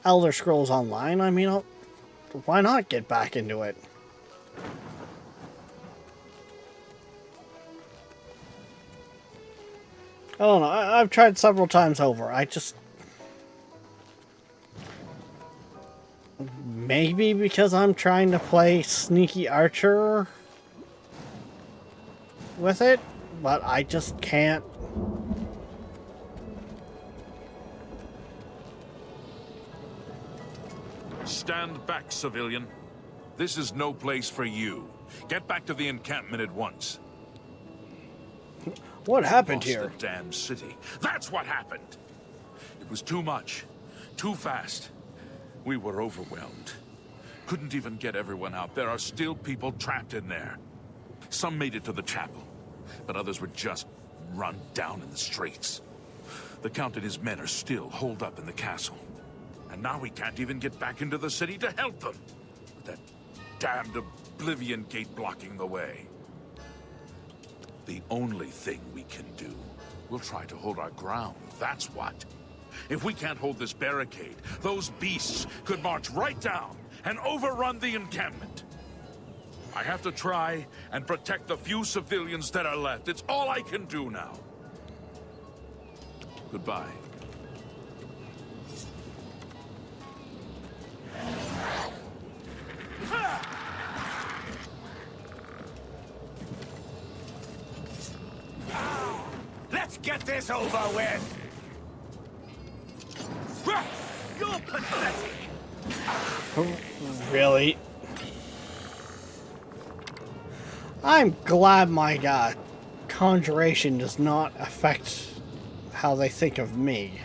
Elder Scrolls Online, I mean, why not get back into it? I don't know. I've tried several times over. I just... Maybe because I'm trying to play Sneaky Archer with it, but I just can't. Stand back, civilian. This is no place for you. Get back to the encampment at once. What happened Lost here? the damn city. That's what happened. It was too much. Too fast. We were overwhelmed. Couldn't even get everyone out. There are still people trapped in there. Some made it to the chapel, but others were just run down in the streets. The Count and his men are still holed up in the castle. And now we can't even get back into the city to help them. With that damned Oblivion Gate blocking the way. The only thing we can do, we'll try to hold our ground, that's what. If we can't hold this barricade, those beasts could march right down and overrun the encampment. I have to try and protect the few civilians that are left. It's all I can do now. Goodbye. Let's get this over with! You're pathetic! Really? I'm glad my conjuration does not affect how they think of me.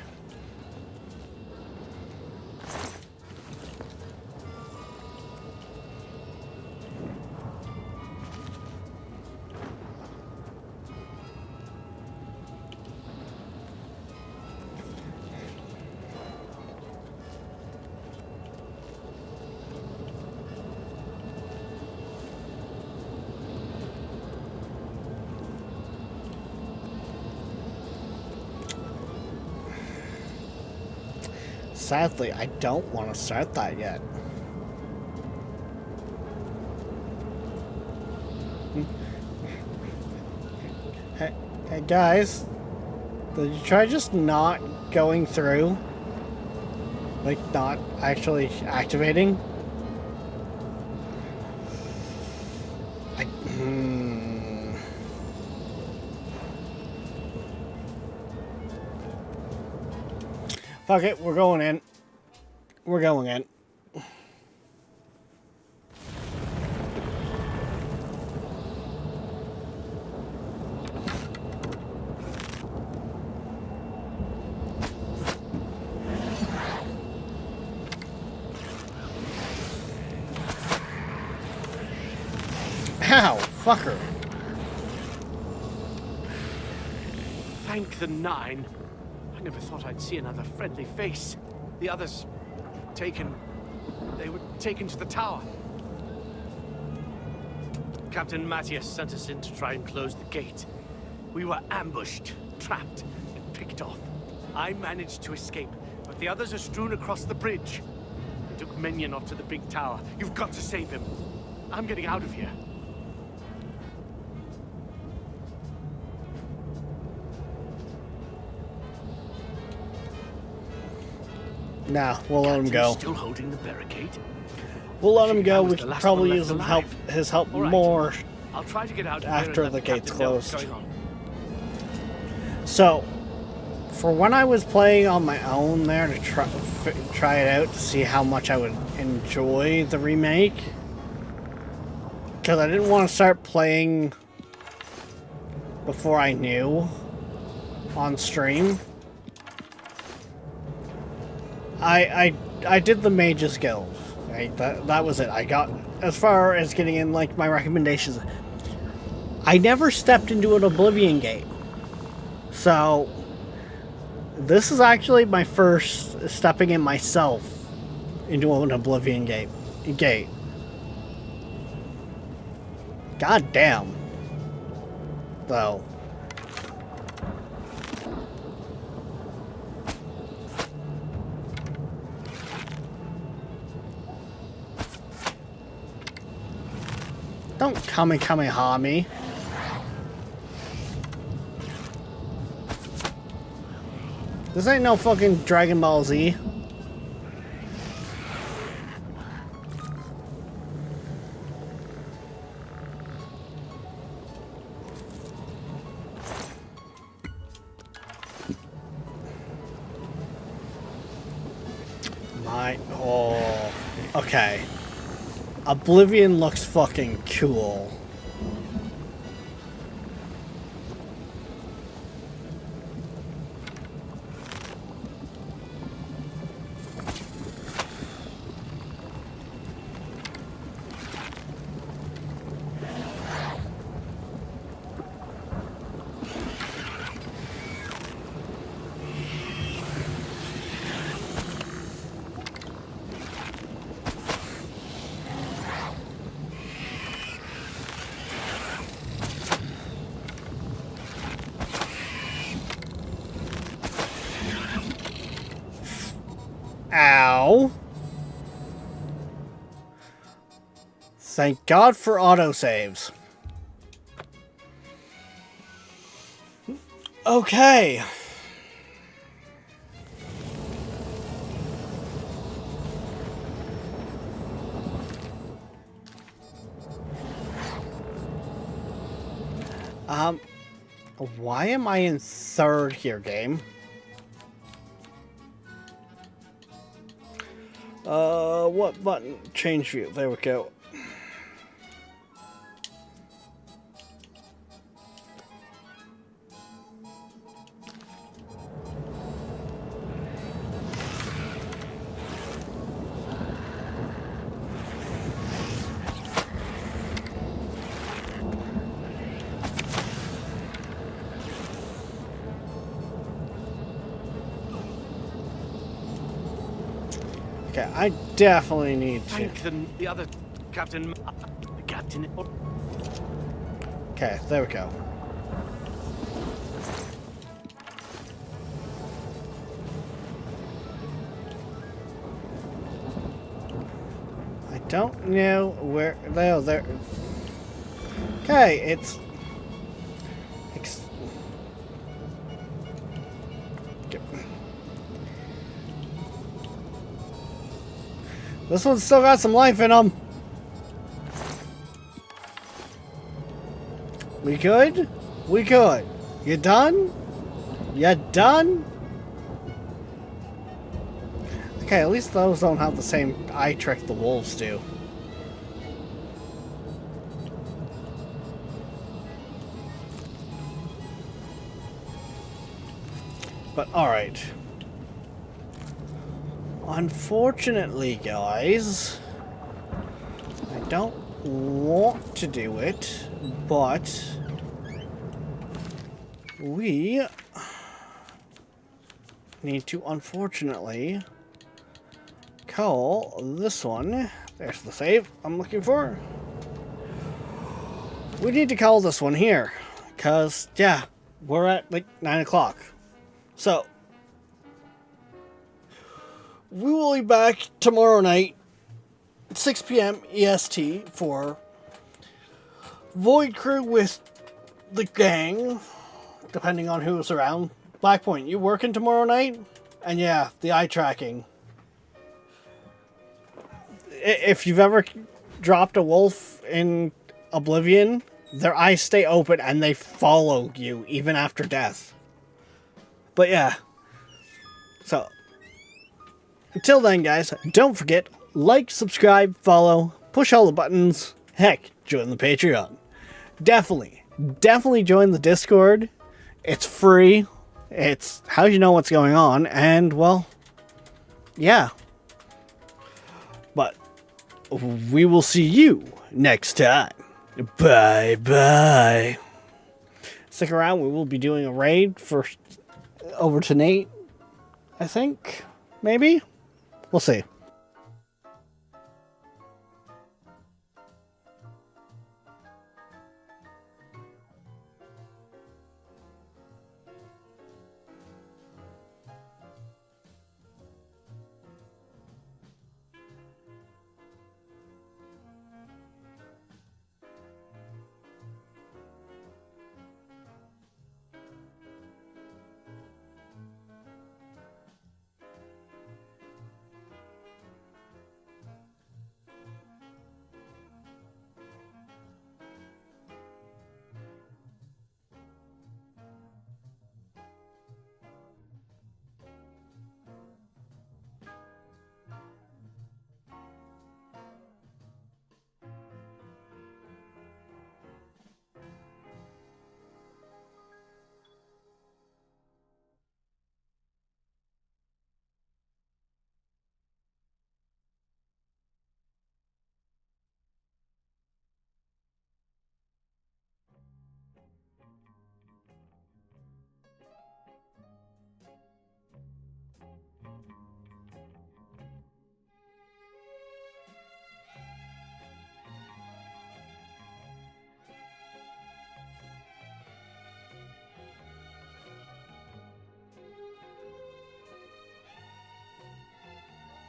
Sadly, I don't want to start that yet. Hey guys, did you try just not going through? Like, not actually activating? Fuck it, we're going in. We're going in. Ow, fucker. Thank the Nine. I never thought I'd see another friendly face. The others... taken... They were taken to the tower. Captain Matthias sent us in to try and close the gate. We were ambushed, trapped, and picked off. I managed to escape, but the others are strewn across the bridge. They took Minion off to the big tower. You've got to save him. I'm getting out of here. Nah, we'll let him go. Still holding the barricade? We'll let him go. We can probably use his help more I'll try to get out after the gate's closed. So, for when I was playing on my own there to try it out to see how much I would enjoy the remake, because I didn't want to start playing before I knew on stream. I did the Mage's Guild, right? That was it. I got as far as getting in like my recommendations. I never stepped into an Oblivion game, so this is actually my first stepping in myself into an Oblivion gate. God damn, though. Don't Kamehameha me. This ain't no fucking Dragon Ball Z. Oh, okay. Oblivion looks fucking cool. Ow. Thank God for autosaves. Okay. Why am I in third here, game? What button? Change view. There we go. Okay, I definitely need to. Thank the other captain. The captain. Okay, there we go. I don't know where. No, there. Okay, it's. This one's still got some life in them. We could? We could. You done? You done? Okay, at least those don't have the same eye trick the wolves do. But alright. Unfortunately, guys, I don't want to do it, but we need to, unfortunately, call this one. There's the save I'm looking for. We need to call this one here, because, yeah, we're at like 9 o'clock. So, we will be back tomorrow night, 6 p.m. EST, for Void Crew with the gang, depending on who's around. Blackpoint, you working tomorrow night? And yeah, the eye tracking. If you've ever dropped a wolf in Oblivion, their eyes stay open and they follow you even after death. But yeah. So, until then, guys, don't forget, like, subscribe, follow, push all the buttons. Heck, join the Patreon. Definitely join the Discord. It's free. It's how you know what's going on. And, well, yeah. But we will see you next time. Bye-bye. Stick around. We will be doing a raid for over to Nate, I think. Maybe? We'll see.